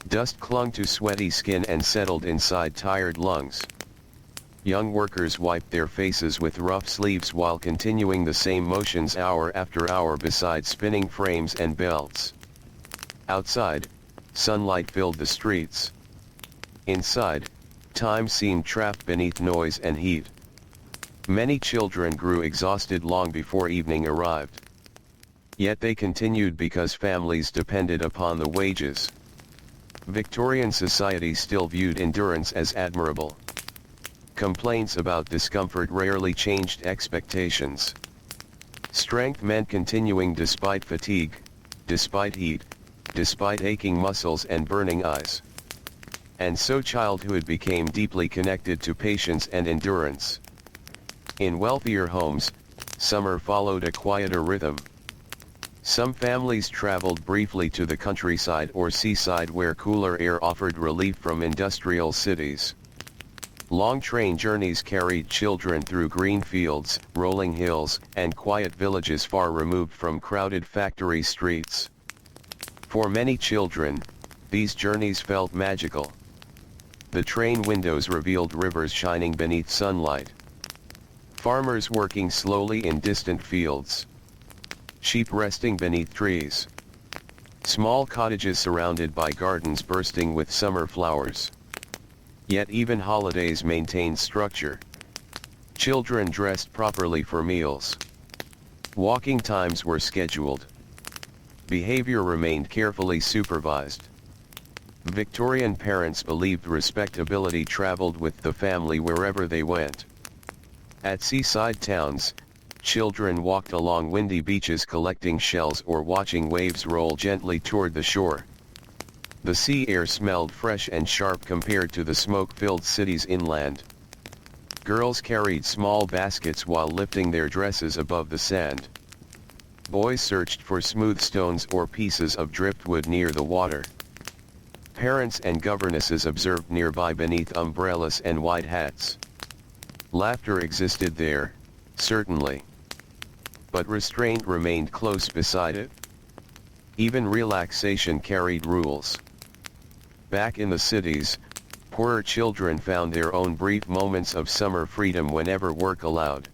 Dust clung to sweaty skin and settled inside tired lungs. Young workers wiped their faces with rough sleeves while continuing the same motions hour after hour beside spinning frames and belts. Outside, sunlight filled the streets. Inside, time seemed trapped beneath noise and heat. Many children grew exhausted long before evening arrived. Yet they continued because families depended upon the wages. Victorian society still viewed endurance as admirable. Complaints about discomfort rarely changed expectations. Strength meant continuing despite fatigue, despite heat, despite aching muscles and burning eyes. And so childhood became deeply connected to patience and endurance. In wealthier homes, summer followed a quieter rhythm. Some families traveled briefly to the countryside or seaside where cooler air offered relief from industrial cities. Long train journeys carried children through green fields, rolling hills, and quiet villages far removed from crowded factory streets. For many children, these journeys felt magical. The train windows revealed rivers shining beneath sunlight. Farmers working slowly in distant fields. Sheep resting beneath trees. Small cottages surrounded by gardens bursting with summer flowers. Yet even holidays maintained structure. Children dressed properly for meals. Walking times were scheduled. Behavior remained carefully supervised. Victorian parents believed respectability traveled with the family wherever they went. At seaside towns, children walked along windy beaches collecting shells or watching waves roll gently toward the shore. The sea air smelled fresh and sharp compared to the smoke-filled cities inland. Girls carried small baskets while lifting their dresses above the sand. Boys searched for smooth stones or pieces of driftwood near the water. Parents and governesses observed nearby beneath umbrellas and wide hats. Laughter existed there, certainly. But restraint remained close beside it. Even relaxation carried rules. Back in the cities, poorer children found their own brief moments of summer freedom whenever work allowed.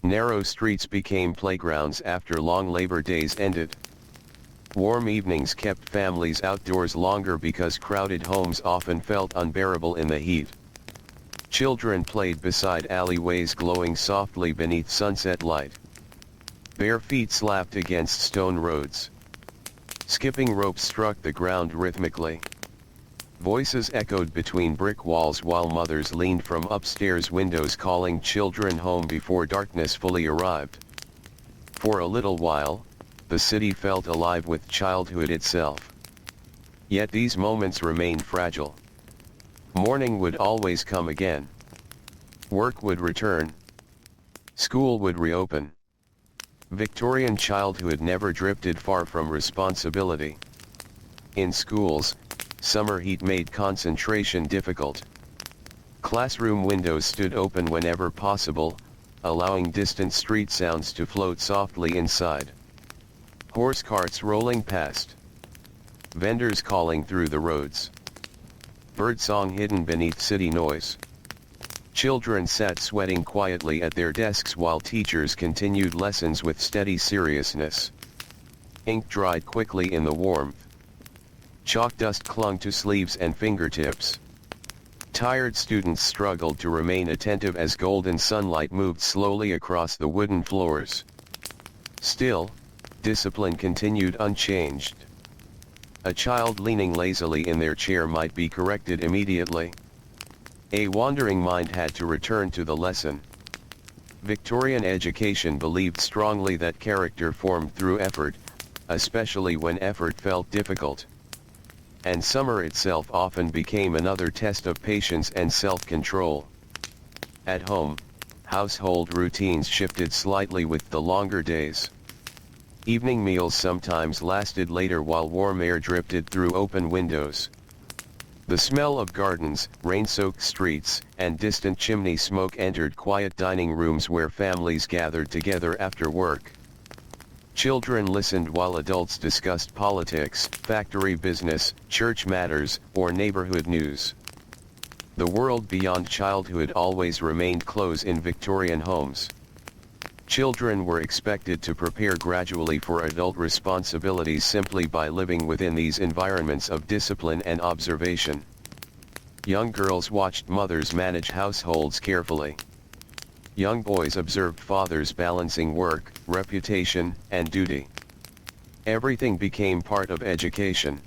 Narrow streets became playgrounds after long labor days ended. Warm evenings kept families outdoors longer because crowded homes often felt unbearable in the heat. Children played beside alleyways glowing softly beneath sunset light. Bare feet slapped against stone roads. Skipping ropes struck the ground rhythmically. Voices echoed between brick walls while mothers leaned from upstairs windows calling children home before darkness fully arrived. For a little while, the city felt alive with childhood itself. Yet these moments remained fragile. Morning would always come again. Work would return. School would reopen. Victorian childhood never drifted far from responsibility. In schools, summer heat made concentration difficult. Classroom windows stood open whenever possible, allowing distant street sounds to float softly inside. Horse carts rolling past. Vendors calling through the roads. Birdsong hidden beneath city noise. Children sat sweating quietly at their desks while teachers continued lessons with steady seriousness. Ink dried quickly in the warmth. Chalk dust clung to sleeves and fingertips. Tired students struggled to remain attentive as golden sunlight moved slowly across the wooden floors. Still, discipline continued unchanged. A child leaning lazily in their chair might be corrected immediately. A wandering mind had to return to the lesson. Victorian education believed strongly that character formed through effort, especially when effort felt difficult. And summer itself often became another test of patience and self-control. At home, household routines shifted slightly with the longer days. Evening meals sometimes lasted later while warm air drifted through open windows. The smell of gardens, rain-soaked streets, and distant chimney smoke entered quiet dining rooms where families gathered together after work. Children listened while adults discussed politics, factory business, church matters, or neighborhood news. The world beyond childhood always remained close in Victorian homes. Children were expected to prepare gradually for adult responsibilities simply by living within these environments of discipline and observation. Young girls watched mothers manage households carefully. Young boys observed fathers balancing work, reputation, and duty. Everything became part of education.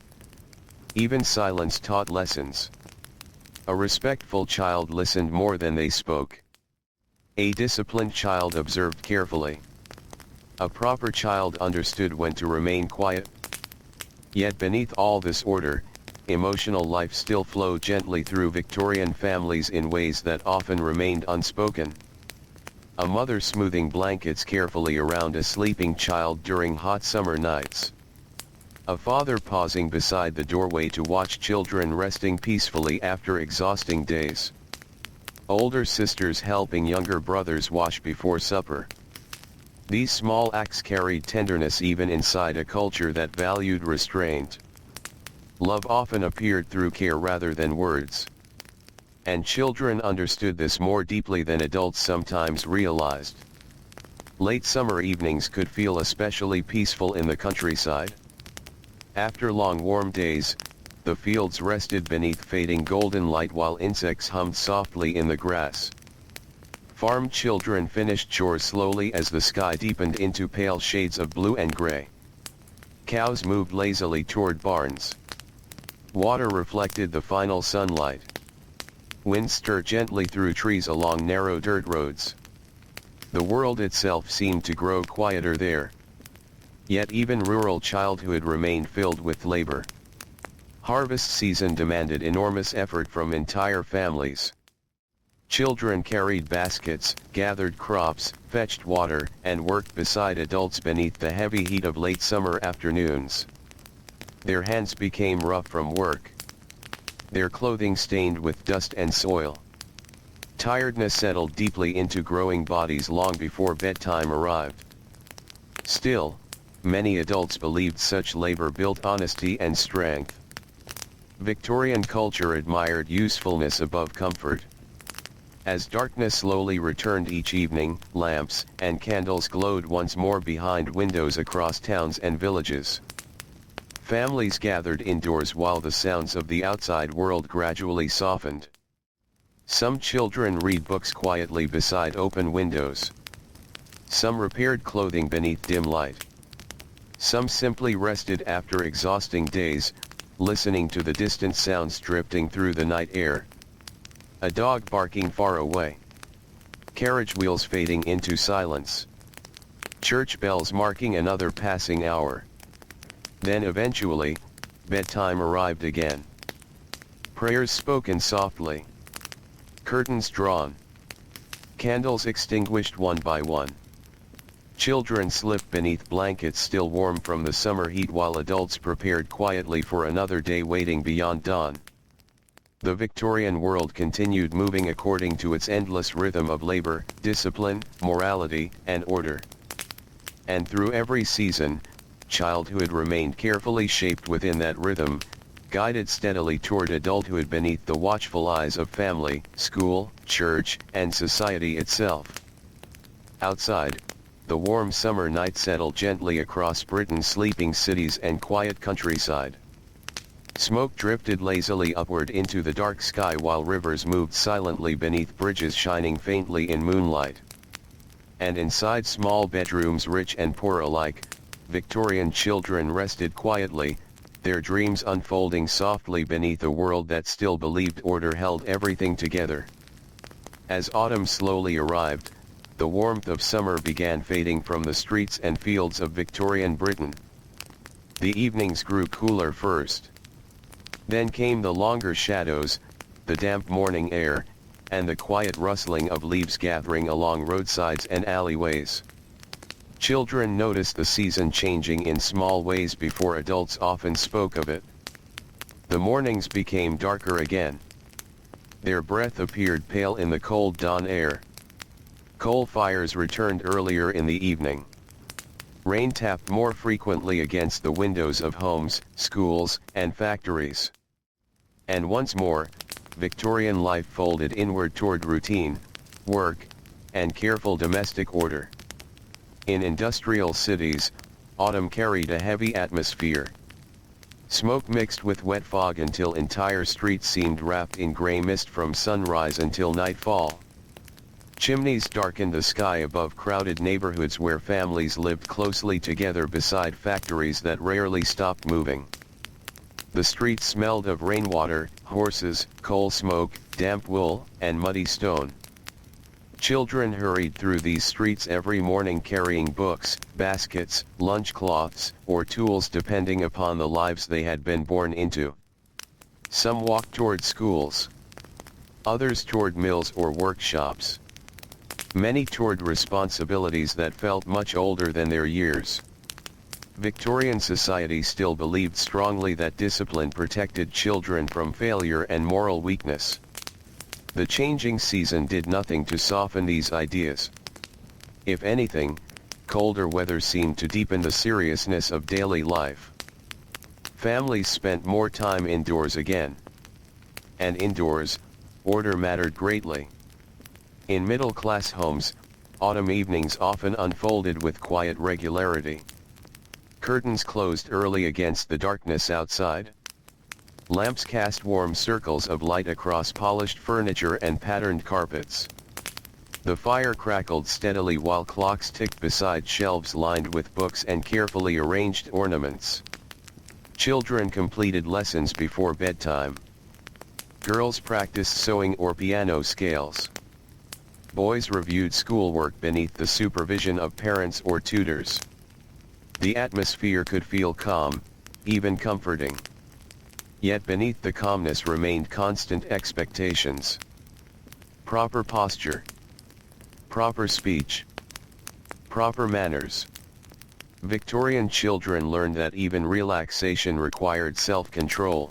Even silence taught lessons. A respectful child listened more than they spoke. A disciplined child observed carefully. A proper child understood when to remain quiet. Yet beneath all this order, emotional life still flowed gently through Victorian families in ways that often remained unspoken. A mother smoothing blankets carefully around a sleeping child during hot summer nights. A father pausing beside the doorway to watch children resting peacefully after exhausting days. Older sisters helping younger brothers wash before supper. These small acts carried tenderness even inside a culture that valued restraint. Love often appeared through care rather than words. And children understood this more deeply than adults sometimes realized. Late summer evenings could feel especially peaceful in the countryside. After long warm days, the fields rested beneath fading golden light while insects hummed softly in the grass. Farm children finished chores slowly as the sky deepened into pale shades of blue and gray. Cows moved lazily toward barns. Water reflected the final sunlight. Wind stirred gently through trees along narrow dirt roads. The world itself seemed to grow quieter there. Yet even rural childhood remained filled with labor. Harvest season demanded enormous effort from entire families. Children carried baskets, gathered crops, fetched water, and worked beside adults beneath the heavy heat of late summer afternoons. Their hands became rough from work. Their clothing stained with dust and soil. Tiredness settled deeply into growing bodies long before bedtime arrived. Still, many adults believed such labor built honesty and strength. Victorian culture admired usefulness above comfort. As darkness slowly returned each evening, lamps and candles glowed once more behind windows across towns and villages. Families gathered indoors while the sounds of the outside world gradually softened. Some children read books quietly beside open windows. Some repaired clothing beneath dim light. Some simply rested after exhausting days, listening to the distant sounds drifting through the night air. A dog barking far away. Carriage wheels fading into silence. Church bells marking another passing hour. Then eventually, bedtime arrived again. Prayers spoken softly. Curtains drawn. Candles extinguished one by one. Children slipped beneath blankets still warm from the summer heat while adults prepared quietly for another day waiting beyond dawn. The Victorian world continued moving according to its endless rhythm of labor, discipline, morality, and order. And through every season, childhood remained carefully shaped within that rhythm, guided steadily toward adulthood beneath the watchful eyes of family, school, church, and society itself. Outside, the warm summer night settled gently across Britain's sleeping cities and quiet countryside. Smoke drifted lazily upward into the dark sky while rivers moved silently beneath bridges shining faintly in moonlight. And inside small bedrooms rich and poor alike, Victorian children rested quietly, their dreams unfolding softly beneath a world that still believed order held everything together. As autumn slowly arrived, the warmth of summer began fading from the streets and fields of Victorian Britain. The evenings grew cooler first. Then came the longer shadows, the damp morning air, and the quiet rustling of leaves gathering along roadsides and alleyways. Children noticed the season changing in small ways before adults often spoke of it. The mornings became darker again. Their breath appeared pale in the cold dawn air. Coal fires returned earlier in the evening. Rain tapped more frequently against the windows of homes, schools, and factories. And once more, Victorian life folded inward toward routine, work, and careful domestic order. In industrial cities, autumn carried a heavy atmosphere. Smoke mixed with wet fog until entire streets seemed wrapped in gray mist from sunrise until nightfall. Chimneys darkened the sky above crowded neighborhoods where families lived closely together beside factories that rarely stopped moving. The streets smelled of rainwater, horses, coal smoke, damp wool, and muddy stone. Children hurried through these streets every morning carrying books, baskets, lunchcloths, or tools depending upon the lives they had been born into. Some walked toward schools. Others toward mills or workshops. Many toward responsibilities that felt much older than their years. Victorian society still believed strongly that discipline protected children from failure and moral weakness. The changing season did nothing to soften these ideas. If anything, colder weather seemed to deepen the seriousness of daily life. Families spent more time indoors again. And indoors, order mattered greatly. In middle-class homes, autumn evenings often unfolded with quiet regularity. Curtains closed early against the darkness outside. Lamps cast warm circles of light across polished furniture and patterned carpets. The fire crackled steadily while clocks ticked beside shelves lined with books and carefully arranged ornaments. Children completed lessons before bedtime. Girls practiced sewing or piano scales. Boys reviewed schoolwork beneath the supervision of parents or tutors. The atmosphere could feel calm, even comforting. Yet beneath the calmness remained constant expectations. Proper posture. Proper speech. Proper manners. Victorian children learned that even relaxation required self-control.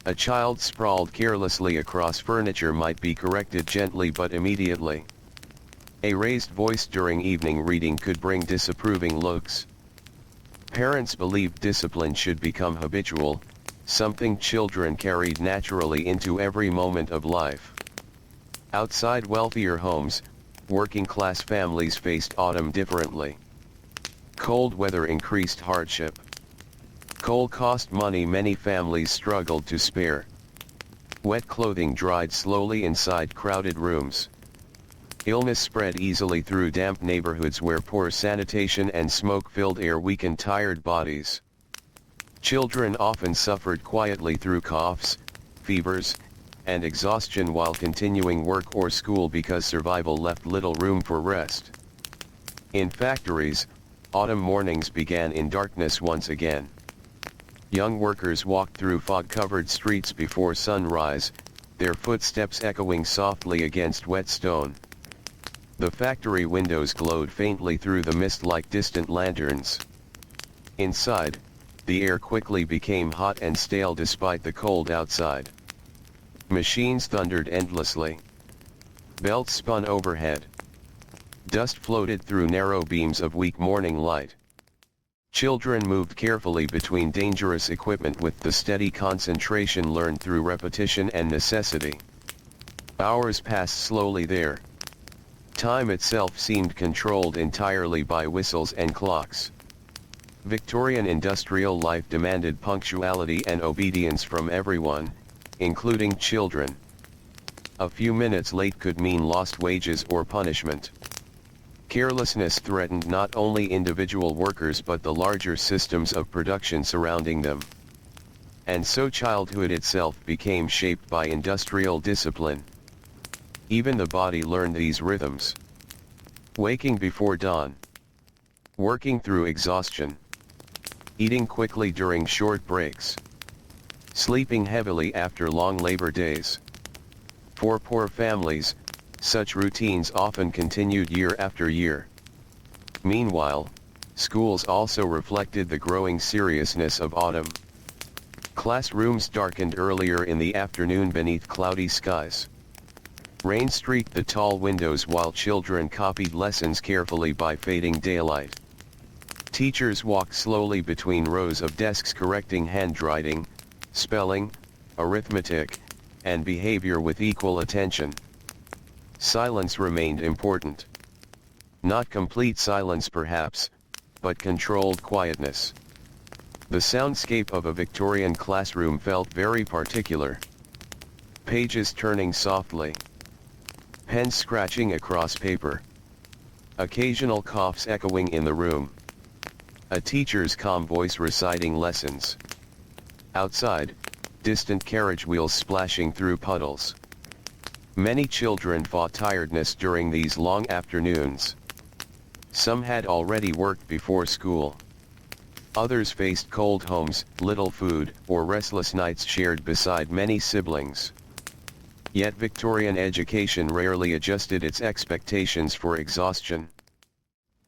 A child sprawled carelessly across furniture might be corrected gently but immediately. A raised voice during evening reading could bring disapproving looks. Parents believed discipline should become habitual, something children carried naturally into every moment of life. Outside wealthier homes, working-class families faced autumn differently. Cold weather increased hardship. Coal cost money many families struggled to spare. Wet clothing dried slowly inside crowded rooms. Illness spread easily through damp neighborhoods where poor sanitation and smoke-filled air weakened tired bodies. Children often suffered quietly through coughs, fevers, and exhaustion while continuing work or school because survival left little room for rest. In factories, autumn mornings began in darkness once again. Young workers walked through fog-covered streets before sunrise, their footsteps echoing softly against wet stone. The factory windows glowed faintly through the mist like distant lanterns. Inside, the air quickly became hot and stale despite the cold outside. Machines thundered endlessly. Belts spun overhead. Dust floated through narrow beams of weak morning light. Children moved carefully between dangerous equipment with the steady concentration learned through repetition and necessity. Hours passed slowly there. Time itself seemed controlled entirely by whistles and clocks. Victorian industrial life demanded punctuality and obedience from everyone, including children. A few minutes late could mean lost wages or punishment. Carelessness threatened not only individual workers but the larger systems of production surrounding them. And so childhood itself became shaped by industrial discipline. Even the body learned these rhythms. Waking before dawn. Working through exhaustion. Eating quickly during short breaks. Sleeping heavily after long labor days. For poor families, such routines often continued year after year. Meanwhile, schools also reflected the growing seriousness of autumn. Classrooms darkened earlier in the afternoon beneath cloudy skies. Rain streaked the tall windows while children copied lessons carefully by fading daylight. Teachers walked slowly between rows of desks correcting handwriting, spelling, arithmetic, and behavior with equal attention. Silence remained important. Not complete silence perhaps, but controlled quietness. The soundscape of a Victorian classroom felt very particular. Pages turning softly. Pens scratching across paper. Occasional coughs echoing in the room. A teacher's calm voice reciting lessons. Outside, distant carriage wheels splashing through puddles. Many children fought tiredness during these long afternoons. Some had already worked before school. Others faced cold homes, little food, or restless nights shared beside many siblings. Yet Victorian education rarely adjusted its expectations for exhaustion.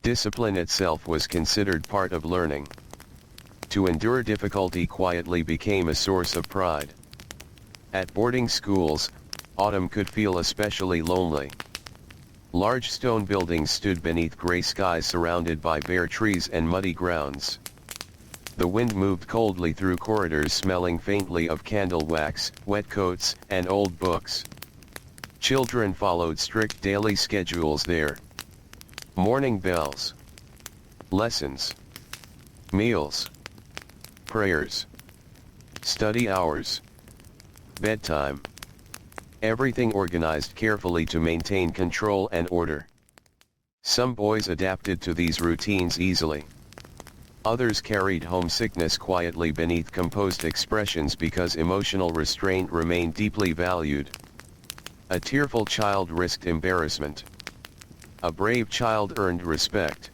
Discipline itself was considered part of learning. To endure difficulty quietly became a source of pride. At boarding schools, autumn could feel especially lonely. Large stone buildings stood beneath gray skies surrounded by bare trees and muddy grounds. The wind moved coldly through corridors smelling faintly of candle wax, wet coats, and old books. Children followed strict daily schedules there. Morning bells. Lessons. Meals. Prayers. Study hours. Bedtime. Everything organized carefully to maintain control and order. Some boys adapted to these routines easily. Others carried homesickness quietly beneath composed expressions because emotional restraint remained deeply valued. A tearful child risked embarrassment. A brave child earned respect.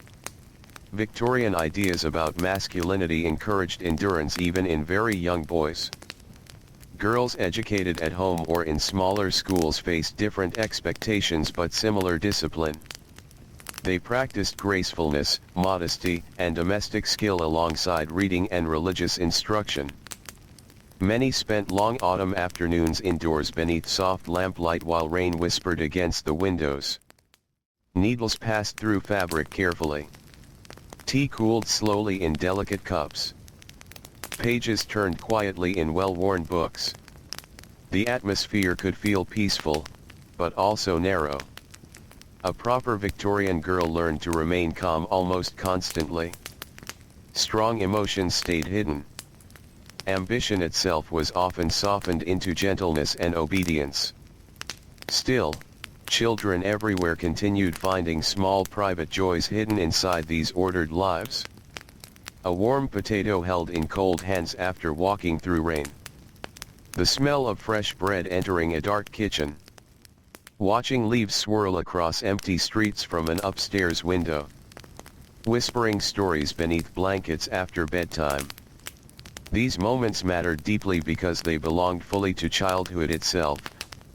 Victorian ideas about masculinity encouraged endurance even in very young boys. Girls educated at home or in smaller schools faced different expectations but similar discipline. They practiced gracefulness, modesty, and domestic skill alongside reading and religious instruction. Many spent long autumn afternoons indoors beneath soft lamplight while rain whispered against the windows. Needles passed through fabric carefully. Tea cooled slowly in delicate cups. Pages turned quietly in well-worn books. The atmosphere could feel peaceful, but also narrow. A proper Victorian girl learned to remain calm almost constantly. Strong emotions stayed hidden. Ambition itself was often softened into gentleness and obedience. Still, children everywhere continued finding small private joys hidden inside these ordered lives. A warm potato held in cold hands after walking through rain. The smell of fresh bread entering a dark kitchen. Watching leaves swirl across empty streets from an upstairs window. Whispering stories beneath blankets after bedtime. These moments mattered deeply because they belonged fully to childhood itself,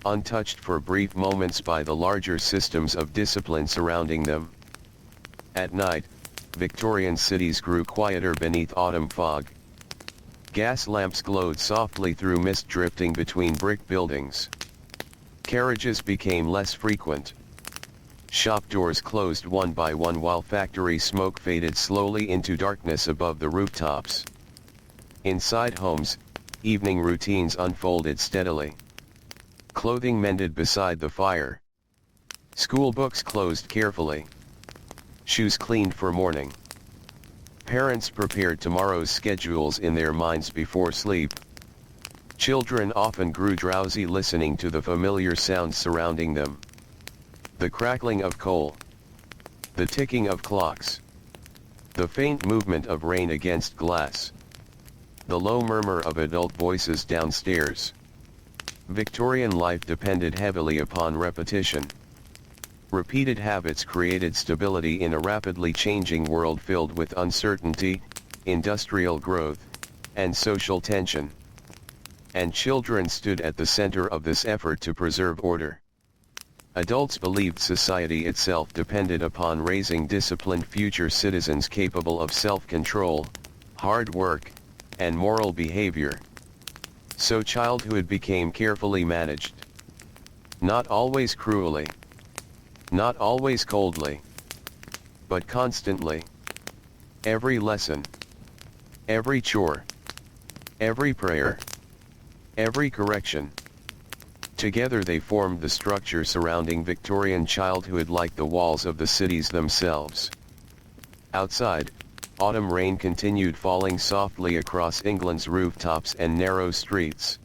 untouched for brief moments by the larger systems of discipline surrounding them. At night, Victorian cities grew quieter beneath autumn fog. Gas lamps glowed softly through mist drifting between brick buildings. Carriages became less frequent. Shop doors closed one by one while factory smoke faded slowly into darkness above the rooftops. Inside homes, evening routines unfolded steadily. Clothing mended beside the fire. School books closed carefully. Shoes cleaned for morning. Parents prepared tomorrow's schedules in their minds before sleep. Children often grew drowsy listening to the familiar sounds surrounding them. The crackling of coal. The ticking of clocks. The faint movement of rain against glass. The low murmur of adult voices downstairs. Victorian life depended heavily upon repetition. Repeated habits created stability in a rapidly changing world filled with uncertainty, industrial growth, and social tension. And children stood at the center of this effort to preserve order. Adults believed society itself depended upon raising disciplined future citizens capable of self-control, hard work, and moral behavior. So childhood became carefully managed. Not always cruelly. Not always coldly. But constantly. Every lesson. Every chore. Every prayer. Every correction. Together they formed the structure surrounding Victorian childhood like the walls of the cities themselves. Outside, autumn rain continued falling softly across England's rooftops and narrow streets.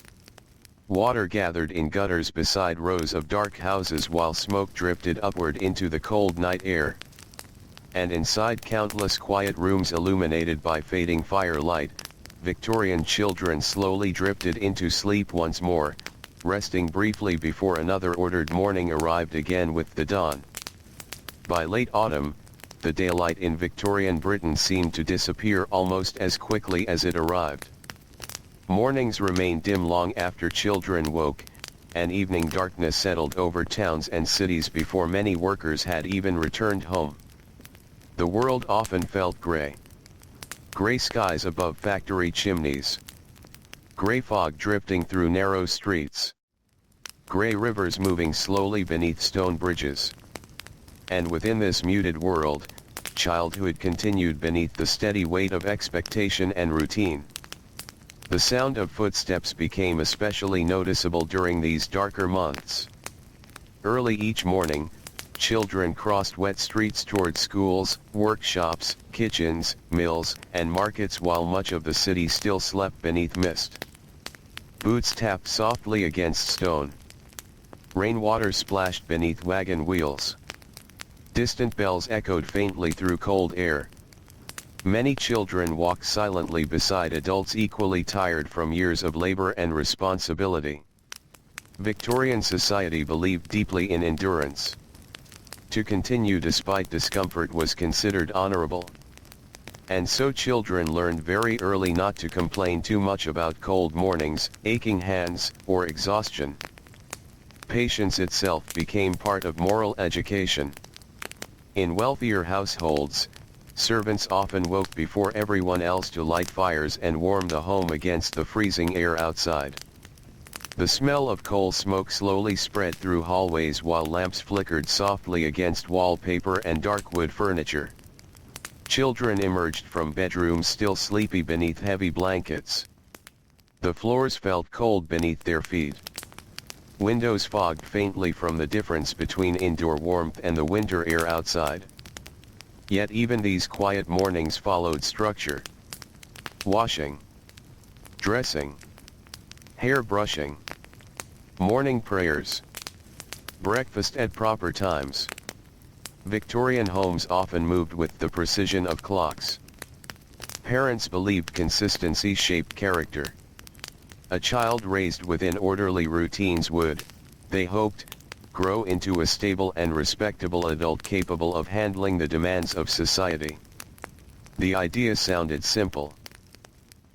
Water gathered in gutters beside rows of dark houses while smoke drifted upward into the cold night air. And inside countless quiet rooms illuminated by fading firelight, Victorian children slowly drifted into sleep once more, resting briefly before another ordered morning arrived again with the dawn. By late autumn, the daylight in Victorian Britain seemed to disappear almost as quickly as it arrived. Mornings remained dim long after children woke, and evening darkness settled over towns and cities before many workers had even returned home. The world often felt gray. Gray skies above factory chimneys. Gray fog drifting through narrow streets. Gray rivers moving slowly beneath stone bridges. And within this muted world, childhood continued beneath the steady weight of expectation and routine. The sound of footsteps became especially noticeable during these darker months. Early each morning, children crossed wet streets toward schools, workshops, kitchens, mills, and markets while much of the city still slept beneath mist. Boots tapped softly against stone. Rainwater splashed beneath wagon wheels. Distant bells echoed faintly through cold air. Many children walked silently beside adults equally tired from years of labor and responsibility. Victorian society believed deeply in endurance. To continue despite discomfort was considered honorable. And so children learned very early not to complain too much about cold mornings, aching hands, or exhaustion. Patience itself became part of moral education. In wealthier households, servants often woke before everyone else to light fires and warm the home against the freezing air outside. The smell of coal smoke slowly spread through hallways while lamps flickered softly against wallpaper and dark wood furniture. Children emerged from bedrooms still sleepy beneath heavy blankets. The floors felt cold beneath their feet. Windows fogged faintly from the difference between indoor warmth and the winter air outside. Yet even these quiet mornings followed structure. Washing. dressing, hair brushing, morning prayers, breakfast at proper times. Victorian homes often moved with the precision of clocks. Parents believed consistency shaped character. A child raised within orderly routines would, they hoped, grow into a stable and respectable adult capable of handling the demands of society. The idea sounded simple.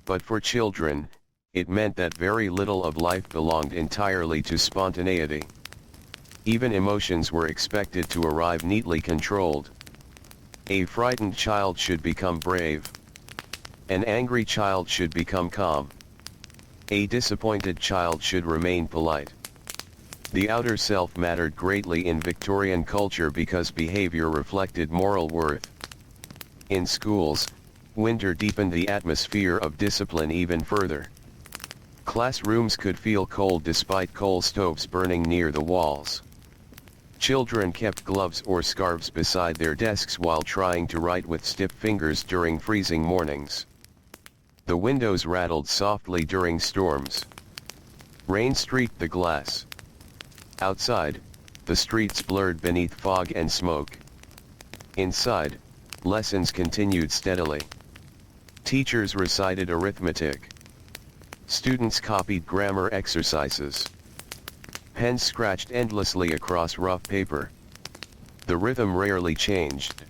But for children, it meant that very little of life belonged entirely to spontaneity. Even emotions were expected to arrive neatly controlled. A frightened child should become brave. An angry child should become calm. A disappointed child should remain polite. The outer self mattered greatly in Victorian culture because behavior reflected moral worth. In schools, winter deepened the atmosphere of discipline even further. Classrooms could feel cold despite coal stoves burning near the walls. Children kept gloves or scarves beside their desks while trying to write with stiff fingers during freezing mornings. The windows rattled softly during storms. Rain streaked the glass. Outside, the streets blurred beneath fog and smoke. Inside, lessons continued steadily. Teachers recited arithmetic. Students copied grammar exercises. Pens scratched endlessly across rough paper. The rhythm rarely changed.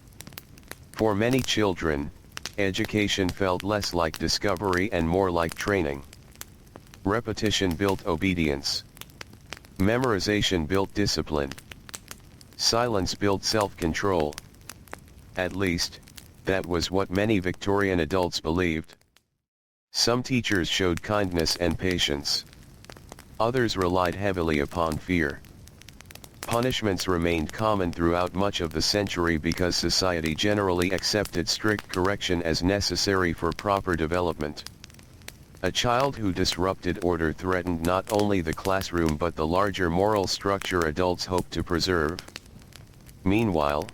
For many children, education felt less like discovery and more like training. Repetition built obedience. Memorization built discipline. Silence built self-control. At least, that was what many Victorian adults believed. Some teachers showed kindness and patience. Others relied heavily upon fear. Punishments remained common throughout much of the century because society generally accepted strict correction as necessary for proper development. A child who disrupted order threatened not only the classroom but the larger moral structure adults hoped to preserve. Meanwhile,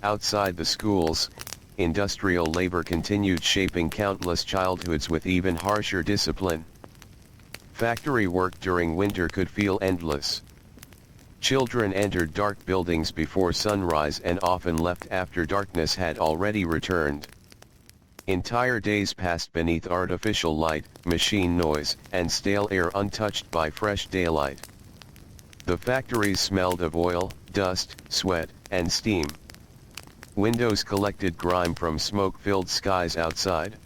outside the schools, industrial labor continued shaping countless childhoods with even harsher discipline. Factory work during winter could feel endless. Children entered dark buildings before sunrise and often left after darkness had already returned. Entire days passed beneath artificial light, machine noise, and stale air untouched by fresh daylight. The factories smelled of oil, dust, sweat, and steam. Windows collected grime from smoke-filled skies outside.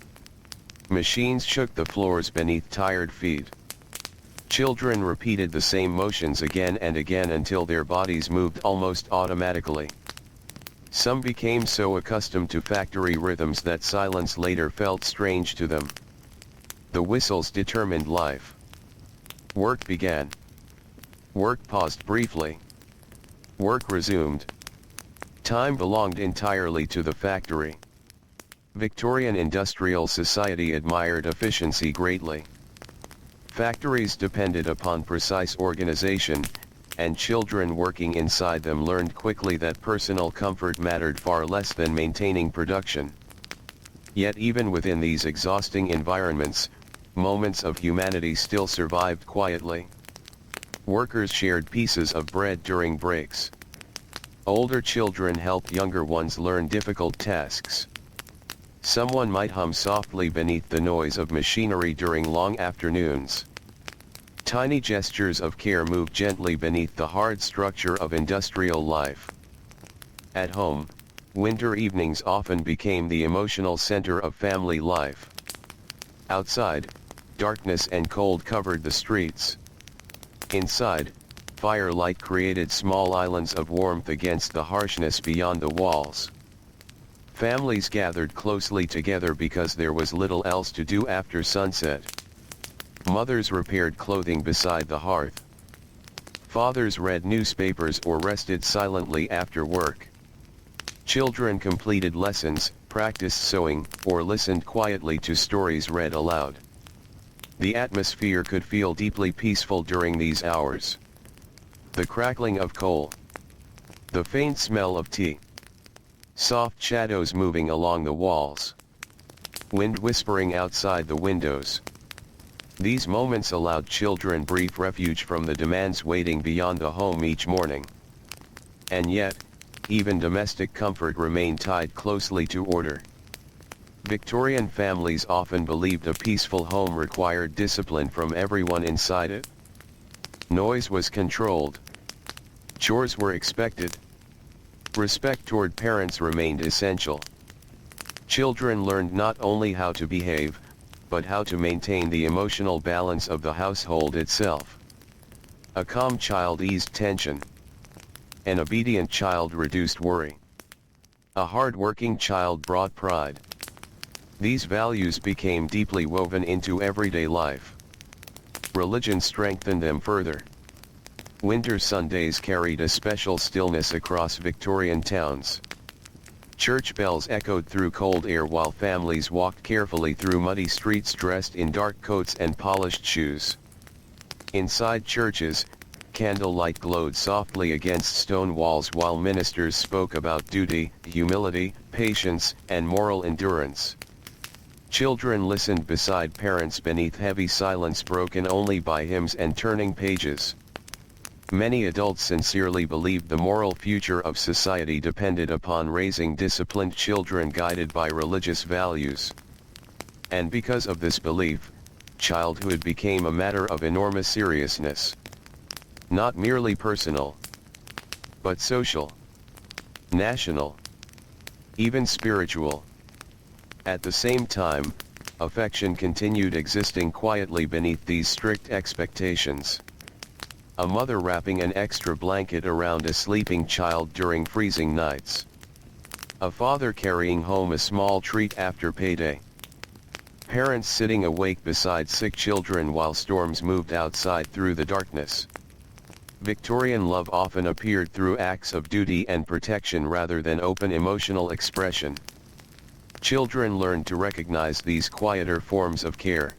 Machines shook the floors beneath tired feet. Children repeated the same motions again and again until their bodies moved almost automatically. Some became so accustomed to factory rhythms that silence later felt strange to them. The whistles determined life. Work began. Work paused briefly. Work resumed. Time belonged entirely to the factory. Victorian industrial society admired efficiency greatly. Factories depended upon precise organization, and children working inside them learned quickly that personal comfort mattered far less than maintaining production. Yet even within these exhausting environments, moments of humanity still survived quietly. Workers shared pieces of bread during breaks. Older children helped younger ones learn difficult tasks. Someone might hum softly beneath the noise of machinery during long afternoons. Tiny gestures of care moved gently beneath the hard structure of industrial life. At home, winter evenings often became the emotional center of family life. Outside, darkness and cold covered the streets. Inside, firelight created small islands of warmth against the harshness beyond the walls. Families gathered closely together because there was little else to do after sunset. Mothers repaired clothing beside the hearth. Fathers read newspapers or rested silently after work. Children completed lessons, practiced sewing, or listened quietly to stories read aloud. The atmosphere could feel deeply peaceful during these hours. The crackling of coal. The faint smell of tea. Soft shadows moving along the walls. Wind whispering outside the windows. These moments allowed children brief refuge from the demands waiting beyond the home each morning. And yet, even domestic comfort remained tied closely to order. Victorian families often believed a peaceful home required discipline from everyone inside it. Noise was controlled. Chores were expected. Respect toward parents remained essential. Children learned not only how to behave, but how to maintain the emotional balance of the household itself. A calm child eased tension. An obedient child reduced worry. A hard-working child brought pride. These values became deeply woven into everyday life. Religion strengthened them further. Winter Sundays carried a special stillness across Victorian towns. Church bells echoed through cold air while families walked carefully through muddy streets dressed in dark coats and polished shoes. Inside churches, candlelight glowed softly against stone walls while ministers spoke about duty, humility, patience, and moral endurance. Children listened beside parents beneath heavy silence broken only by hymns and turning pages. Many adults sincerely believed the moral future of society depended upon raising disciplined children guided by religious values. And because of this belief, childhood became a matter of enormous seriousness. Not merely personal, but social, national, even spiritual. At the same time, affection continued existing quietly beneath these strict expectations. A mother wrapping an extra blanket around a sleeping child during freezing nights. A father carrying home a small treat after payday. Parents sitting awake beside sick children while storms moved outside through the darkness. Victorian love often appeared through acts of duty and protection rather than open emotional expression. Children learned to recognize these quieter forms of care.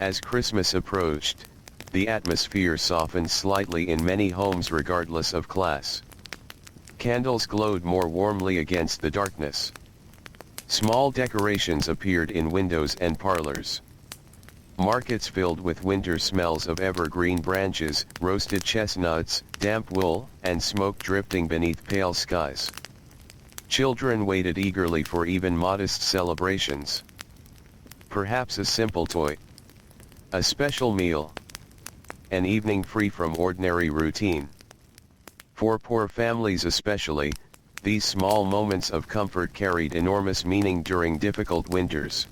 As Christmas approached, the atmosphere softened slightly in many homes regardless of class. Candles glowed more warmly against the darkness. Small decorations appeared in windows and parlors. Markets filled with winter smells of evergreen branches, roasted chestnuts, damp wool, and smoke drifting beneath pale skies. Children waited eagerly for even modest celebrations. Perhaps a simple toy. A special meal. An evening free from ordinary routine. For poor families especially, these small moments of comfort carried enormous meaning during difficult winters.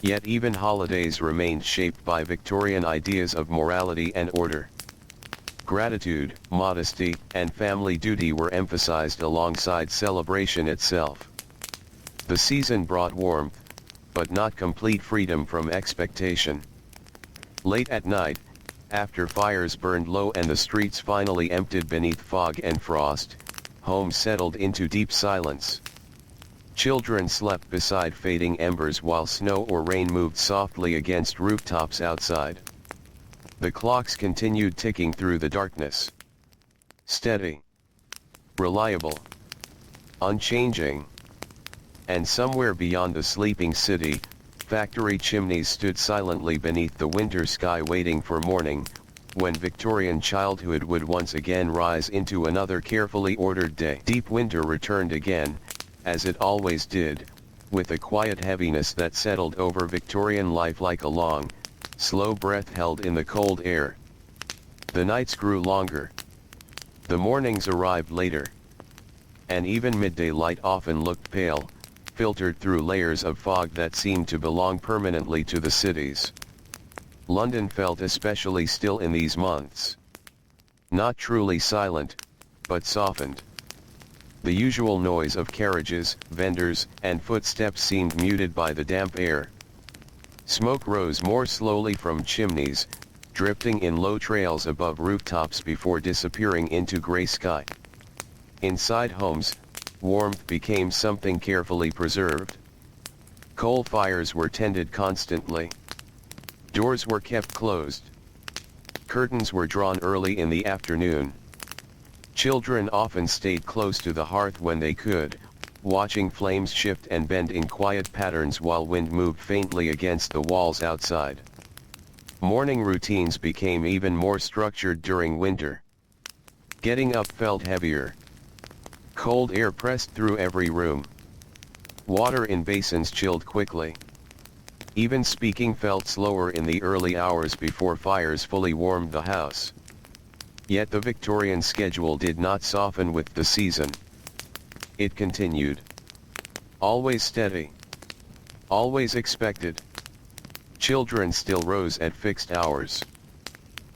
Yet even holidays remained shaped by Victorian ideas of morality and order. Gratitude, modesty, and family duty were emphasized alongside celebration itself. The season brought warmth, but not complete freedom from expectation. Late at night, after fires burned low and the streets finally emptied beneath fog and frost, homes settled into deep silence. Children slept beside fading embers while snow or rain moved softly against rooftops outside. The clocks continued ticking through the darkness. Steady. Reliable. Unchanging. And somewhere beyond the sleeping city, factory chimneys stood silently beneath the winter sky waiting for morning, when Victorian childhood would once again rise into another carefully ordered day. Deep winter returned again, as it always did, with a quiet heaviness that settled over Victorian life like a long, slow breath held in the cold air. The nights grew longer. The mornings arrived later. And even midday light often looked pale, filtered through layers of fog that seemed to belong permanently to the cities. London felt especially still in these months. Not truly silent, but softened. The usual noise of carriages, vendors, and footsteps seemed muted by the damp air. Smoke rose more slowly from chimneys, drifting in low trails above rooftops before disappearing into gray sky. Inside homes, warmth became something carefully preserved. Coal fires were tended constantly. Doors were kept closed. Curtains were drawn early in the afternoon. Children often stayed close to the hearth when they could, watching flames shift and bend in quiet patterns while wind moved faintly against the walls outside. Morning routines became even more structured during winter. Getting up felt heavier. Cold air pressed through every room. Water in basins chilled quickly. Even speaking felt slower in the early hours before fires fully warmed the house. Yet the Victorian schedule did not soften with the season. It continued. Always steady. Always expected. Children still rose at fixed hours.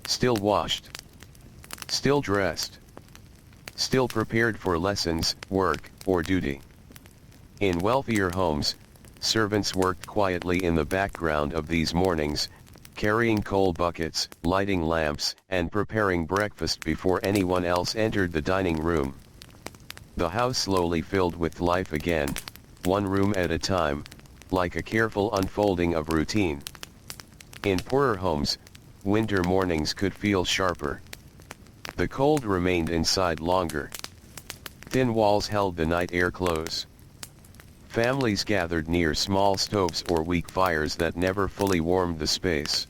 Still washed. Still dressed. Still prepared for lessons, work, or duty. In wealthier homes, servants worked quietly in the background of these mornings, carrying coal buckets, lighting lamps, and preparing breakfast before anyone else entered the dining room. The house slowly filled with life again, one room at a time, like a careful unfolding of routine. In poorer homes, winter mornings could feel sharper. The cold remained inside longer. Thin walls held the night air close. Families gathered near small stoves or weak fires that never fully warmed the space.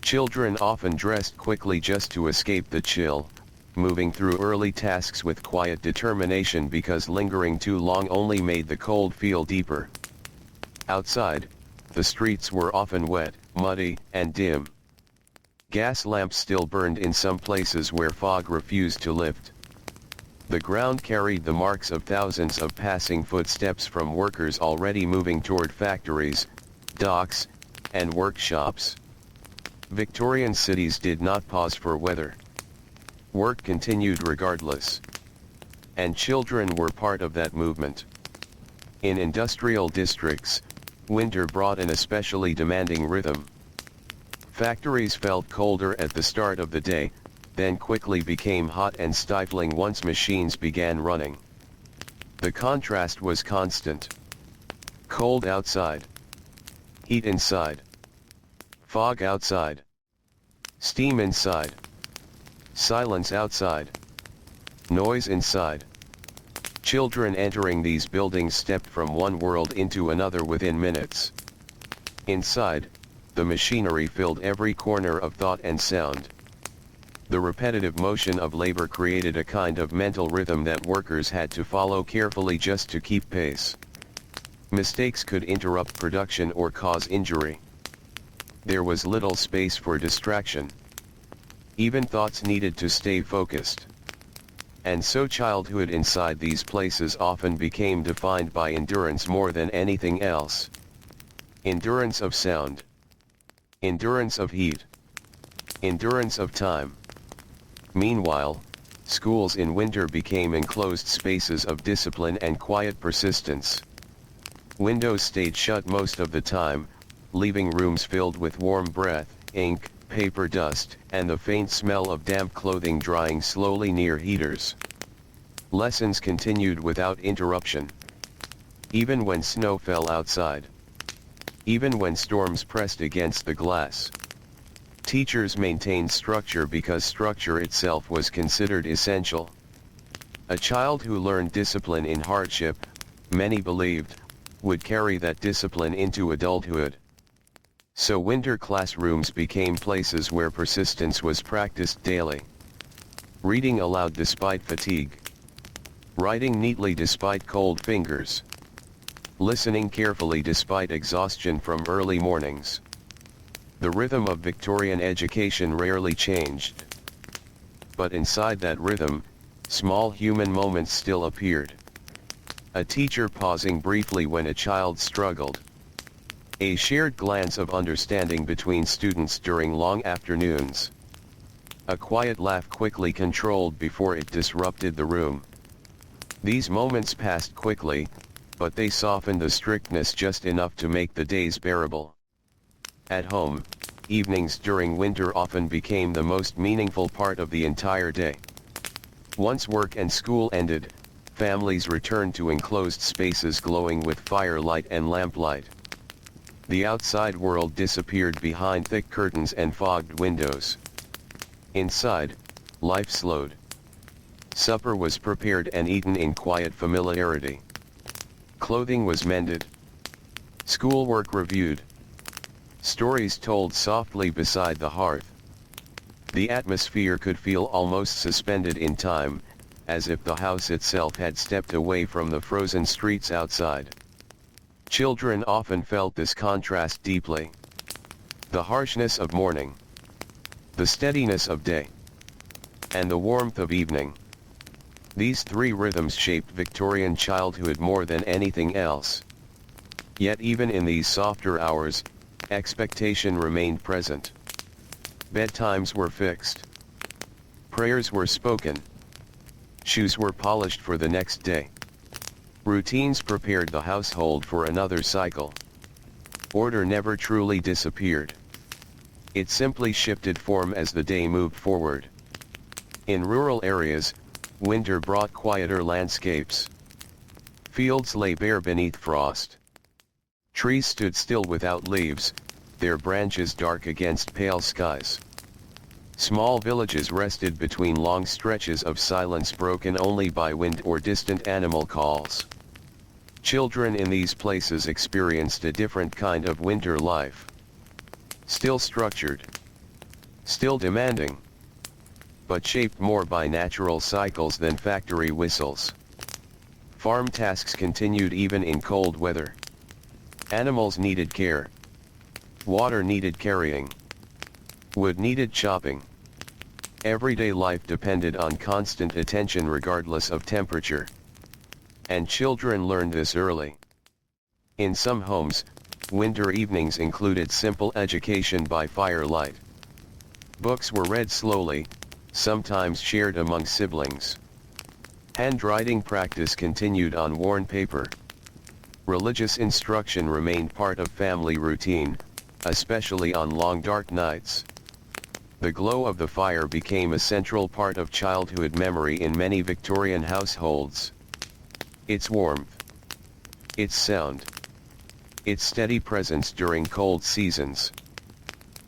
Children often dressed quickly just to escape the chill, moving through early tasks with quiet determination because lingering too long only made the cold feel deeper. Outside, the streets were often wet, muddy, and dim. Gas lamps still burned in some places where fog refused to lift. The ground carried the marks of thousands of passing footsteps from workers already moving toward factories, docks, and workshops. Victorian cities did not pause for weather. Work continued regardless. And children were part of that movement. In industrial districts, winter brought an especially demanding rhythm. Factories felt colder at the start of the day, then quickly became hot and stifling once machines began running. The contrast was constant. Cold outside. Heat inside. Fog outside. Steam inside. Silence outside. Noise inside. Children entering these buildings stepped from one world into another within minutes. Inside, the machinery filled every corner of thought and sound. The repetitive motion of labor created a kind of mental rhythm that workers had to follow carefully just to keep pace. Mistakes could interrupt production or cause injury. There was little space for distraction. Even thoughts needed to stay focused. And so childhood inside these places often became defined by endurance more than anything else. Endurance of sound. Endurance of heat. Endurance of time. Meanwhile, schools in winter became enclosed spaces of discipline and quiet persistence. Windows stayed shut most of the time, leaving rooms filled with warm breath, ink, paper dust, and the faint smell of damp clothing drying slowly near heaters. Lessons continued without interruption. Even when snow fell outside. Even when storms pressed against the glass. Teachers maintained structure because structure itself was considered essential. A child who learned discipline in hardship, many believed, would carry that discipline into adulthood. So winter classrooms became places where persistence was practiced daily. Reading aloud despite fatigue. Writing neatly despite cold fingers. Listening carefully despite exhaustion from early mornings. The rhythm of Victorian education rarely changed. But inside that rhythm, small human moments still appeared. A teacher pausing briefly when a child struggled. A shared glance of understanding between students during long afternoons. A quiet laugh quickly controlled before it disrupted the room. These moments passed quickly, but they softened the strictness just enough to make the days bearable. At home, evenings during winter often became the most meaningful part of the entire day. Once work and school ended, families returned to enclosed spaces glowing with firelight and lamplight. The outside world disappeared behind thick curtains and fogged windows. Inside, life slowed. Supper was prepared and eaten in quiet familiarity. Clothing was mended. Schoolwork reviewed. Stories told softly beside the hearth. The atmosphere could feel almost suspended in time, as if the house itself had stepped away from the frozen streets outside. Children often felt this contrast deeply. The harshness of morning, the steadiness of day, and the warmth of evening. These three rhythms shaped Victorian childhood more than anything else. Yet even in these softer hours, expectation remained present. Bedtimes were fixed. Prayers were spoken. Shoes were polished for the next day. Routines prepared the household for another cycle. Order never truly disappeared. It simply shifted form as the day moved forward. In rural areas, winter brought quieter landscapes. Fields lay bare beneath frost. Trees stood still without leaves, their branches dark against pale skies. Small villages rested between long stretches of silence broken only by wind or distant animal calls. Children in these places experienced a different kind of winter life. Still structured. Still demanding. But shaped more by natural cycles than factory whistles. Farm tasks continued even in cold weather. Animals needed care. Water needed carrying. Wood needed chopping. Everyday life depended on constant attention regardless of temperature. And children learned this early. In some homes, winter evenings included simple education by firelight. Books were read slowly, sometimes shared among siblings. Handwriting practice continued on worn paper. Religious instruction remained part of family routine, especially on long dark nights. The glow of the fire became a central part of childhood memory in many Victorian households. Its warmth, its sound, its steady presence during cold seasons.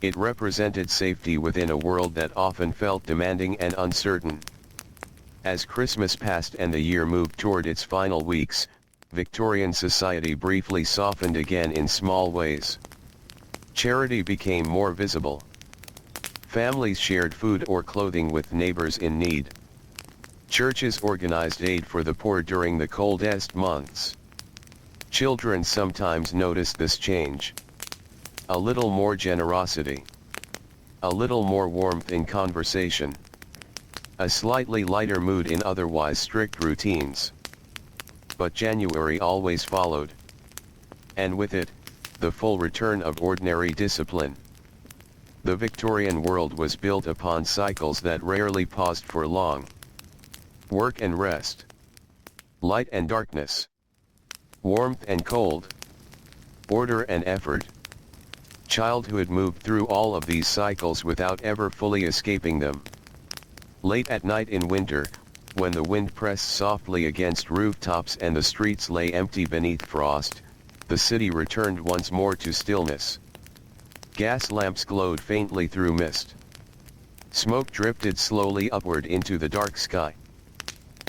It represented safety within a world that often felt demanding and uncertain. As Christmas passed and the year moved toward its final weeks, Victorian society briefly softened again in small ways. Charity became more visible. Families shared food or clothing with neighbors in need. Churches organized aid for the poor during the coldest months. Children sometimes noticed this change. A little more generosity. A little more warmth in conversation. A slightly lighter mood in otherwise strict routines. But January always followed. And with it, the full return of ordinary discipline. The Victorian world was built upon cycles that rarely paused for long. Work and rest. Light and darkness. Warmth and cold. Order and effort. Childhood moved through all of these cycles without ever fully escaping them. Late at night in winter, when the wind pressed softly against rooftops and the streets lay empty beneath frost, the city returned once more to stillness. Gas lamps glowed faintly through mist. Smoke drifted slowly upward into the dark sky.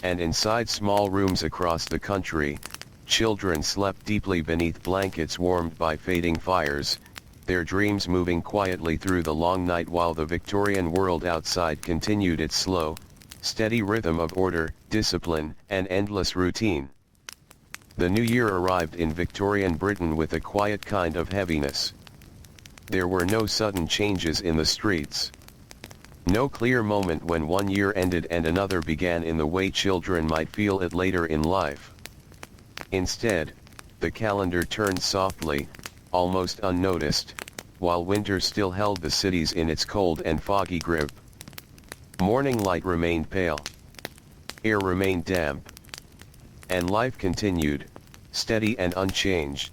And inside small rooms across the country, children slept deeply beneath blankets warmed by fading fires, their dreams moving quietly through the long night while the Victorian world outside continued its slow, steady rhythm of order, discipline, and endless routine. The new year arrived in Victorian Britain with a quiet kind of heaviness. There were no sudden changes in the streets. No clear moment when one year ended and another began in the way children might feel it later in life. Instead, the calendar turned softly, almost unnoticed, while winter still held the cities in its cold and foggy grip. Morning light remained pale. Air remained damp. And life continued, steady and unchanged.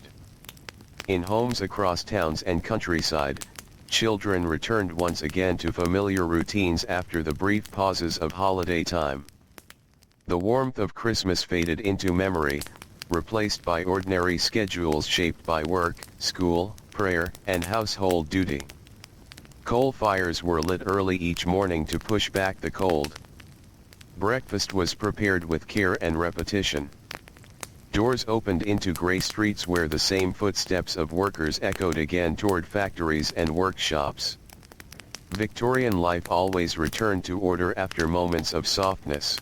In homes across towns and countryside, children returned once again to familiar routines after the brief pauses of holiday time. The warmth of Christmas faded into memory, replaced by ordinary schedules shaped by work, school, prayer, and household duty. Coal fires were lit early each morning to push back the cold. Breakfast was prepared with care and repetition. Doors opened into grey streets where the same footsteps of workers echoed again toward factories and workshops. Victorian life always returned to order after moments of softness.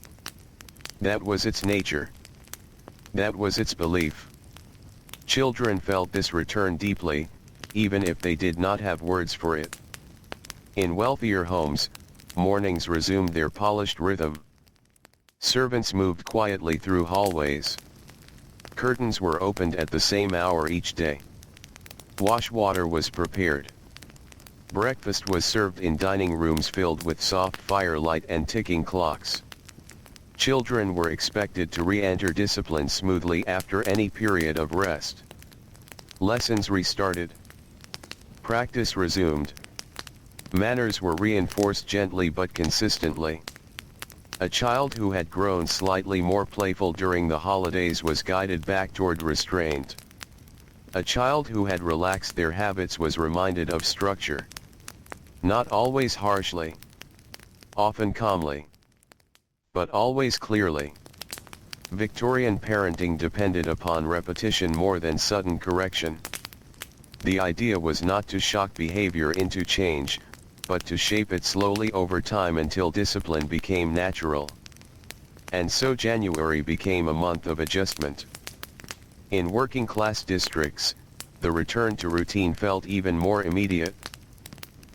That was its nature. That was its belief. Children felt this return deeply, even if they did not have words for it. In wealthier homes, mornings resumed their polished rhythm. Servants moved quietly through hallways. Curtains were opened at the same hour each day. Wash water was prepared. Breakfast was served in dining rooms filled with soft firelight and ticking clocks. Children were expected to re-enter discipline smoothly after any period of rest. Lessons restarted. Practice resumed. Manners were reinforced gently but consistently. A child who had grown slightly more playful during the holidays was guided back toward restraint. A child who had relaxed their habits was reminded of structure. Not always harshly. Often calmly. But always clearly. Victorian parenting depended upon repetition more than sudden correction. The idea was not to shock behavior into change, but to shape it slowly over time until discipline became natural. And so January became a month of adjustment. In working-class districts, the return to routine felt even more immediate.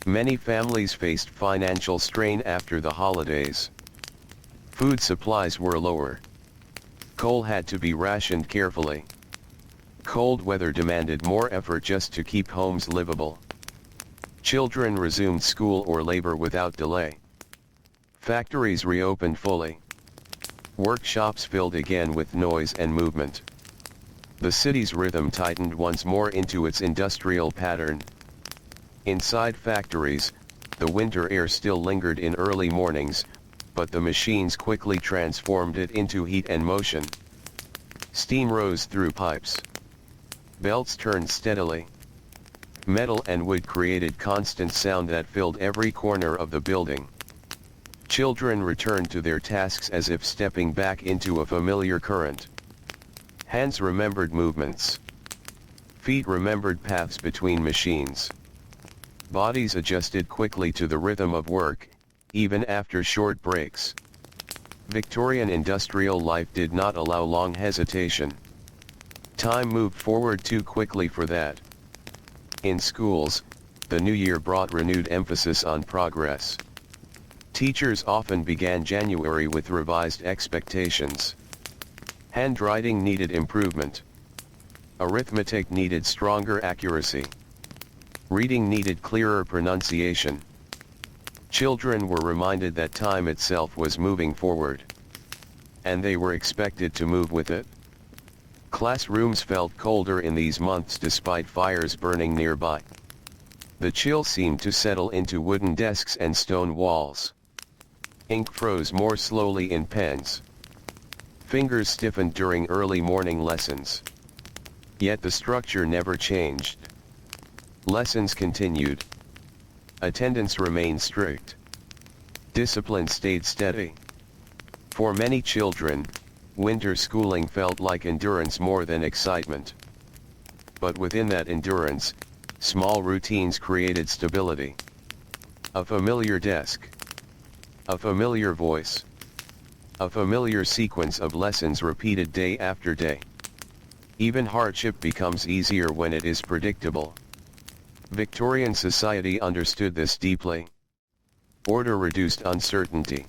Many families faced financial strain after the holidays. Food supplies were lower. Coal had to be rationed carefully. Cold weather demanded more effort just to keep homes livable. Children resumed school or labor without delay. Factories reopened fully. Workshops filled again with noise and movement. The city's rhythm tightened once more into its industrial pattern. Inside factories, the winter air still lingered in early mornings, but the machines quickly transformed it into heat and motion. Steam rose through pipes. Belts turned steadily. Metal and wood created constant sound that filled every corner of the building. Children returned to their tasks as if stepping back into a familiar current. Hands remembered movements. Feet remembered paths between machines. Bodies adjusted quickly to the rhythm of work, even after short breaks. Victorian industrial life did not allow long hesitation. Time moved forward too quickly for that. In schools, the new year brought renewed emphasis on progress. Teachers often began January with revised expectations. Handwriting needed improvement. Arithmetic needed stronger accuracy. Reading needed clearer pronunciation. Children were reminded that time itself was moving forward. And they were expected to move with it. Classrooms felt colder in these months despite fires burning nearby. The chill seemed to settle into wooden desks and stone walls. Ink froze more slowly in pens. Fingers stiffened during early morning lessons. Yet the structure never changed. Lessons continued. Attendance remained strict. Discipline stayed steady. For many children, winter schooling felt like endurance more than excitement. But within that endurance, small routines created stability. A familiar desk. A familiar voice. A familiar sequence of lessons repeated day after day. Even hardship becomes easier when it is predictable. Victorian society understood this deeply. Order reduced uncertainty.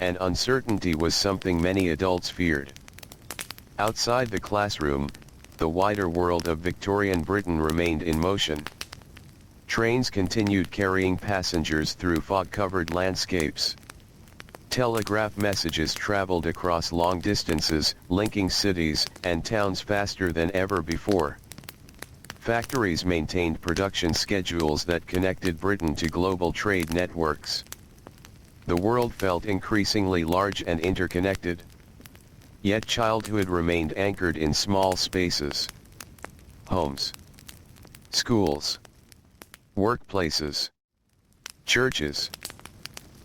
And uncertainty was something many adults feared. Outside the classroom, the wider world of Victorian Britain remained in motion. Trains continued carrying passengers through fog-covered landscapes. Telegraph messages traveled across long distances, linking cities and towns faster than ever before. Factories maintained production schedules that connected Britain to global trade networks. The world felt increasingly large and interconnected. Yet childhood remained anchored in small spaces. Homes. Schools. Workplaces. Churches.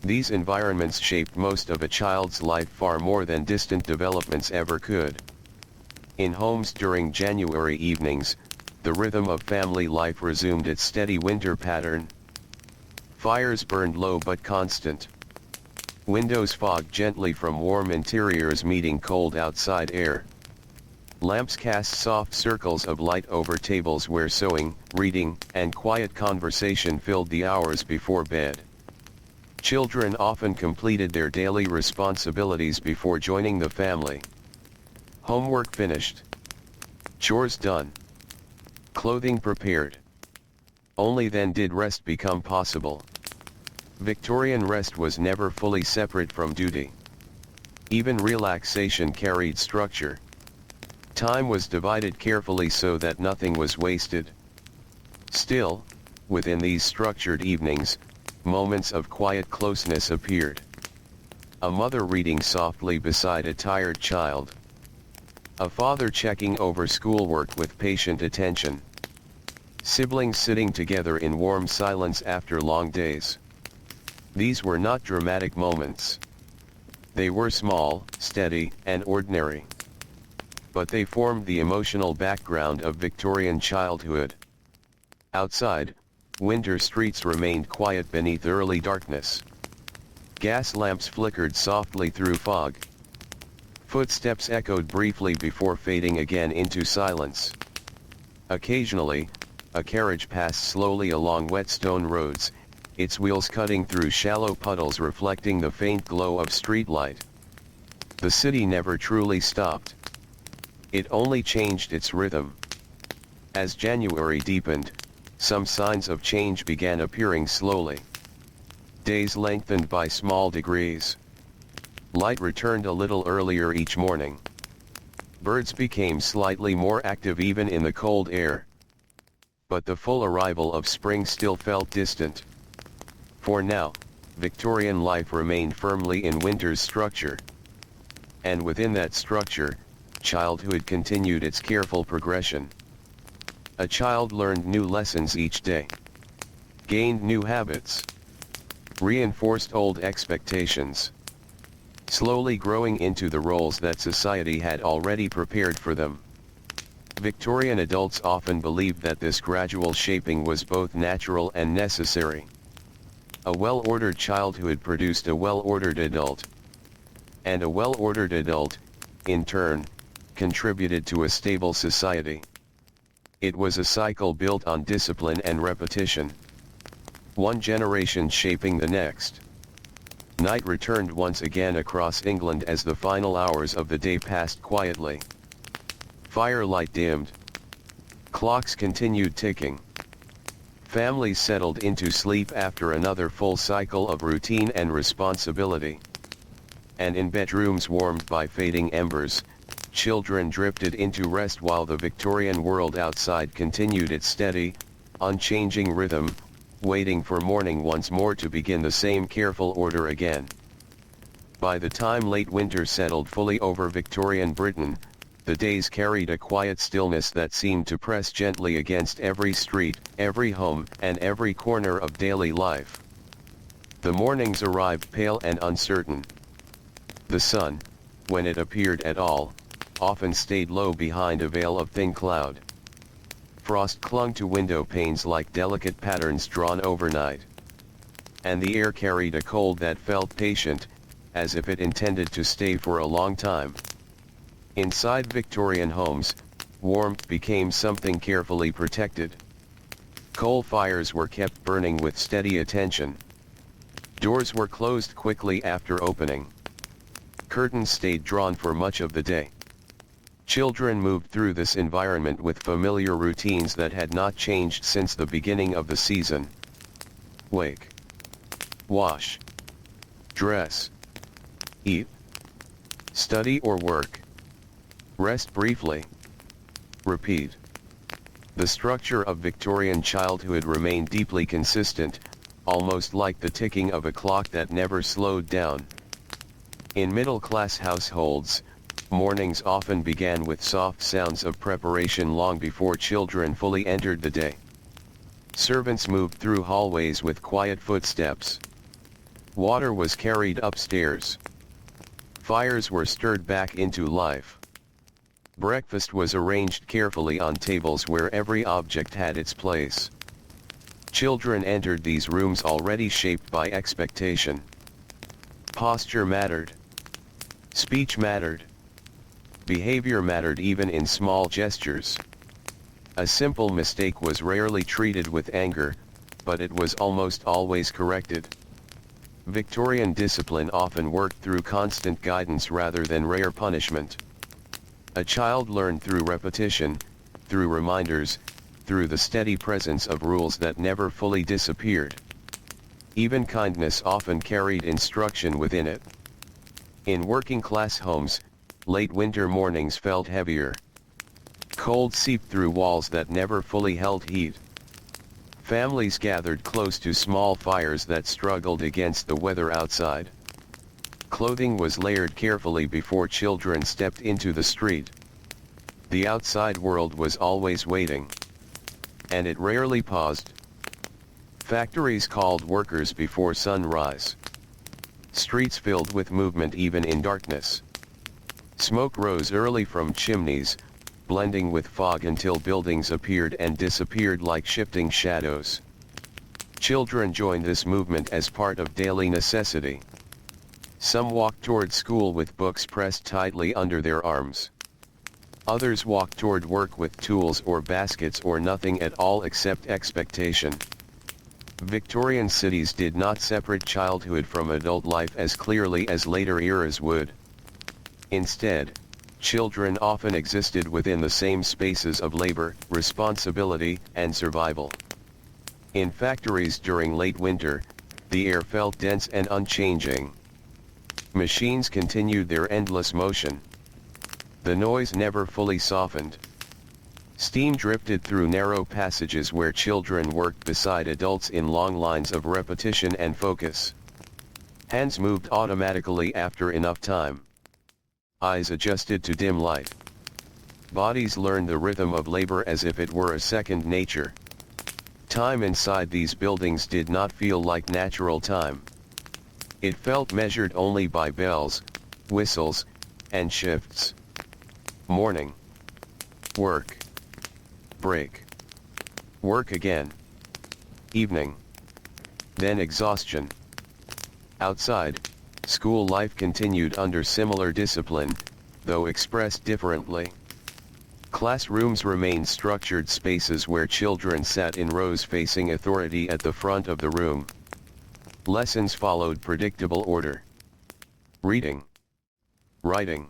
These environments shaped most of a child's life far more than distant developments ever could. In homes during January evenings, the rhythm of family life resumed its steady winter pattern. Fires burned low but constant. Windows fogged gently from warm interiors meeting cold outside air. Lamps cast soft circles of light over tables where sewing, reading, and quiet conversation filled the hours before bed. Children often completed their daily responsibilities before joining the family. Homework finished. Chores done. Clothing prepared. Only then did rest become possible. Victorian rest was never fully separate from duty. Even relaxation carried structure. Time was divided carefully so that nothing was wasted. Still, within these structured evenings, moments of quiet closeness appeared. A mother reading softly beside a tired child. A father checking over schoolwork with patient attention. Siblings sitting together in warm silence after long days. These were not dramatic moments. They were small, steady, and ordinary. But they formed the emotional background of Victorian childhood. Outside, winter streets remained quiet beneath early darkness. Gas lamps flickered softly through fog. Footsteps echoed briefly before fading again into silence. Occasionally, a carriage passed slowly along wet stone roads, its wheels cutting through shallow puddles reflecting the faint glow of streetlight. The city never truly stopped. It only changed its rhythm. As January deepened, some signs of change began appearing slowly. Days lengthened by small degrees. Light returned a little earlier each morning. Birds became slightly more active even in the cold air. But the full arrival of spring still felt distant. For now, Victorian life remained firmly in winter's structure. And within that structure, childhood continued its careful progression. A child learned new lessons each day. Gained new habits. Reinforced old expectations. Slowly growing into the roles that society had already prepared for them. Victorian adults often believed that this gradual shaping was both natural and necessary. A well-ordered childhood produced a well-ordered adult. And a well-ordered adult, in turn, contributed to a stable society. It was a cycle built on discipline and repetition. One generation shaping the next. Night returned once again across England as the final hours of the day passed quietly. Firelight dimmed. Clocks continued ticking. Families settled into sleep after another full cycle of routine and responsibility. And in bedrooms warmed by fading embers, children drifted into rest while the Victorian world outside continued its steady, unchanging rhythm, waiting for morning once more to begin the same careful order again. By the time late winter settled fully over Victorian Britain, the days carried a quiet stillness that seemed to press gently against every street, every home, and every corner of daily life. The mornings arrived pale and uncertain. The sun, when it appeared at all, often stayed low behind a veil of thin cloud. Frost clung to window panes like delicate patterns drawn overnight. And the air carried a cold that felt patient, as if it intended to stay for a long time. Inside Victorian homes, warmth became something carefully protected. Coal fires were kept burning with steady attention. Doors were closed quickly after opening. Curtains stayed drawn for much of the day. Children moved through this environment with familiar routines that had not changed since the beginning of the season. Wake. Wash. Dress. Eat. Study or work. Rest briefly. Repeat. The structure of Victorian childhood remained deeply consistent, almost like the ticking of a clock that never slowed down. In middle-class households, mornings often began with soft sounds of preparation long before children fully entered the day. Servants moved through hallways with quiet footsteps. Water was carried upstairs. Fires were stirred back into life. Breakfast was arranged carefully on tables where every object had its place. Children entered these rooms already shaped by expectation. Posture mattered. Speech mattered. Behavior mattered even in small gestures. A simple mistake was rarely treated with anger, but it was almost always corrected. Victorian discipline often worked through constant guidance rather than rare punishment. A child learned through repetition, through reminders, through the steady presence of rules that never fully disappeared. Even kindness often carried instruction within it. In working-class homes, late winter mornings felt heavier. Cold seeped through walls that never fully held heat. Families gathered close to small fires that struggled against the weather outside. Clothing was layered carefully before children stepped into the street. The outside world was always waiting. And it rarely paused. Factories called workers before sunrise. Streets filled with movement even in darkness. Smoke rose early from chimneys, blending with fog until buildings appeared and disappeared like shifting shadows. Children joined this movement as part of daily necessity. Some walked toward school with books pressed tightly under their arms. Others walked toward work with tools or baskets or nothing at all except expectation. Victorian cities did not separate childhood from adult life as clearly as later eras would. Instead, children often existed within the same spaces of labor, responsibility, and survival. In factories during late winter, the air felt dense and unchanging. Machines continued their endless motion. The noise never fully softened. Steam drifted through narrow passages where children worked beside adults in long lines of repetition and focus. Hands moved automatically after enough time. Eyes adjusted to dim light. Bodies learned the rhythm of labor as if it were a second nature. Time inside these buildings did not feel like natural time. It felt measured only by bells, whistles, and shifts. Morning. Work. Break. Work again. Evening. Then exhaustion. Outside, school life continued under similar discipline, though expressed differently. Classrooms remained structured spaces where children sat in rows facing authority at the front of the room. Lessons followed predictable order. Reading. Writing.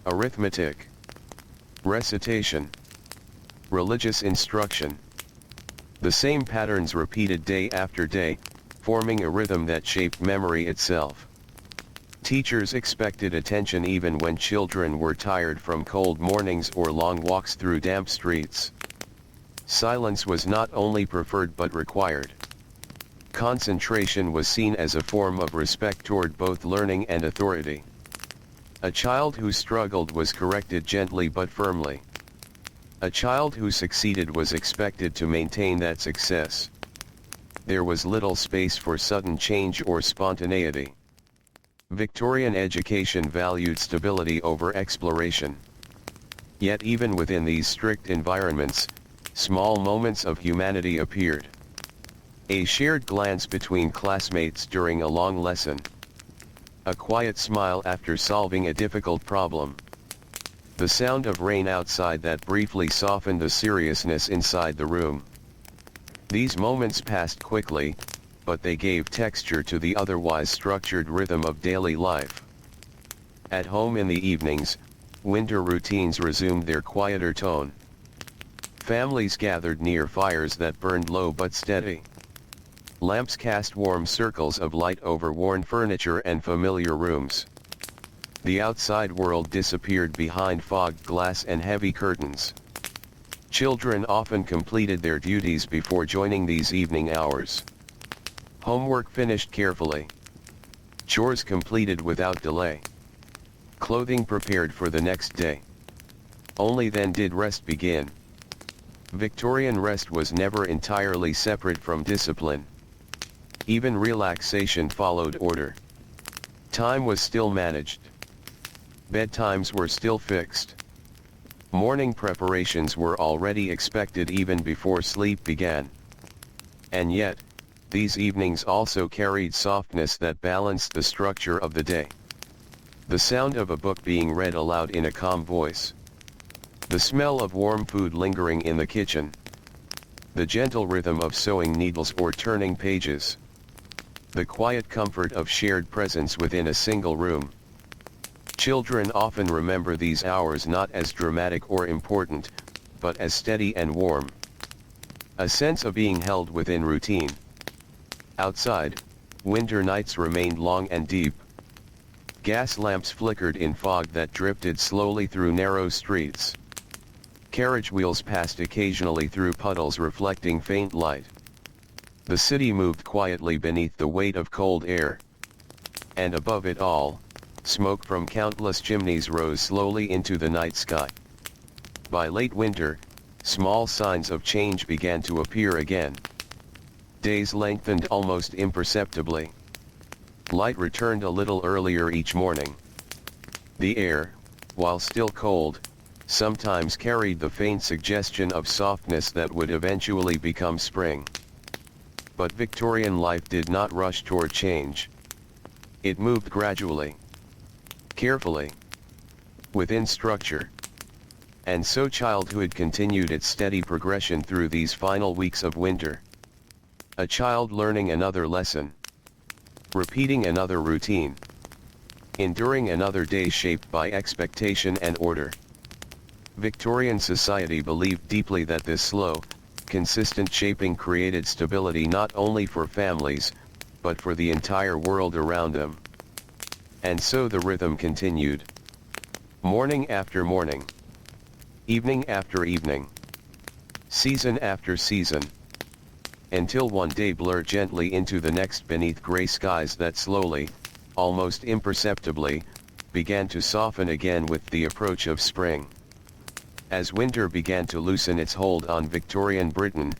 Arithmetic. Recitation. Religious instruction. The same patterns repeated day after day, forming a rhythm that shaped memory itself. Teachers expected attention even when children were tired from cold mornings or long walks through damp streets. Silence was not only preferred but required. Concentration was seen as a form of respect toward both learning and authority. A child who struggled was corrected gently but firmly. A child who succeeded was expected to maintain that success. There was little space for sudden change or spontaneity. Victorian education valued stability over exploration. Yet even within these strict environments, small moments of humanity appeared. A shared glance between classmates during a long lesson. A quiet smile after solving a difficult problem. The sound of rain outside that briefly softened the seriousness inside the room. These moments passed quickly, but they gave texture to the otherwise structured rhythm of daily life. At home in the evenings, winter routines resumed their quieter tone. Families gathered near fires that burned low but steady. Lamps cast warm circles of light over worn furniture and familiar rooms. The outside world disappeared behind fogged glass and heavy curtains. Children often completed their duties before joining these evening hours. Homework finished carefully. Chores completed without delay. Clothing prepared for the next day. Only then did rest begin. Victorian rest was never entirely separate from discipline. Even relaxation followed order. Time was still managed. Bedtimes were still fixed. Morning preparations were already expected even before sleep began. And yet, these evenings also carried softness that balanced the structure of the day. The sound of a book being read aloud in a calm voice. The smell of warm food lingering in the kitchen. The gentle rhythm of sewing needles or turning pages. The quiet comfort of shared presence within a single room. Children often remember these hours not as dramatic or important, but as steady and warm. A sense of being held within routine. Outside, winter nights remained long and deep. Gas lamps flickered in fog that drifted slowly through narrow streets. Carriage wheels passed occasionally through puddles reflecting faint light. The city moved quietly beneath the weight of cold air. And above it all, smoke from countless chimneys rose slowly into the night sky. By late winter, small signs of change began to appear again. Days lengthened almost imperceptibly. Light returned a little earlier each morning. The air, while still cold, sometimes carried the faint suggestion of softness that would eventually become spring. But Victorian life did not rush toward change. It moved gradually, carefully, within structure. And so childhood continued its steady progression through these final weeks of winter. A child learning another lesson. Repeating another routine. Enduring another day shaped by expectation and order. Victorian society believed deeply that this slow, consistent shaping created stability not only for families, but for the entire world around them. And so the rhythm continued. Morning after morning. Evening after evening. Season after season. Until one day blurred gently into the next beneath gray skies that slowly, almost imperceptibly, began to soften again with the approach of spring. As winter began to loosen its hold on Victorian Britain,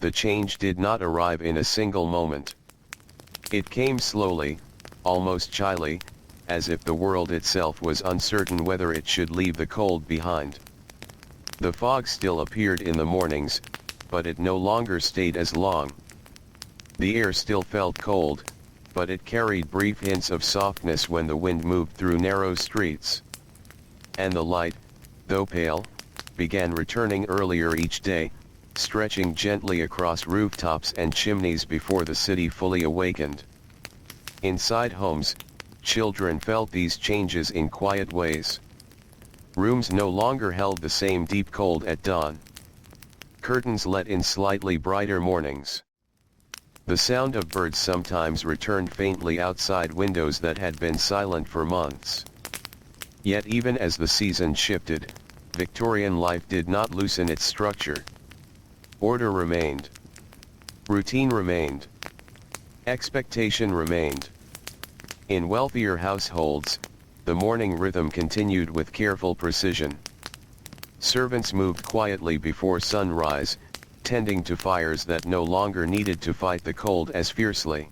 the change did not arrive in a single moment. It came slowly, almost shyly, as if the world itself was uncertain whether it should leave the cold behind. The fog still appeared in the mornings, but it no longer stayed as long. The air still felt cold, but it carried brief hints of softness when the wind moved through narrow streets. And the light, though pale, began returning earlier each day, stretching gently across rooftops and chimneys before the city fully awakened. Inside homes, children felt these changes in quiet ways. Rooms no longer held the same deep cold at dawn. Curtains let in slightly brighter mornings. The sound of birds sometimes returned faintly outside windows that had been silent for months. Yet even as the season shifted, Victorian life did not loosen its structure. Order remained. Routine remained. Expectation remained. In wealthier households, the morning rhythm continued with careful precision. Servants moved quietly before sunrise, tending to fires that no longer needed to fight the cold as fiercely.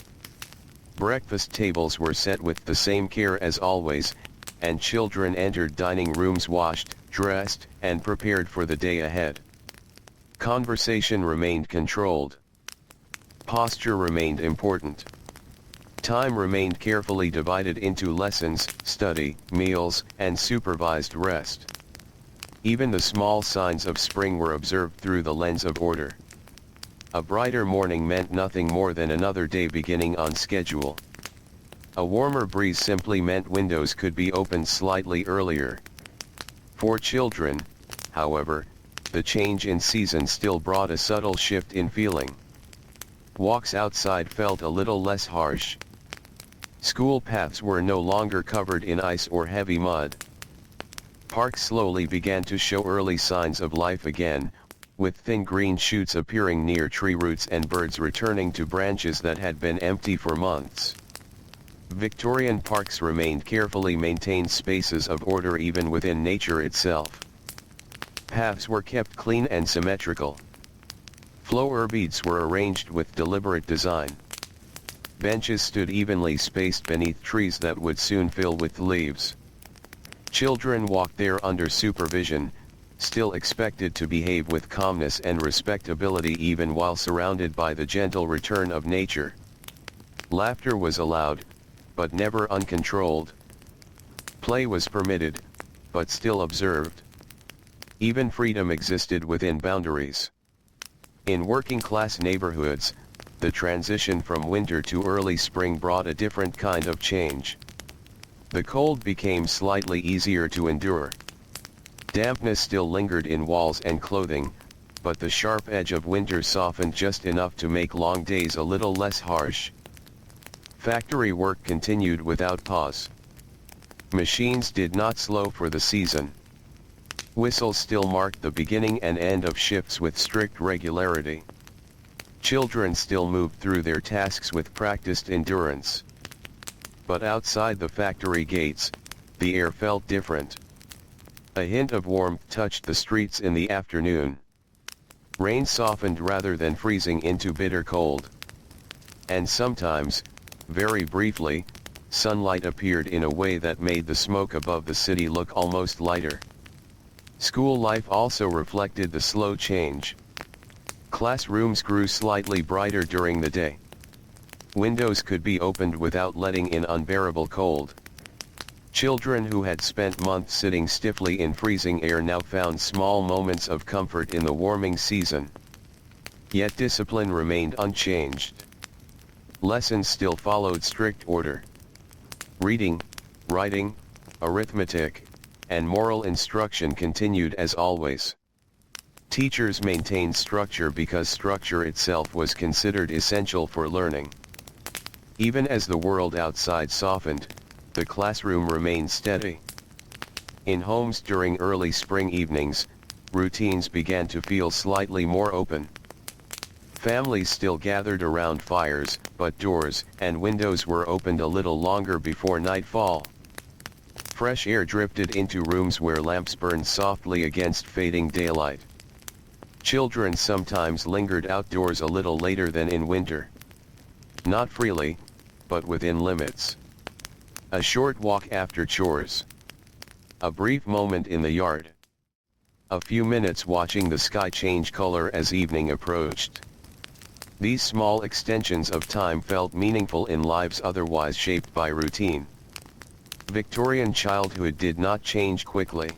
Breakfast tables were set with the same care as always, and children entered dining rooms washed, dressed, and prepared for the day ahead. Conversation remained controlled. Posture remained important. Time remained carefully divided into lessons, study, meals, and supervised rest. Even the small signs of spring were observed through the lens of order. A brighter morning meant nothing more than another day beginning on schedule. A warmer breeze simply meant windows could be opened slightly earlier. For children, however, the change in season still brought a subtle shift in feeling. Walks outside felt a little less harsh. School paths were no longer covered in ice or heavy mud. Parks slowly began to show early signs of life again, with thin green shoots appearing near tree roots and birds returning to branches that had been empty for months. Victorian parks remained carefully maintained spaces of order even within nature itself. Paths were kept clean and symmetrical. Flower beds were arranged with deliberate design. Benches stood evenly spaced beneath trees that would soon fill with leaves. Children walked there under supervision, still expected to behave with calmness and respectability even while surrounded by the gentle return of nature. Laughter was allowed, but never uncontrolled. Play was permitted, but still observed. Even freedom existed within boundaries. In working-class neighborhoods, the transition from winter to early spring brought a different kind of change. The cold became slightly easier to endure. Dampness still lingered in walls and clothing, but the sharp edge of winter softened just enough to make long days a little less harsh. Factory work continued without pause. Machines did not slow for the season. Whistles still marked the beginning and end of shifts with strict regularity. Children still moved through their tasks with practiced endurance. But outside the factory gates, the air felt different. A hint of warmth touched the streets in the afternoon. Rain softened rather than freezing into bitter cold. And sometimes, very briefly, sunlight appeared in a way that made the smoke above the city look almost lighter. School life also reflected the slow change. Classrooms grew slightly brighter during the day. Windows could be opened without letting in unbearable cold. Children who had spent months sitting stiffly in freezing air now found small moments of comfort in the warming season. Yet discipline remained unchanged. Lessons still followed strict order. Reading, writing, arithmetic, and moral instruction continued as always. Teachers maintained structure because structure itself was considered essential for learning. Even as the world outside softened, the classroom remained steady. In homes during early spring evenings, routines began to feel slightly more open. Families still gathered around fires, but doors and windows were opened a little longer before nightfall. Fresh air drifted into rooms where lamps burned softly against fading daylight. Children sometimes lingered outdoors a little later than in winter. Not freely, but within limits. A short walk after chores. A brief moment in the yard. A few minutes watching the sky change color as evening approached. These small extensions of time felt meaningful in lives otherwise shaped by routine. Victorian childhood did not change quickly.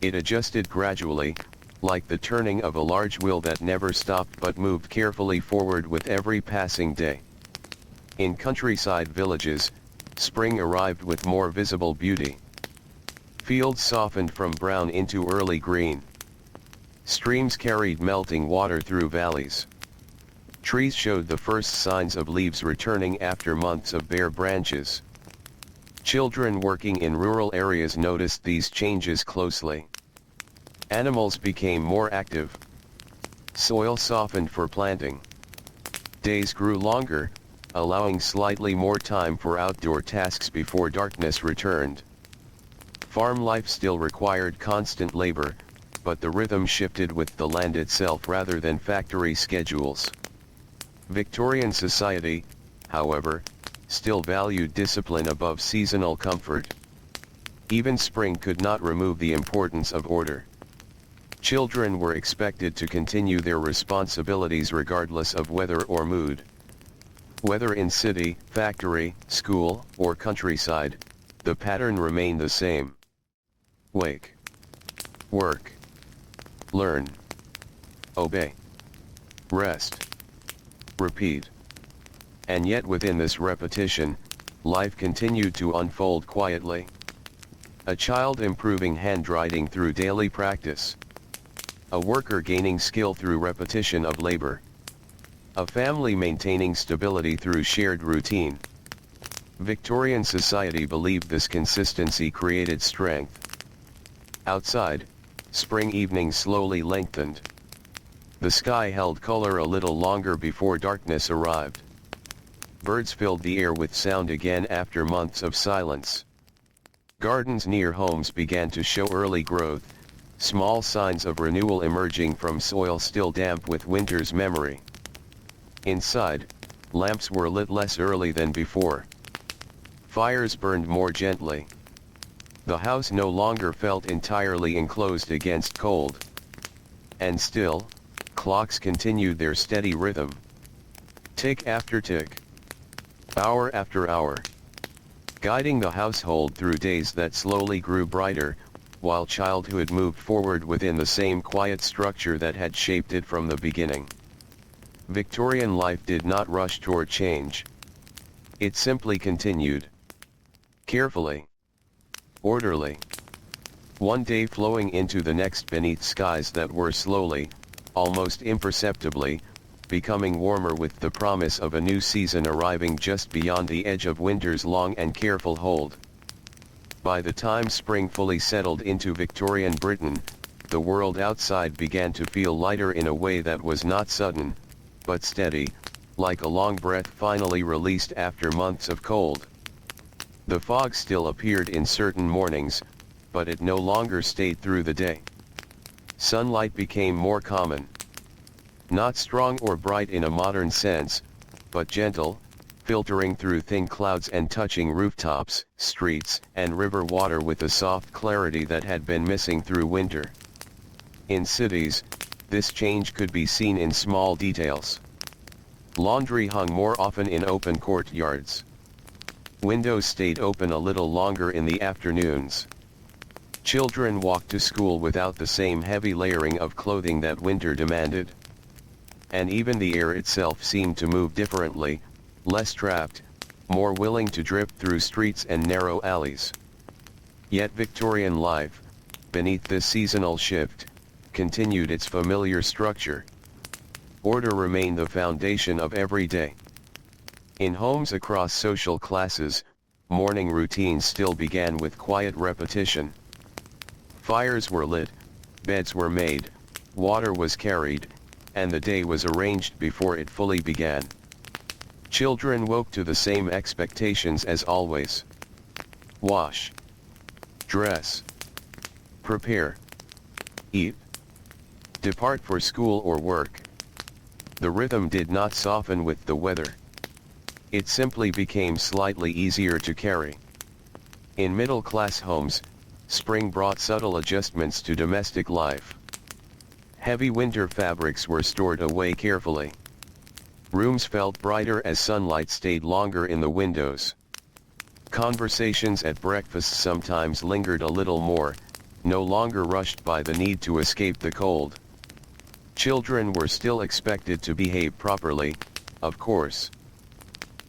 It adjusted gradually, like the turning of a large wheel that never stopped but moved carefully forward with every passing day. In countryside villages, spring arrived with more visible beauty. Fields softened from brown into early green. Streams carried melting water through valleys. Trees showed the first signs of leaves returning after months of bare branches. Children working in rural areas noticed these changes closely. Animals became more active. Soil softened for planting. Days grew longer, allowing slightly more time for outdoor tasks before darkness returned. Farm life still required constant labor, but the rhythm shifted with the land itself rather than factory schedules. Victorian society, however, still valued discipline above seasonal comfort. Even spring could not remove the importance of order. Children were expected to continue their responsibilities regardless of weather or mood. Whether in city, factory, school, or countryside, the pattern remained the same. Wake. Work. Learn. Obey. Rest. Repeat. And yet within this repetition, life continued to unfold quietly. A child improving handwriting through daily practice. A worker gaining skill through repetition of labor. A family maintaining stability through shared routine. Victorian society believed this consistency created strength. Outside, spring evenings slowly lengthened. The sky held color a little longer before darkness arrived. Birds filled the air with sound again after months of silence. Gardens near homes began to show early growth, small signs of renewal emerging from soil still damp with winter's memory. Inside, lamps were lit less early than before. Fires burned more gently. The house no longer felt entirely enclosed against cold. And still, clocks continued their steady rhythm. Tick after tick. Hour after hour. Guiding the household through days that slowly grew brighter, while childhood moved forward within the same quiet structure that had shaped it from the beginning. Victorian life did not rush toward change. It simply continued. Carefully. Orderly. One day flowing into the next beneath skies that were slowly, almost imperceptibly, becoming warmer with the promise of a new season arriving just beyond the edge of winter's long and careful hold. By the time spring fully settled into Victorian Britain, the world outside began to feel lighter in a way that was not sudden, but steady, like a long breath finally released after months of cold. The fog still appeared in certain mornings, but it no longer stayed through the day. Sunlight became more common. Not strong or bright in a modern sense, but gentle, filtering through thin clouds and touching rooftops, streets, and river water with a soft clarity that had been missing through winter. In cities, this change could be seen in small details. Laundry hung more often in open courtyards. Windows stayed open a little longer in the afternoons. Children walked to school without the same heavy layering of clothing that winter demanded. And even the air itself seemed to move differently, less trapped, more willing to drip through streets and narrow alleys. Yet Victorian life, beneath this seasonal shift, continued its familiar structure. Order remained the foundation of every day. In homes across social classes, morning routines still began with quiet repetition. Fires were lit, beds were made, water was carried, and the day was arranged before it fully began. Children woke to the same expectations as always. Wash. Dress. Prepare. Eat. Depart for school or work. The rhythm did not soften with the weather. It simply became slightly easier to carry. In middle-class homes, spring brought subtle adjustments to domestic life. Heavy winter fabrics were stored away carefully. Rooms felt brighter as sunlight stayed longer in the windows. Conversations at breakfast sometimes lingered a little more, no longer rushed by the need to escape the cold. Children were still expected to behave properly, of course.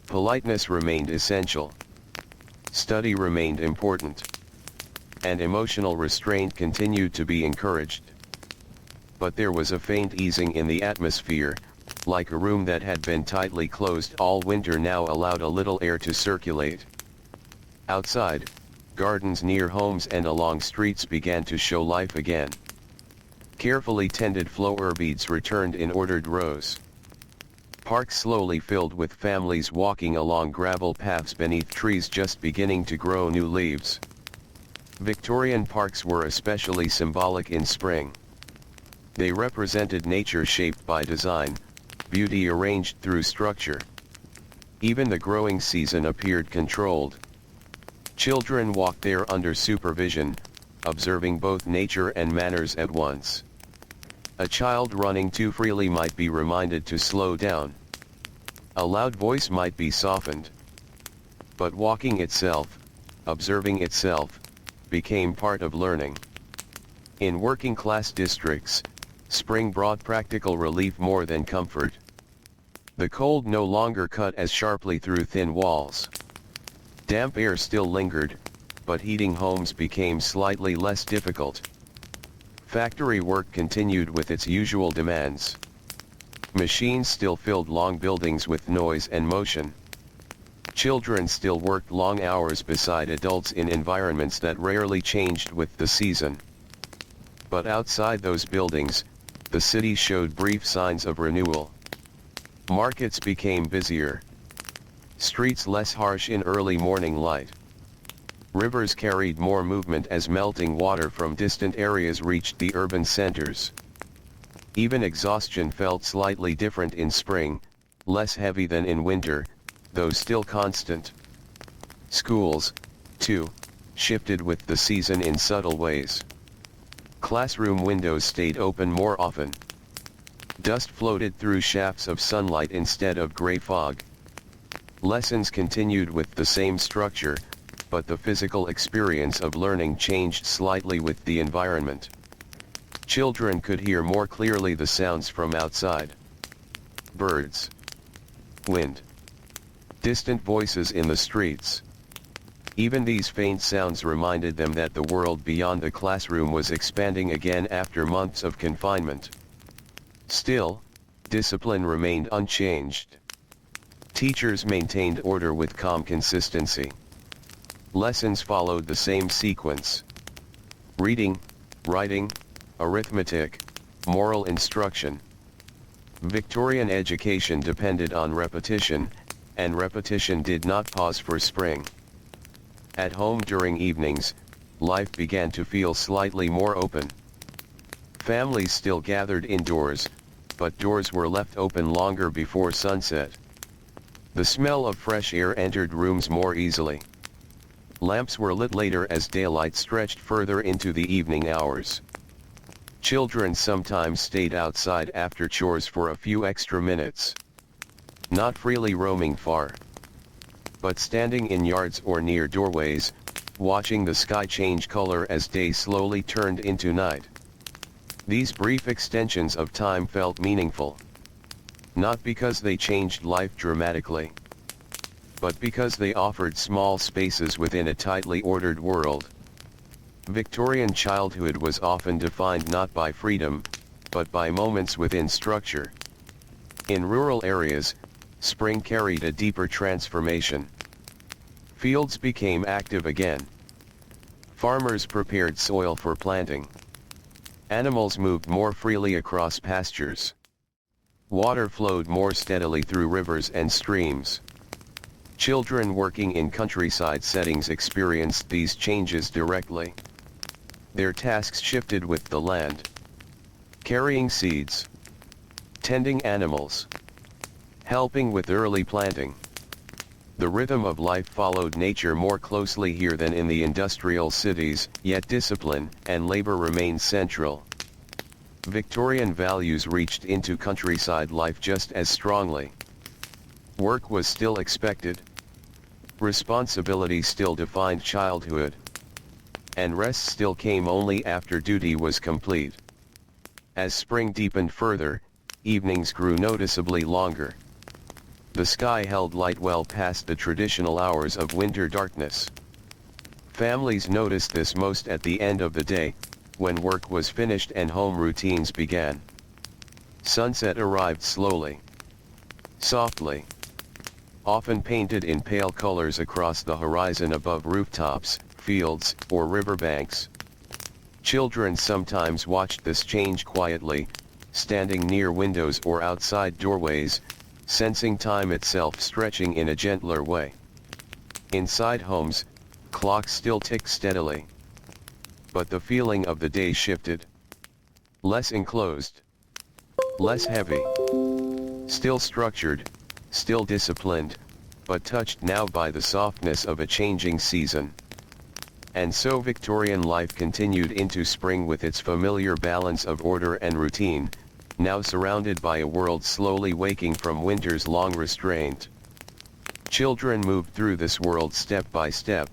Politeness remained essential. Study remained important. And emotional restraint continued to be encouraged. But there was a faint easing in the atmosphere, like a room that had been tightly closed all winter now allowed a little air to circulate. Outside, gardens near homes and along streets began to show life again. Carefully tended flower beds returned in ordered rows. Parks slowly filled with families walking along gravel paths beneath trees just beginning to grow new leaves. Victorian parks were especially symbolic in spring. They represented nature shaped by design, beauty arranged through structure. Even the growing season appeared controlled. Children walked there under supervision, observing both nature and manners at once. A child running too freely might be reminded to slow down. A loud voice might be softened. But walking itself, observing itself, became part of learning. In working-class districts, spring brought practical relief more than comfort. The cold no longer cut as sharply through thin walls. Damp air still lingered, but heating homes became slightly less difficult. Factory work continued with its usual demands. Machines still filled long buildings with noise and motion. Children still worked long hours beside adults in environments that rarely changed with the season. But outside those buildings, the city showed brief signs of renewal. Markets became busier. Streets less harsh in early morning light. Rivers carried more movement as melting water from distant areas reached the urban centers. Even exhaustion felt slightly different in spring, less heavy than in winter, though still constant. Schools, too, shifted with the season in subtle ways. Classroom windows stayed open more often. Dust floated through shafts of sunlight instead of gray fog. Lessons continued with the same structure, but the physical experience of learning changed slightly with the environment. Children could hear more clearly the sounds from outside. Birds, wind, distant voices in the streets. Even these faint sounds reminded them that the world beyond the classroom was expanding again after months of confinement. Still, discipline remained unchanged. Teachers maintained order with calm consistency. Lessons followed the same sequence. Reading, writing, arithmetic, moral instruction. Victorian education depended on repetition, and repetition did not pause for spring. At home during evenings, life began to feel slightly more open. Families still gathered indoors, but doors were left open longer before sunset. The smell of fresh air entered rooms more easily. Lamps were lit later as daylight stretched further into the evening hours. Children sometimes stayed outside after chores for a few extra minutes. Not freely roaming far, but standing in yards or near doorways, watching the sky change color as day slowly turned into night. These brief extensions of time felt meaningful. Not because they changed life dramatically, but because they offered small spaces within a tightly ordered world. Victorian childhood was often defined not by freedom, but by moments within structure. In rural areas, spring carried a deeper transformation. Fields became active again. Farmers prepared soil for planting. Animals moved more freely across pastures. Water flowed more steadily through rivers and streams. Children working in countryside settings experienced these changes directly. Their tasks shifted with the land. Carrying seeds, tending animals, helping with early planting. The rhythm of life followed nature more closely here than in the industrial cities, yet discipline and labor remained central. Victorian values reached into countryside life just as strongly. Work was still expected. Responsibility still defined childhood. And rest still came only after duty was complete. As spring deepened further, evenings grew noticeably longer. The sky held light well past the traditional hours of winter darkness. Families noticed this most at the end of the day, when work was finished and home routines began. Sunset arrived slowly, softly, often painted in pale colors across the horizon above rooftops, fields, or riverbanks. Children sometimes watched this change quietly, standing near windows or outside doorways, sensing time itself stretching in a gentler way. Inside homes, clocks still ticked steadily. But the feeling of the day shifted. Less enclosed. Less heavy. Still structured, still disciplined, but touched now by the softness of a changing season. And so Victorian life continued into spring with its familiar balance of order and routine, now surrounded by a world slowly waking from winter's long restraint. Children moved through this world step by step,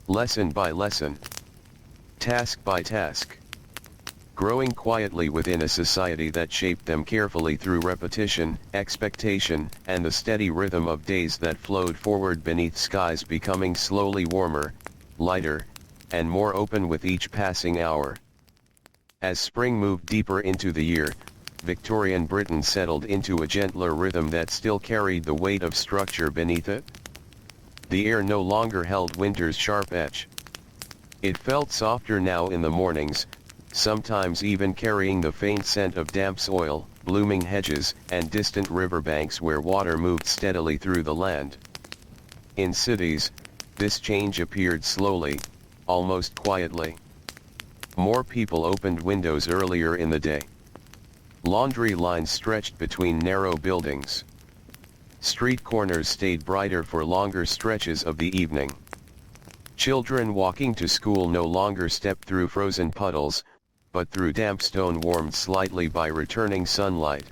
lesson by lesson, task by task, growing quietly within a society that shaped them carefully through repetition, expectation, and the steady rhythm of days that flowed forward beneath skies becoming slowly warmer, lighter, and more open with each passing hour. As spring moved deeper into the year, Victorian Britain settled into a gentler rhythm that still carried the weight of structure beneath it. The air no longer held winter's sharp edge. It felt softer now in the mornings, sometimes even carrying the faint scent of damp soil, blooming hedges, and distant riverbanks where water moved steadily through the land. In cities, this change appeared slowly, almost quietly. More people opened windows earlier in the day. Laundry lines stretched between narrow buildings. Street corners stayed brighter for longer stretches of the evening. Children walking to school no longer stepped through frozen puddles, but through damp stone warmed slightly by returning sunlight.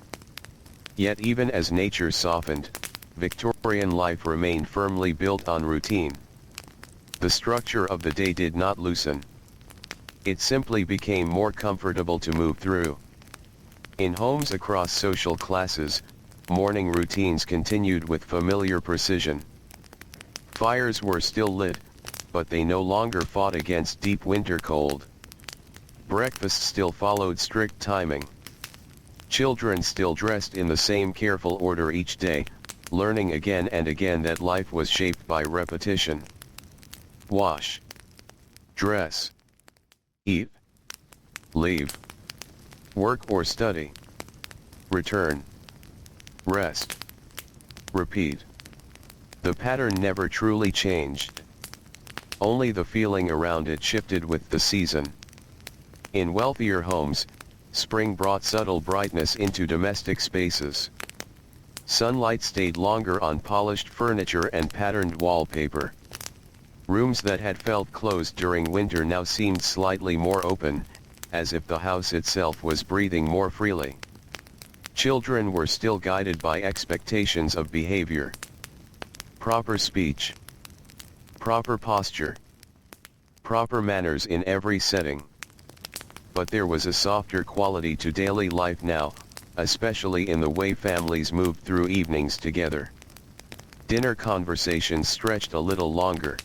Yet even as nature softened, Victorian life remained firmly built on routine. The structure of the day did not loosen. It simply became more comfortable to move through. In homes across social classes, morning routines continued with familiar precision. Fires were still lit, but they no longer fought against deep winter cold. Breakfast still followed strict timing. Children still dressed in the same careful order each day, learning again and again that life was shaped by repetition. Wash. Dress. Eat. Leave. Work or study. Return. Rest. Repeat. The pattern never truly changed. Only the feeling around it shifted with the season. In wealthier homes, spring brought subtle brightness into domestic spaces. Sunlight stayed longer on polished furniture and patterned wallpaper. Rooms that had felt closed during winter now seemed slightly more open, as if the house itself was breathing more freely. Children were still guided by expectations of behavior. Proper speech. Proper posture. Proper manners in every setting. But there was a softer quality to daily life now, especially in the way families moved through evenings together. Dinner conversations stretched a little longer.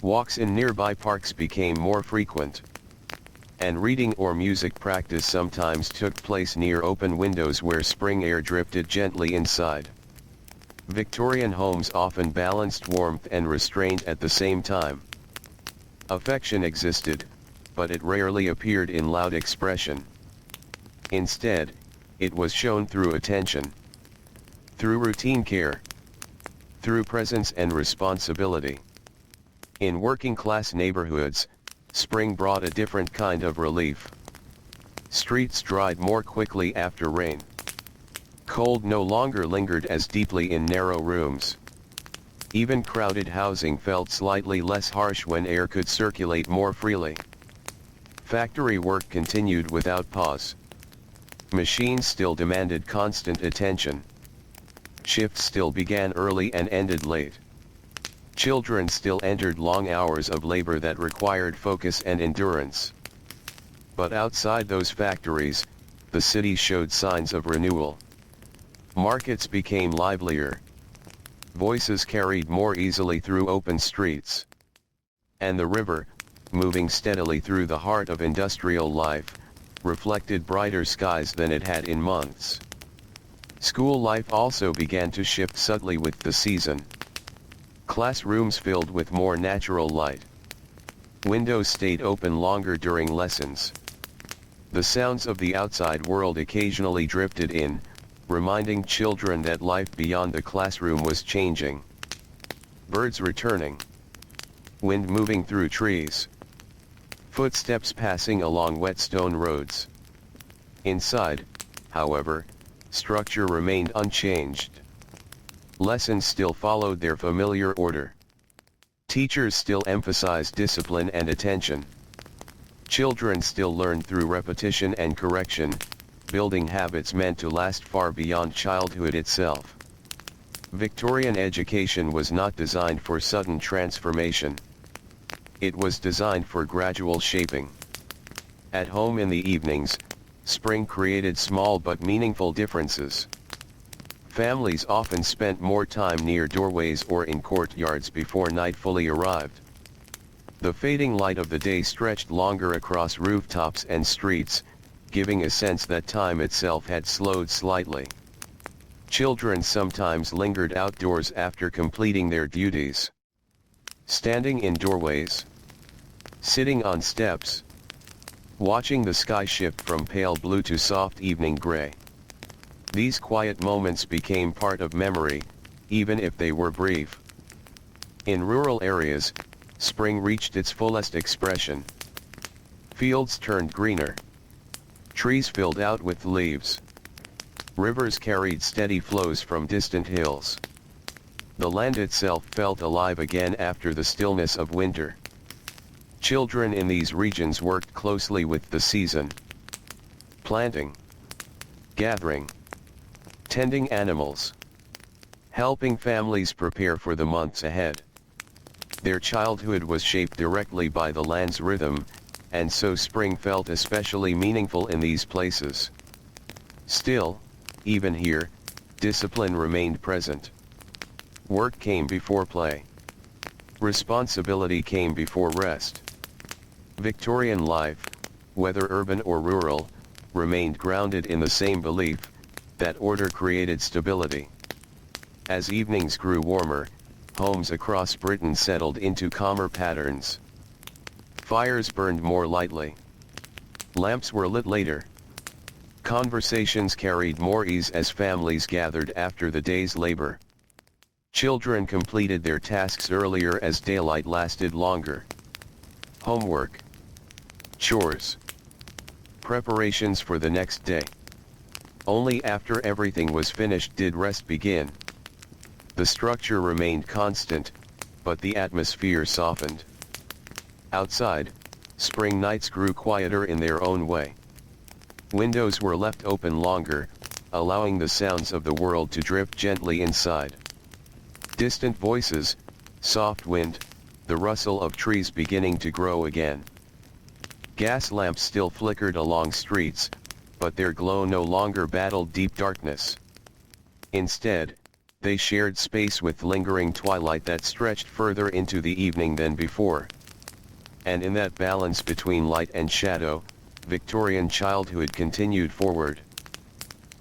Walks in nearby parks became more frequent. And reading or music practice sometimes took place near open windows where spring air drifted gently inside. Victorian homes often balanced warmth and restraint at the same time. Affection existed, but it rarely appeared in loud expression. Instead, it was shown through attention, through routine care, through presence and responsibility. In working-class neighborhoods, spring brought a different kind of relief. Streets dried more quickly after rain. Cold no longer lingered as deeply in narrow rooms. Even crowded housing felt slightly less harsh when air could circulate more freely. Factory work continued without pause. Machines still demanded constant attention. Shifts still began early and ended late. Children still entered long hours of labor that required focus and endurance. But outside those factories, the city showed signs of renewal. Markets became livelier. Voices carried more easily through open streets. And the river, moving steadily through the heart of industrial life, reflected brighter skies than it had in months. School life also began to shift subtly with the season. Classrooms filled with more natural light. Windows stayed open longer during lessons. The sounds of the outside world occasionally drifted in, reminding children that life beyond the classroom was changing. Birds returning. Wind moving through trees. Footsteps passing along wet stone roads. Inside, however, structure remained unchanged. Lessons still followed their familiar order. Teachers still emphasized discipline and attention. Children still learned through repetition and correction, building habits meant to last far beyond childhood itself. Victorian education was not designed for sudden transformation. It was designed for gradual shaping. At home in the evenings, spring created small but meaningful differences. Families often spent more time near doorways or in courtyards before night fully arrived. The fading light of the day stretched longer across rooftops and streets, giving a sense that time itself had slowed slightly. Children sometimes lingered outdoors after completing their duties. Standing in doorways. Sitting on steps. Watching the sky shift from pale blue to soft evening gray. These quiet moments became part of memory, even if they were brief. In rural areas, spring reached its fullest expression. Fields turned greener. Trees filled out with leaves. Rivers carried steady flows from distant hills. The land itself felt alive again after the stillness of winter. Children in these regions worked closely with the season. Planting, gathering, tending animals, helping families prepare for the months ahead. Their childhood was shaped directly by the land's rhythm, and so spring felt especially meaningful in these places. Still, even here, discipline remained present. Work came before play. Responsibility came before rest. Victorian life, whether urban or rural, remained grounded in the same belief that order created stability. As evenings grew warmer, homes across Britain settled into calmer patterns. Fires burned more lightly. Lamps were lit later. Conversations carried more ease as families gathered after the day's labor. Children completed their tasks earlier as daylight lasted longer. Homework, chores, preparations for the next day. Only after everything was finished did rest begin. The structure remained constant, but the atmosphere softened. Outside, spring nights grew quieter in their own way. Windows were left open longer, allowing the sounds of the world to drift gently inside. Distant voices, soft wind, the rustle of trees beginning to grow again. Gas lamps still flickered along streets, but their glow no longer battled deep darkness. Instead, they shared space with lingering twilight that stretched further into the evening than before. And in that balance between light and shadow, Victorian childhood continued forward.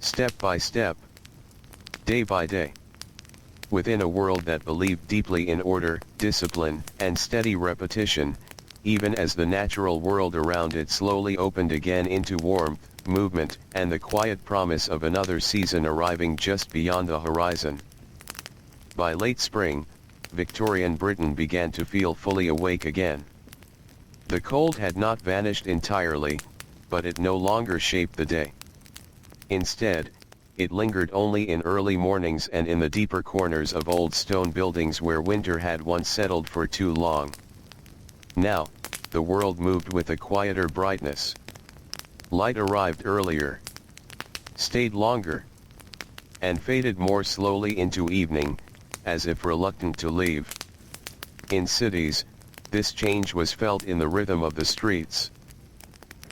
Step by step, day by day. Within a world that believed deeply in order, discipline, and steady repetition, even as the natural world around it slowly opened again into warmth, movement, and the quiet promise of another season arriving just beyond the horizon. By late spring, Victorian Britain began to feel fully awake again. The cold had not vanished entirely, but it no longer shaped the day. Instead, it lingered only in early mornings and in the deeper corners of old stone buildings where winter had once settled for too long. Now, the world moved with a quieter brightness. Light arrived earlier, stayed longer, and faded more slowly into evening, as if reluctant to leave. In cities, this change was felt in the rhythm of the streets.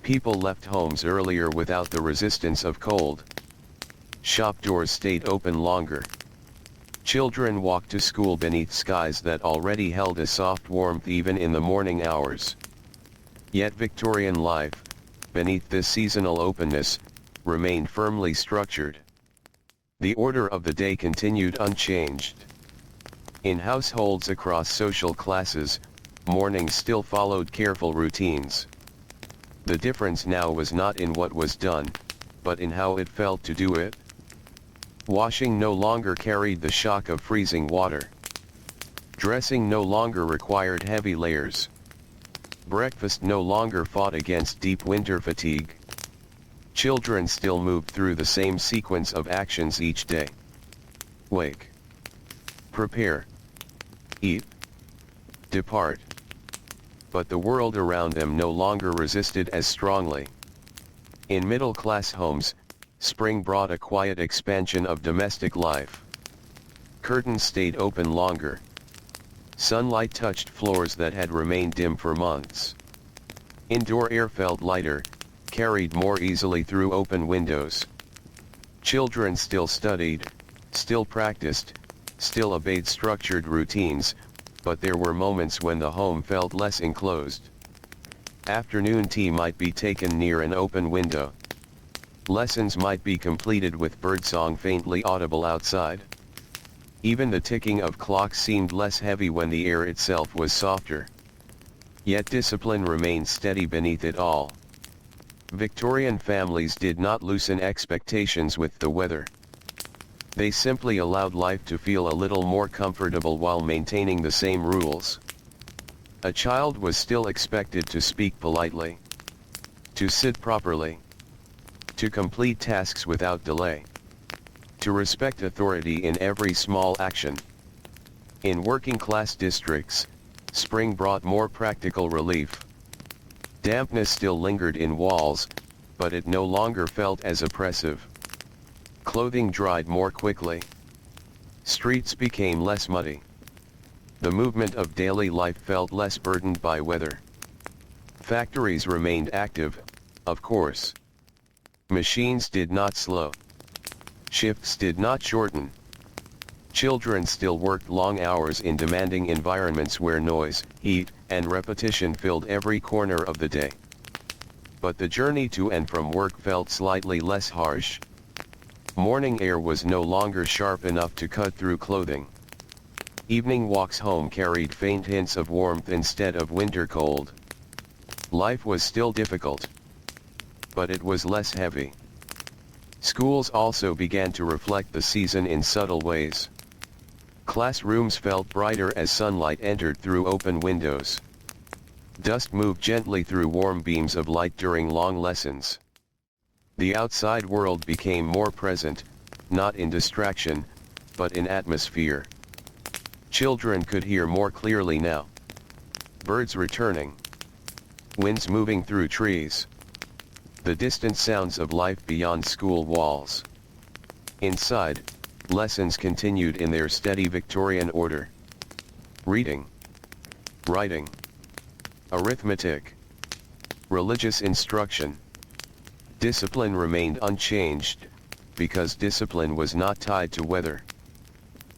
People left homes earlier without the resistance of cold. Shop doors stayed open longer. Children walked to school beneath skies that already held a soft warmth even in the morning hours. Yet Victorian life, beneath this seasonal openness, remained firmly structured. The order of the day continued unchanged. In households across social classes, mornings still followed careful routines. The difference now was not in what was done, but in how it felt to do it. Washing no longer carried the shock of freezing water. Dressing no longer required heavy layers. Breakfast no longer fought against deep winter fatigue. Children still moved through the same sequence of actions each day. Wake. Prepare. Eat. Depart. But the world around them no longer resisted as strongly. In middle-class homes, spring brought a quiet expansion of domestic life. Curtains stayed open longer. Sunlight touched floors that had remained dim for months. Indoor air felt lighter, carried more easily through open windows. Children still studied, still practiced, still obeyed structured routines, but there were moments when the home felt less enclosed. Afternoon tea might be taken near an open window. Lessons might be completed with birdsong faintly audible outside. Even the ticking of clocks seemed less heavy when the air itself was softer. Yet discipline remained steady beneath it all. Victorian families did not loosen expectations with the weather. They simply allowed life to feel a little more comfortable while maintaining the same rules. A child was still expected to speak politely, to sit properly, to complete tasks without delay, to respect authority in every small action. In working-class districts, spring brought more practical relief. Dampness still lingered in walls, but it no longer felt as oppressive. Clothing dried more quickly. Streets became less muddy. The movement of daily life felt less burdened by weather. Factories remained active, of course. Machines did not slow. Shifts did not shorten. Children still worked long hours in demanding environments where noise, heat, and repetition filled every corner of the day. But the journey to and from work felt slightly less harsh. Morning air was no longer sharp enough to cut through clothing. Evening walks home carried faint hints of warmth instead of winter cold. Life was still difficult, but it was less heavy. Schools also began to reflect the season in subtle ways. Classrooms felt brighter as sunlight entered through open windows. Dust moved gently through warm beams of light during long lessons. The outside world became more present, not in distraction, but in atmosphere. Children could hear more clearly now. Birds returning. Winds moving through trees. The distant sounds of life beyond school walls. Inside, lessons continued in their steady Victorian order. Reading. Writing. Arithmetic. Religious instruction. Discipline remained unchanged, because discipline was not tied to weather.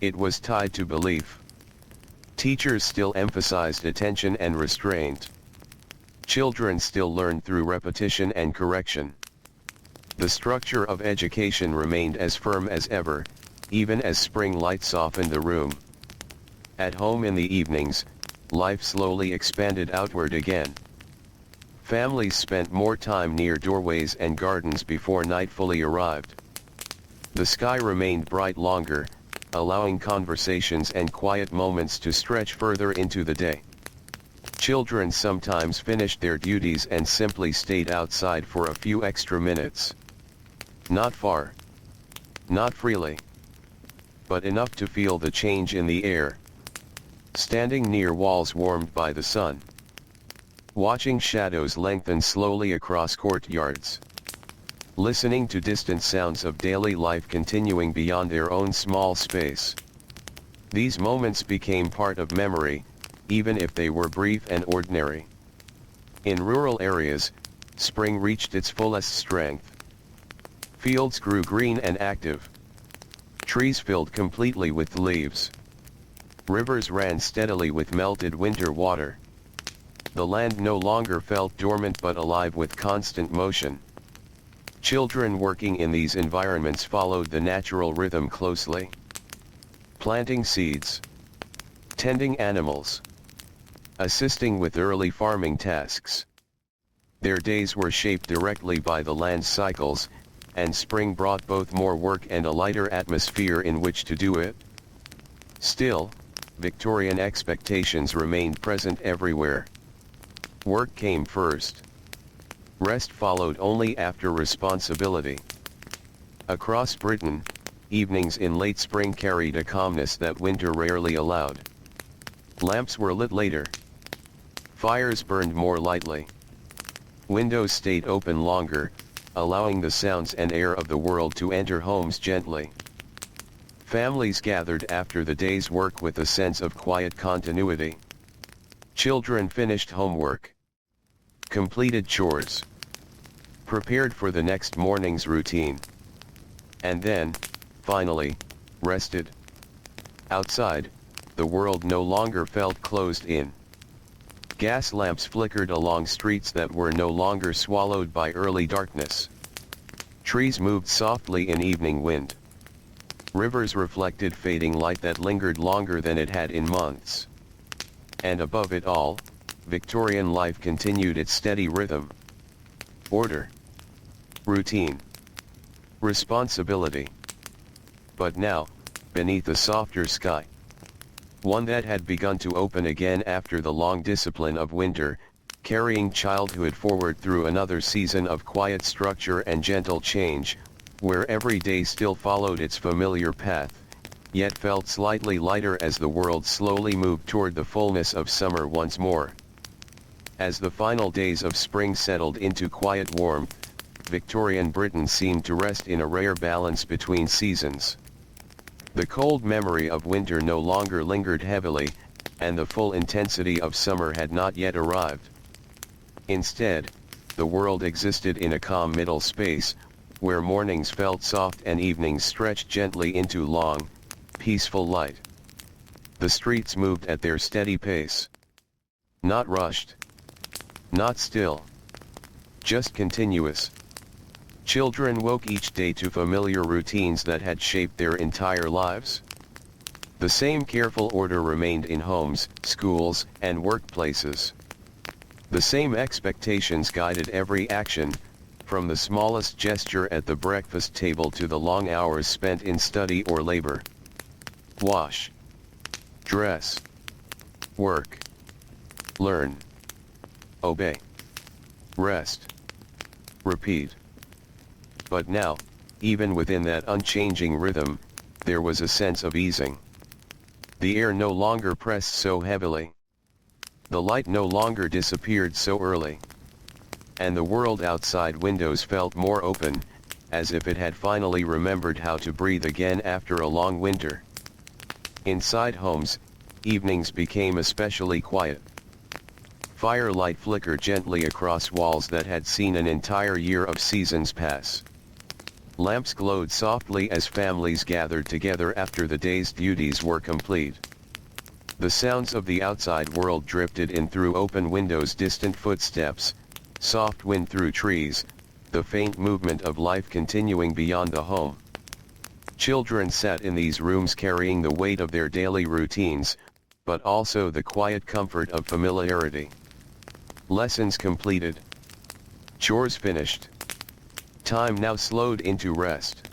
It was tied to belief. Teachers still emphasized attention and restraint. Children still learned through repetition and correction. The structure of education remained as firm as ever, even as spring light softened the room. At home in the evenings, life slowly expanded outward again. Families spent more time near doorways and gardens before night fully arrived. The sky remained bright longer, allowing conversations and quiet moments to stretch further into the day. Children sometimes finished their duties and simply stayed outside for a few extra minutes. Not far. Not freely. But enough to feel the change in the air. Standing near walls warmed by the sun. Watching shadows lengthen slowly across courtyards. Listening to distant sounds of daily life continuing beyond their own small space. These moments became part of memory, even if they were brief and ordinary. In rural areas, spring reached its fullest strength. Fields grew green and active. Trees filled completely with leaves. Rivers ran steadily with melted winter water. The land no longer felt dormant but alive with constant motion. Children working in these environments followed the natural rhythm closely. Planting seeds. Tending animals. Assisting with early farming tasks. Their days were shaped directly by the land's cycles, and spring brought both more work and a lighter atmosphere in which to do it. Still, Victorian expectations remained present everywhere. Work came first. Rest followed only after responsibility. Across Britain, evenings in late spring carried a calmness that winter rarely allowed. Lamps were lit later. Fires burned more lightly. Windows stayed open longer, allowing the sounds and air of the world to enter homes gently. Families gathered after the day's work with a sense of quiet continuity. Children finished homework. Completed chores. Prepared for the next morning's routine. And then, finally, rested. Outside, the world no longer felt closed in. Gas lamps flickered along streets that were no longer swallowed by early darkness. Trees moved softly in evening wind. Rivers reflected fading light that lingered longer than it had in months. And above it all, Victorian life continued its steady rhythm. Order. Routine. Responsibility. But now, beneath a softer sky. One that had begun to open again after the long discipline of winter, carrying childhood forward through another season of quiet structure and gentle change, where every day still followed its familiar path, yet felt slightly lighter as the world slowly moved toward the fullness of summer once more. As the final days of spring settled into quiet warmth, Victorian Britain seemed to rest in a rare balance between seasons. The cold memory of winter no longer lingered heavily, and the full intensity of summer had not yet arrived. Instead, the world existed in a calm middle space, where mornings felt soft and evenings stretched gently into long, peaceful light. The streets moved at their steady pace. Not rushed. Not still. Just continuous. Children woke each day to familiar routines that had shaped their entire lives. The same careful order remained in homes, schools, and workplaces. The same expectations guided every action, from the smallest gesture at the breakfast table to the long hours spent in study or labor. Wash. Dress. Work. Learn. Obey. Rest. Repeat. But now, even within that unchanging rhythm, there was a sense of easing. The air no longer pressed so heavily. The light no longer disappeared so early. And the world outside windows felt more open, as if it had finally remembered how to breathe again after a long winter. Inside homes, evenings became especially quiet. Firelight flickered gently across walls that had seen an entire year of seasons pass. Lamps glowed softly as families gathered together after the day's duties were complete. The sounds of the outside world drifted in through open windows, distant footsteps, soft wind through trees, the faint movement of life continuing beyond the home. Children sat in these rooms carrying the weight of their daily routines, but also the quiet comfort of familiarity. Lessons completed. Chores finished. Time now slowed into rest.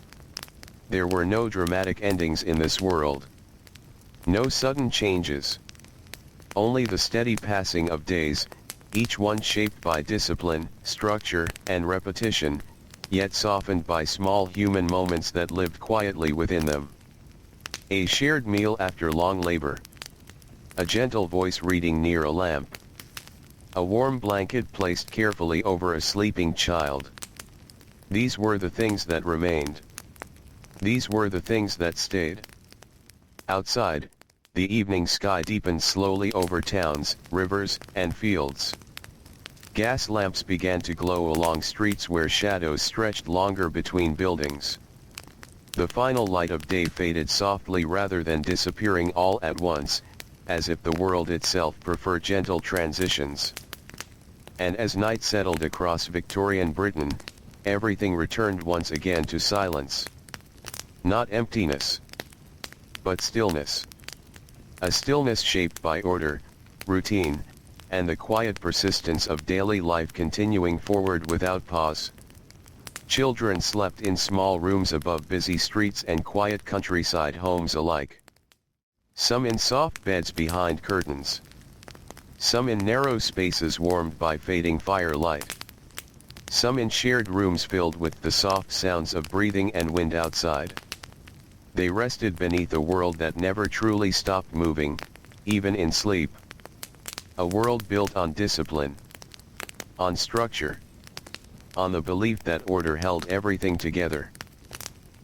There were no dramatic endings in this world. No sudden changes. Only the steady passing of days, each one shaped by discipline, structure, and repetition, yet softened by small human moments that lived quietly within them. A shared meal after long labor. A gentle voice reading near a lamp. A warm blanket placed carefully over a sleeping child. These were the things that remained. These were the things that stayed. Outside, the evening sky deepened slowly over towns, rivers, and fields. Gas lamps began to glow along streets where shadows stretched longer between buildings. The final light of day faded softly rather than disappearing all at once, as if the world itself preferred gentle transitions. And as night settled across Victorian Britain, everything returned once again to silence. Not emptiness, but stillness. A stillness shaped by order, routine, and the quiet persistence of daily life continuing forward without pause. Children slept in small rooms above busy streets and quiet countryside homes alike. Some in soft beds behind curtains. Some in narrow spaces warmed by fading firelight. Some in shared rooms filled with the soft sounds of breathing and wind outside. They rested beneath a world that never truly stopped moving, even in sleep. A world built on discipline, on structure, on the belief that order held everything together.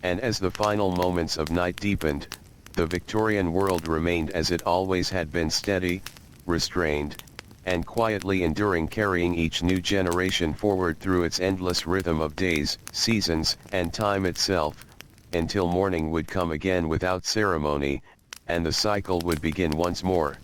And as the final moments of night deepened, the Victorian world remained as it always had been, steady, restrained, and quietly enduring, carrying each new generation forward through its endless rhythm of days, seasons, and time itself, until morning would come again without ceremony, and the cycle would begin once more.